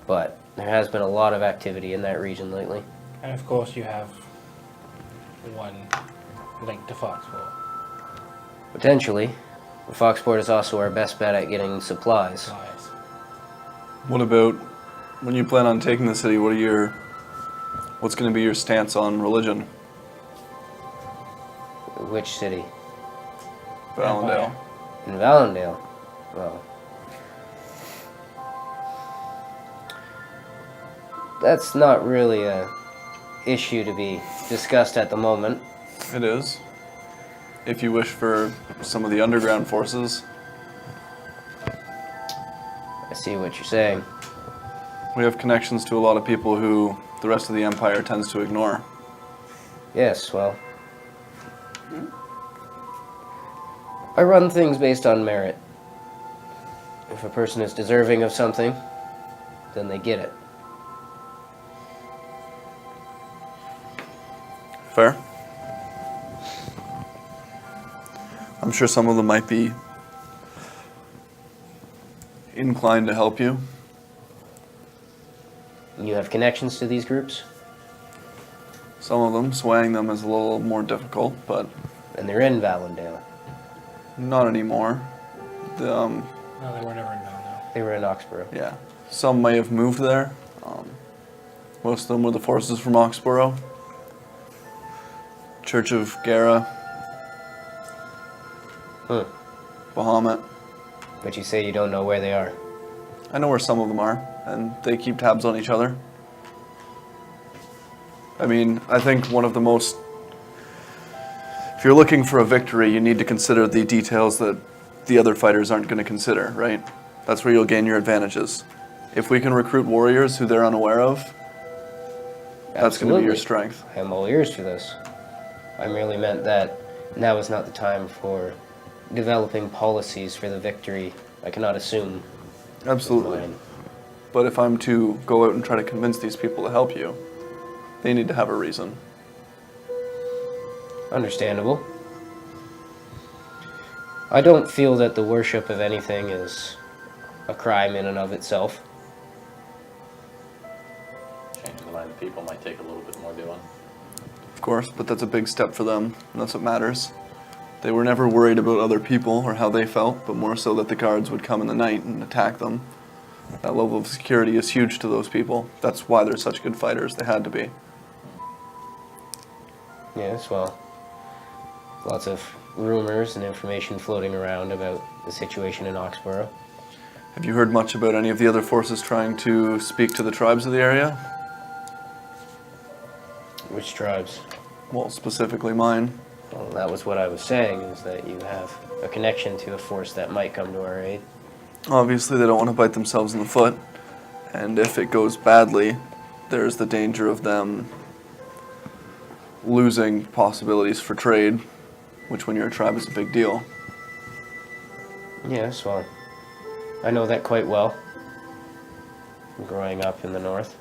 but there has been a lot of activity in that region lately. And of course, you have one link to Foxport. Potentially. Foxport is also our best bet at getting supplies. Lies. What about when you plan on taking the city? What's going to be your stance on religion? Which city? Valendale. In Valendale. Well, that's not really a issue to be discussed at the moment. It is. If you wish for some of the underground forces, I see what you're saying. we have connections to a lot of people who the rest of the Empire tends to ignore. Yes, well, I run things based on merit. If a person is deserving of something, then they get it. Fair? I'm sure some of them might be inclined to help you. You have connections to these groups, Some of them, swaying them is a little more difficult, but and they're in Valendale. not anymore. No, they were never in Valendale. They were in Oxborough. Yeah. Some may have moved there. Most of them were the forces from Oxborough. Church of Gara, Bahamut. But you say you don't know where they are. I know where some of them are, and they keep tabs on each other. I mean, I think one of the most... If you're looking for a victory, you need to consider the details that the other fighters aren't going to consider, right? That's where you'll gain your advantages. If we can recruit warriors who they're unaware of, that's going to be your Absolutely. strength. I am all ears for this. I merely meant that now is not the time for developing policies for the victory. I cannot assume. Absolutely. mine. But if I'm to go out and try to convince these people to help you, they need to have a reason. Understandable. I don't feel that the worship of anything is a crime in and of itself. Changing the mind of people might take a little bit more doing. Of course, but that's a big step for them, and that's what matters. They were never worried about other people or how they felt, but more so that the guards would come in the night and attack them. That level of security is huge to those people. That's why they're such good fighters. They had to be. Yes, well, lots of rumors and information floating around about the situation in Oxborough. Have you heard much about any of the other forces trying to speak to the tribes of the area? Which tribes? Well, specifically mine. Well, that was what I was saying, is that you have a connection to a force that might come to our aid. Obviously, they don't want to bite themselves in the foot, and if it goes badly, there's the danger of them losing possibilities for trade, which when you're a tribe is a big deal. Yes, well, I know that quite well, growing up in the north.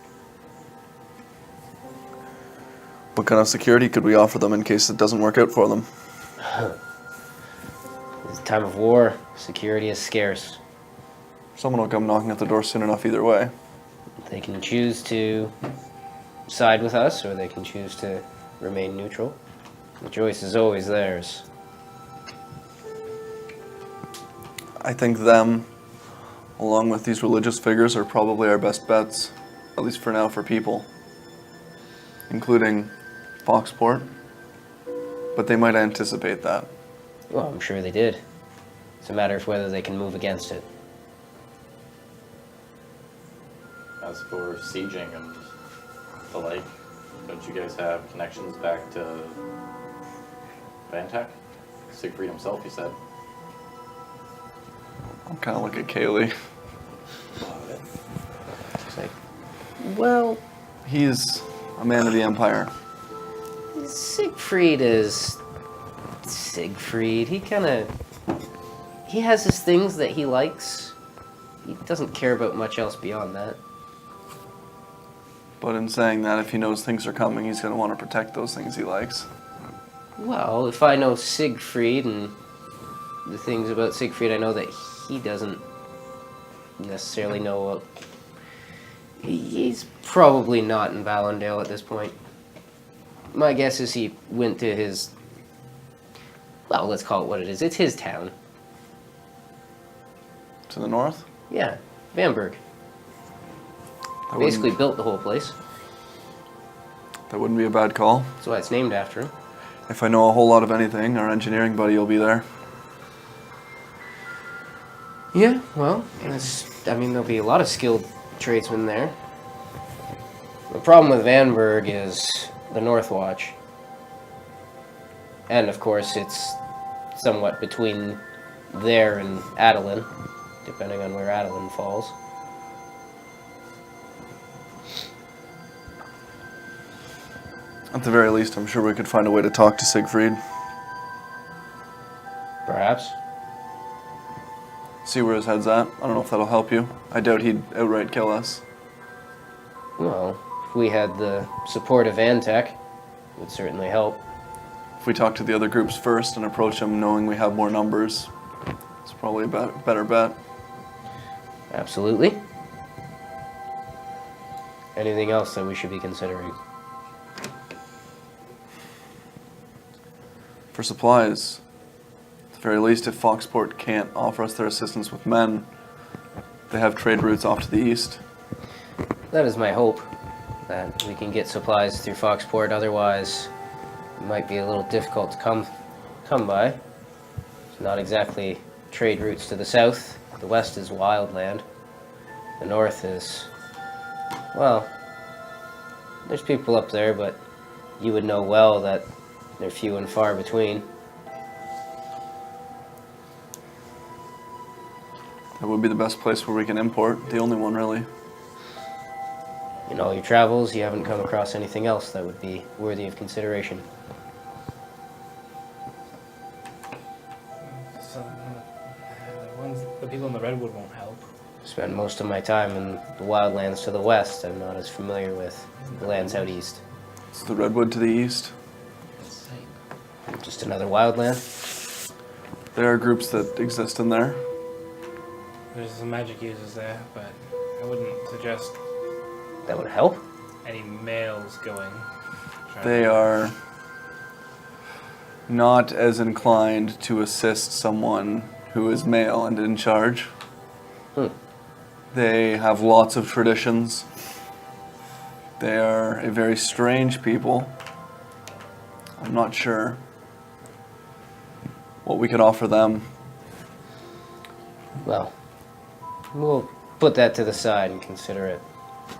What kind of security could we offer them in case it doesn't work out for them? It's a time of war, security is scarce. Someone will come knocking at the door soon enough either way. They can choose to side with us, or they can choose to remain neutral. The choice is always theirs. I think them, along with these religious figures, are probably our best bets, at least for now, for people, including Foxport. But they might anticipate that. Well, I'm sure they did. It's a matter of whether they can move against it. As for sieging and the like, don't you guys have connections back to Vantek? Siegfried himself, he said. I'm kind of like a Kaylee. It's like, well, He's a man of the Empire. Siegfried is Siegfried. He has his things that he likes. He doesn't care about much else beyond that. But in saying that, if he knows things are coming, he's going to want to protect those things he likes. Well, if I know Siegfried and the things about Siegfried, I know that he doesn't necessarily know. He's probably not in Valendale at this point. My guess is he went to his... Well, let's call it what it is. It's his town. To the north? Yeah, Bamberg. That Basically wouldn't- built the whole place. That wouldn't be a bad call. That's why it's named after him. If I know a whole lot of anything, our engineering buddy will be there. Yeah, well, there'll be a lot of skilled tradesmen there. The problem with Vanberg is the North Watch. And, of course, it's somewhat between there and Adeline, depending on where Adeline falls. At the very least, I'm sure we could find a way to talk to Siegfried. Perhaps. See where his head's at. I don't know if that'll help you. I doubt he'd outright kill us. Well, if we had the support of Antec, it would certainly help. If we talk to the other groups first and approach them knowing we have more numbers, it's probably a better bet. Absolutely. Anything else that we should be considering? For supplies, at the very least, if Foxport can't offer us their assistance with men, they have trade routes off to the east. That is my hope, that we can get supplies through Foxport. Otherwise, it might be a little difficult to come by. It's not exactly trade routes to the south. The west is wildland. The north is, well, there's people up there, but you would know well that they're few and far between. That would be the best place where we can import, the only one really. In all your travels, you haven't come across anything else that would be worthy of consideration. The people in the Redwood won't help. Spend most of my time in the wildlands to the west. I'm not as familiar with the lands out east. It's the Redwood to the east. Just another wildland? There are groups that exist in there. There's some magic users there, but I wouldn't suggest That would help? any males going. They are not as inclined to assist someone who is male and in charge. They have lots of traditions. They are a very strange people. I'm not sure what we could offer them. Well, we'll put that to the side and consider it.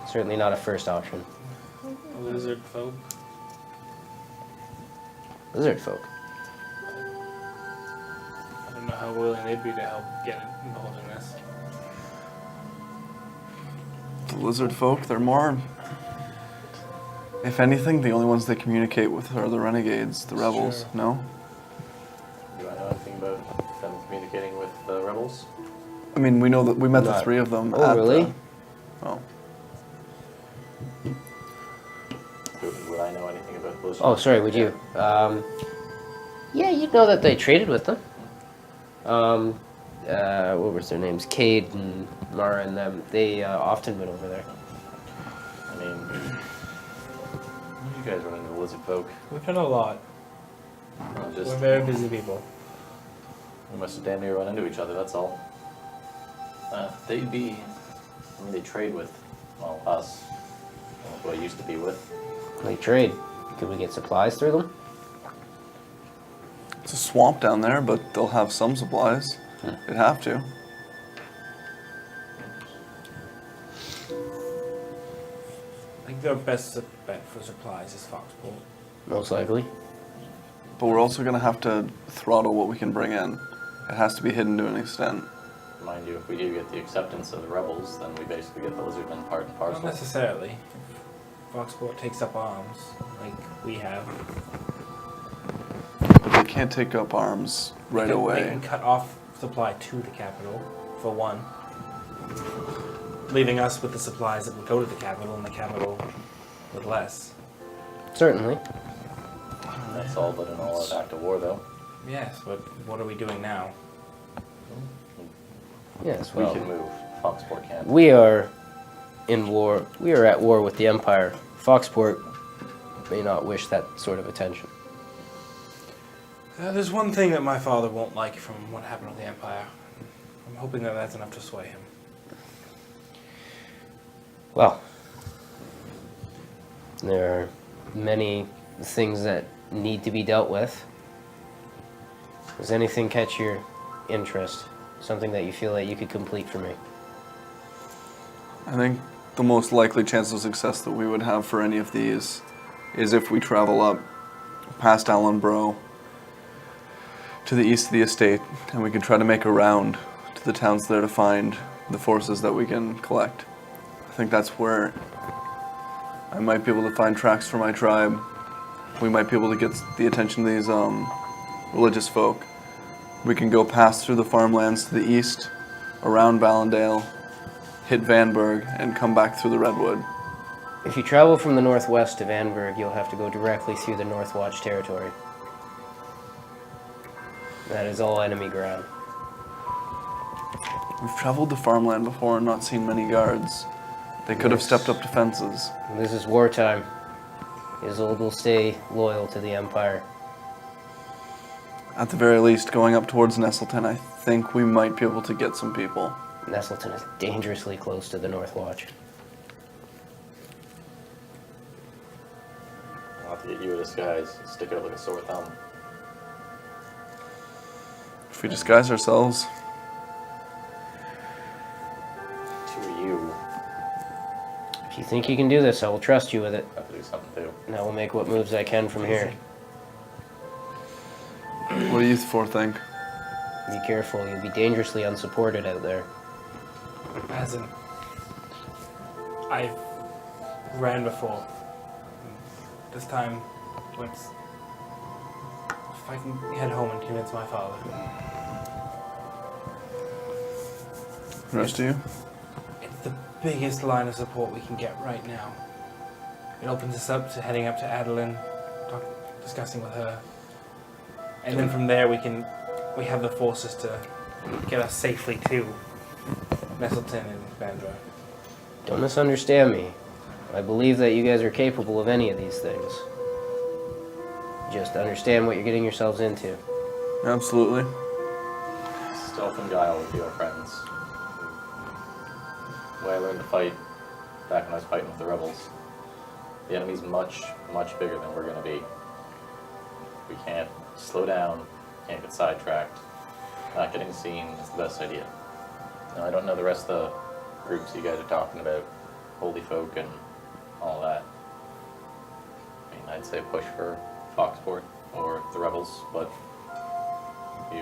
Certainly not a first option. Lizard folk. Lizard folk. I don't know how willing they'd be to help get involved in this. The lizard folk, they're more... If anything, the only ones they communicate with are the renegades, the rebels, Sure. no? Do I know anything about them communicating with the rebels? I mean, we know that we met the Not three of them Oh, at really? the... Oh. Would I know anything about those? Oh, sorry, would you? Yeah, you'd know that they traded with them. What was their names? Cade and Mara and them. They often went over there. I mean, you guys run into lizard folk. We've done a lot. Well, We're just, very busy people. we must have damn near run into each other, that's all. They'd be, I mean, they trade with, well, us, who I used to be with. We trade. Could we get supplies through them? It's a swamp down there, but they'll have some supplies. They'd have to. I think their best bet for supplies is Foxport. Most likely. But we're also going to have to throttle what we can bring in. It has to be hidden to an extent. Mind you, if we do get the acceptance of the rebels, then we basically get the lizardmen part and Not parcel. necessarily. If Foxport takes up arms, like we have, But they can't take up arms right they away. can cut off supply to the capital, for one. Leaving us with the supplies that would go to the capital, and the capital with less. Certainly. That's all but an all-out act of war, though. Yes, but what are we doing now? Yes, We well, can move. Foxport can't. we are in war. We are at war with the Empire. Foxport may not wish that sort of attention. There's one thing that my father won't like from what happened with the Empire. I'm hoping that that's enough to sway him. Well, there are many things that need to be dealt with. Does anything catch your interest? Something that you feel that you could complete for me? I think the most likely chance of success that we would have for any of these is if we travel up past Allenborough to the east of the estate, and we can try to make a round to the towns there to find the forces that we can collect. I think that's where I might be able to find tracks for my tribe. We might be able to get the attention of these religious folk. We can go past through the farmlands to the east, around Ballendale, hit Vanburg, and come back through the Redwood. If you travel from the northwest to Vanburg, you'll have to go directly through the Northwatch territory. That is all enemy ground. We've traveled the farmland before and not seen many guards. They could have stepped up defenses. This is wartime. Isolde will stay loyal to the Empire. At the very least, going up towards Nestleton, I think we might be able to get some people. Nestleton is dangerously close to the Northwatch. I'll have to get you a disguise. Stick out like a sore thumb. If we disguise ourselves, Who are you? If you think you can do this, I will trust you with it. I have to do something too. And I will make what moves I can from here. what do you four think? Be careful, you'll be dangerously unsupported out there. As in, I ran before. This time, let's. If I can head home and convince my father. The rest of you? It's the biggest line of support we can get right now. It opens us up to heading up to Adeline, discussing with her. And then from there we have the forces to get us safely to Nestleton and Bandra. Don't misunderstand me. I believe that you guys are capable of any of these things. Just understand what you're getting yourselves into. Absolutely. Stealth and guile would be our friends. The way I learned to fight back when I was fighting with the rebels. The enemy's much, much bigger than we're going to be. We can't slow down, can't get sidetracked. Not getting seen is the best idea. Now, I don't know the rest of the groups you guys are talking about, holy folk and all that. I mean, I'd say push for Foxport or the rebels, but you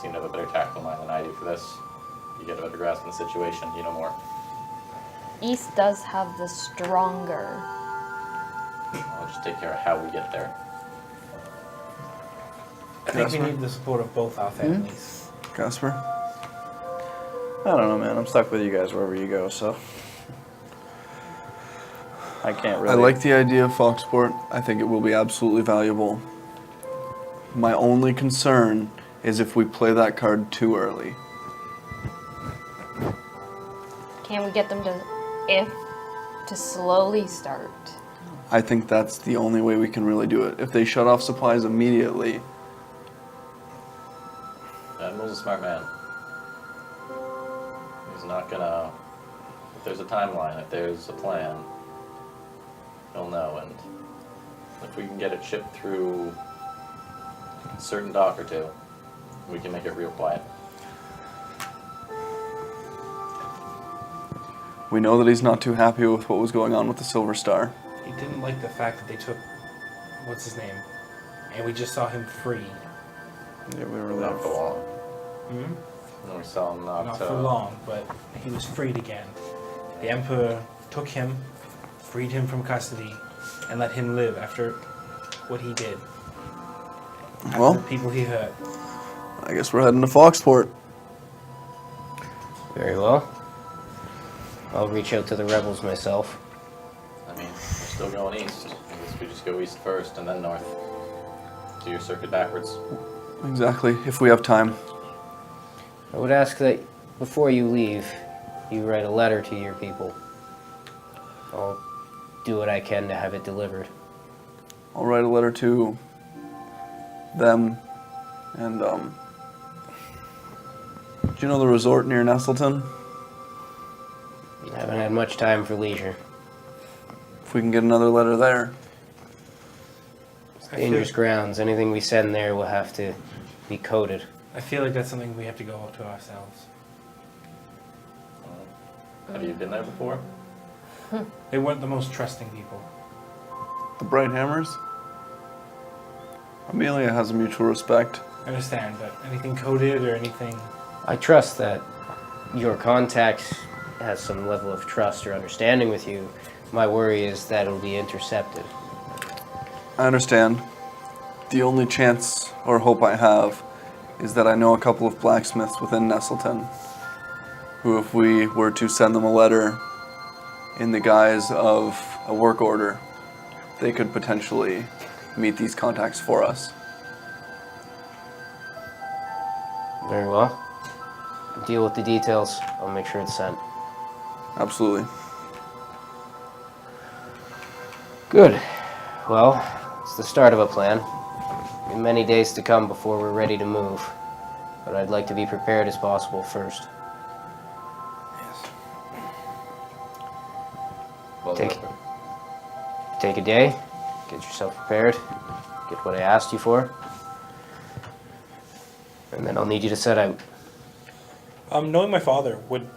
seem to have a better tactical mind than I do for this. You get a better grasp on the situation, you know more. East does have the stronger. I'll just take care of how we get there. I think we Casper? need the support of both our families. Casper? I don't know, man. I'm stuck with you guys wherever you go, so I can't really. I like the idea of Foxport. I think it will be absolutely valuable. My only concern is if we play that card too early. Can we get them to slowly start? I think that's the only way we can really do it. If they shut off supplies immediately, smart man. He's not gonna... If there's a timeline, if there's a plan, he'll know. And if we can get it shipped through a certain dock or two, we can make it real quiet. We know that he's not too happy with what was going on with the Silver Star. He didn't like the fact that they took, what's his name? And we just saw him freed. Yeah, we were Not for long. Hmm? And we saw him not... Not for long, but he was freed again. The Emperor took him, freed him from custody, and let him live after what he did. After Well, the people he hurt. I guess we're heading to Foxport. Very well. I'll reach out to the rebels myself. I mean, we're still going east. I guess we just go east first and then north. Do your circuit backwards. Exactly, if we have time. I would ask that before you leave, you write a letter to your people. I'll do what I can to have it delivered. I'll write a letter to them and, do you know the resort near Nestleton? I haven't had much time for leisure. If we can get another letter there. Dangerous grounds. Anything we send there will have to be coded. I feel like that's something we have to go to ourselves. Have you been there before? They weren't the most trusting people. The Bright Hammers? Amelia has a mutual respect. I understand, but anything coded or anything... I trust that your contact has some level of trust or understanding with you. My worry is that it'll be intercepted. I understand. The only chance or hope I have is that I know a couple of blacksmiths within Nestleton who, if we were to send them a letter in the guise of a work order, they could potentially meet these contacts for us. Very well. Deal with the details. I'll make sure it's sent. Absolutely. Good. Well, it's the start of a plan. In many days to come before we're ready to move. But I'd like to be prepared as possible first. Yes. Well, Take a day, get yourself prepared, get what I asked you for, and then I'll need you to set out. Knowing my father, would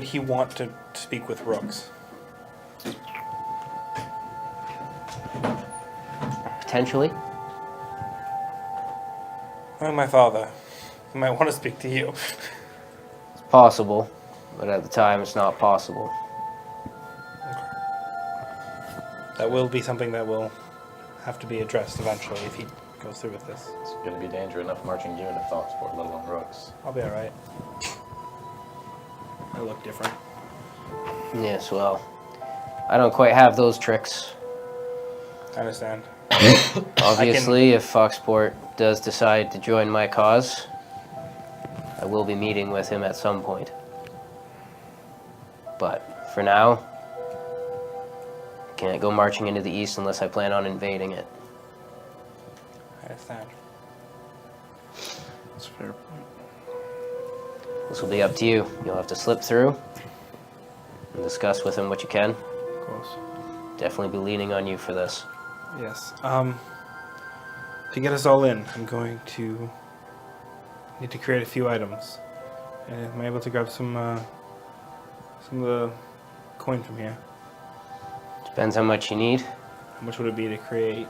he want to speak with Rooks? Potentially. Knowing my father, he might want to speak to you. It's possible, but at the time it's not possible. That will be something that will have to be addressed eventually if he goes through with this. It's going to be danger enough marching you into Foxport, let alone Rooks. I'll be alright. I look different. Yes, well, I don't quite have those tricks. I understand. Obviously, if Foxport does decide to join my cause, I will be meeting with him at some point. But for now, can't go marching into the east unless I plan on invading it. I understand. That's a fair point. This will be up to you. You'll have to slip through and discuss with him what you can. Of course. Definitely be leaning on you for this. Yes. To get us all in, I'm going to need to create a few items. And am I able to grab some of the coin from here? Depends how much you need. How much would it be to create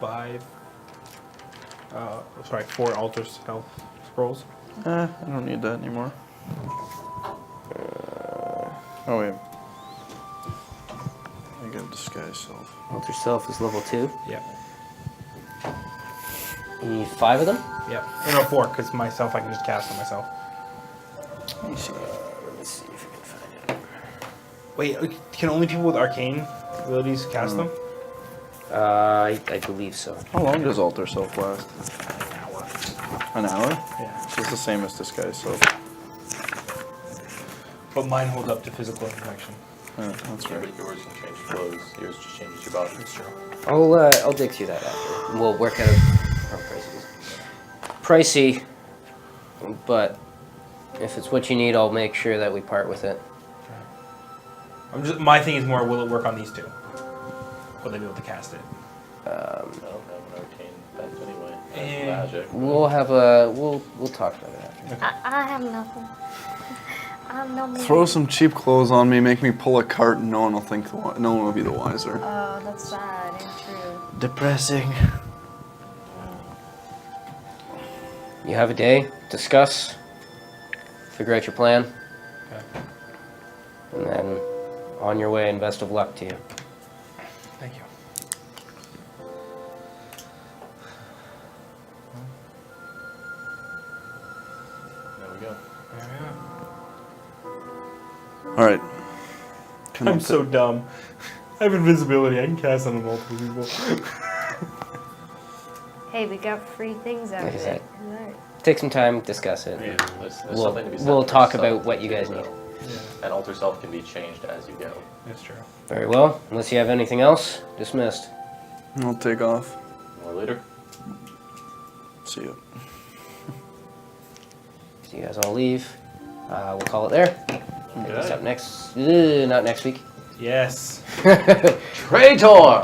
4 altar stealth scrolls? I don't need that anymore. Oh wait. I got disguise self. Alter Self is level 2. Yep. You need 5 of them? Yep. Or no, 4, because myself I can just cast on myself. Let me see. Let me see if I can find it. Wait, can only people with arcane abilities cast them? I believe so. How long does alter self last? An hour? Yeah. So it's the same as disguise self. But mine hold up to physical infection. That's Yeah, right. but yours can change clothes. Yours just changes your body. That's true. I'll dig through that after. We'll work out pricey, but if it's what you need, I'll make sure that we part with it. My thing is more, will it work on these two? Will they be able to cast it? I don't have an arcane bent anyway. That's Eh. magic. We'll have a we'll talk about it after. I have nothing. I have no meaning. Throw some cheap clothes on me, make me pull a cart, and no one will be the wiser. Oh, that's sad and true. Depressing. You have a day, discuss, figure out your plan, Okay. and then on your way, and best of luck to you. Thank you. There we go. There we go. All right. Can I I'm so dumb. I have invisibility. I can cast on multiple people. Hey, we got free things out Like of I it. said. Alright. Take some time, discuss it. Yeah, there's We'll something to be said we'll for talk self, about what you guys need. Yeah, And alter self can be changed as you go. that's true. Very well. Unless you have anything else, dismissed. I'll take off. More later. See you. So you guys all leave. We'll call it there. Pick this up next. Not next week. Yes. Traitor!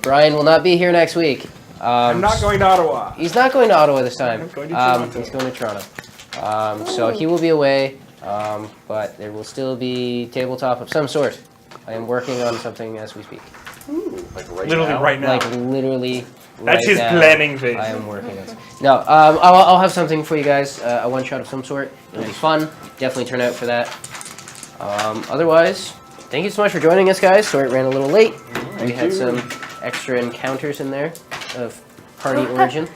Brian will not be here next week. I'm not going to Ottawa. He's not going to Ottawa this time. I'm going to Toronto. He's going to Toronto. So he will be away, but there will still be tabletop of some sort. I am working on something as we speak. Like right Literally now? right now. Like literally. That's right his now, planning phase. I am working on. No, I'll have something for you guys. A one shot of some sort. It'll be fun. Definitely turn out for that. Otherwise, thank you so much for joining us, guys. Sorry it ran a little late. We had some extra encounters in there of party origin.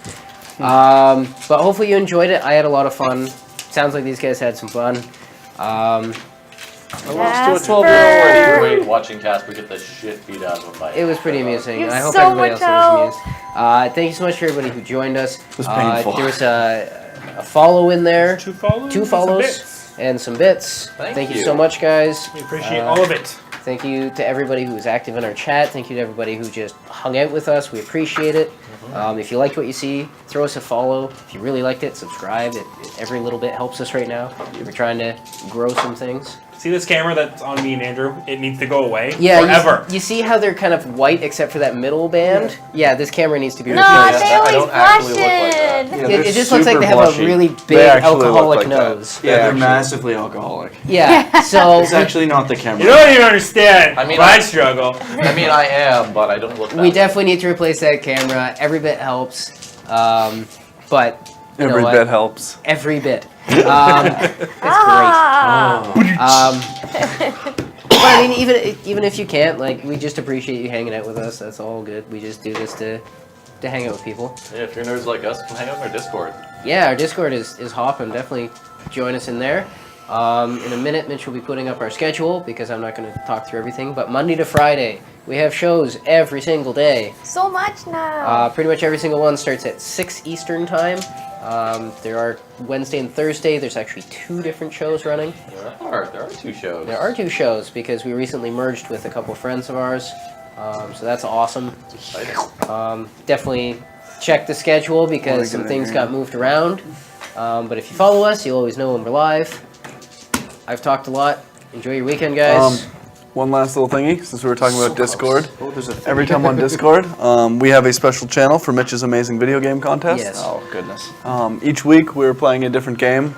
But hopefully you enjoyed it. I had a lot of fun. Sounds like these guys had some fun. I lost to a 12-year-old already. Great watching Casper get the shit beat out of him by It was pretty amusing. You have I hope so everybody else much was amused. Thank you so much for everybody who joined us. It was painful. There was a follow in there. 2 follows. Two and some follows bits. and some bits. Thank you you. so much, guys. We appreciate all of it. Thank you to everybody who was active in our chat. Thank you to everybody who just hung out with us. We appreciate it. If you liked what you see, throw us a follow. If you really liked it, subscribe. Every little bit helps us right now. We're trying to grow some things. See this camera that's on me and Andrew? It needs to go away Yeah, forever. You see how they're kind of white except for that middle band? Yeah, this camera needs to be No, replaced. they I always don't actually look like that. blushing. Yeah, It they're just looks like super they have blushy. a really They big actually look alcoholic like that. nose. Yeah, they're actually. massively alcoholic. Yeah, so It's actually not the camera. You don't even understand I mean, my I- struggle. I mean, I am, but I don't look that we way. definitely need to replace that camera. Every bit helps. But you know Every what? bit helps. Every bit. It's Ah. great. But I mean, even if you can't, like, we just appreciate you hanging out with us. That's all good. We just do this to hang out with people. Yeah, if you're nerds like us, come hang out in our Discord. Yeah, our Discord is hopping. Definitely join us in there. In a minute, Mitch will be putting up our schedule because I'm not going to talk through everything. But Monday to Friday, we have shows every single day. So much now. Pretty much every single one starts at 6 Eastern time. There are Wednesday and Thursday. There's actually 2 different shows running. There are 2 shows. There are 2 shows because we recently merged with a couple friends of ours. So that's awesome. It's exciting. Definitely check the schedule because some things got moved around. But if you follow us, you'll always know when we're live. I've talked a lot. Enjoy your weekend, guys. One last little thingy, since we were talking about Discord. Oh, there's a Every time on Discord, we have a special channel for Mitch's Amazing Video Game Contest. Yes. Oh, goodness. Each week we're playing a different game.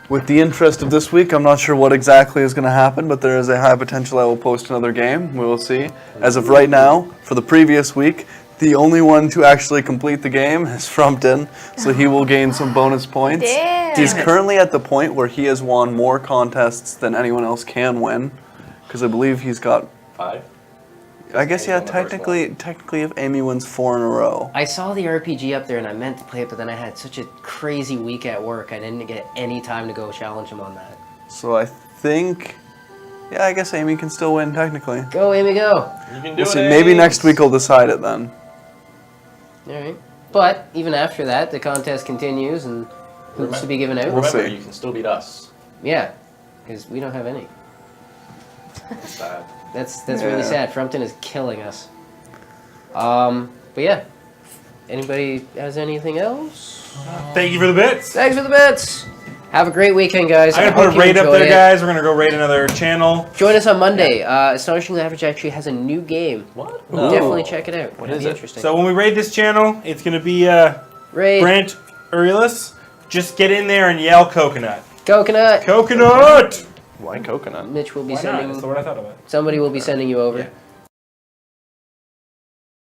With the interest of this week, I'm not sure what exactly is going to happen, but there is a high potential I will post another game. We will see. As of right now, for the previous week, the only one to actually complete the game is Frumpton, so he will gain some bonus points. Damn. He's currently at the point where he has won more contests than anyone else can win, because I believe he's got. 5? I guess He's yeah. on the first Technically, if Amy wins 4 in a row. I saw the RPG up there and I meant to play it, but then I had such a crazy week at work. I didn't get any time to go challenge him on that. So I think, yeah, I guess Amy can still win technically. Go, Amy, go! You can do We'll it. see. Maybe next week we'll decide it then. Alright. But even after that, the contest continues and hoops to be given out. Remember, see. you can still beat us. Yeah, because we don't have any. That's sad. That's really Yeah. sad. Frumpton is killing us. But yeah, Anybody has anything else? Thank you for the bits. Thanks for the bits. Have a great weekend, guys. I'm I gonna put hope a you raid up enjoyed there, it. guys. We're gonna go raid another channel. Join us on Monday. Astonishingly Average actually has a new game. What? Definitely check it out. What It'll is be it? interesting. So when we raid this channel, it's gonna be Raid. Brant Urilis. Just get in there and yell coconut. Coconut. Coconut! Why coconut? Mitch will be Why not? sending. That's the word I thought of it. Somebody will be sending you over. Yeah.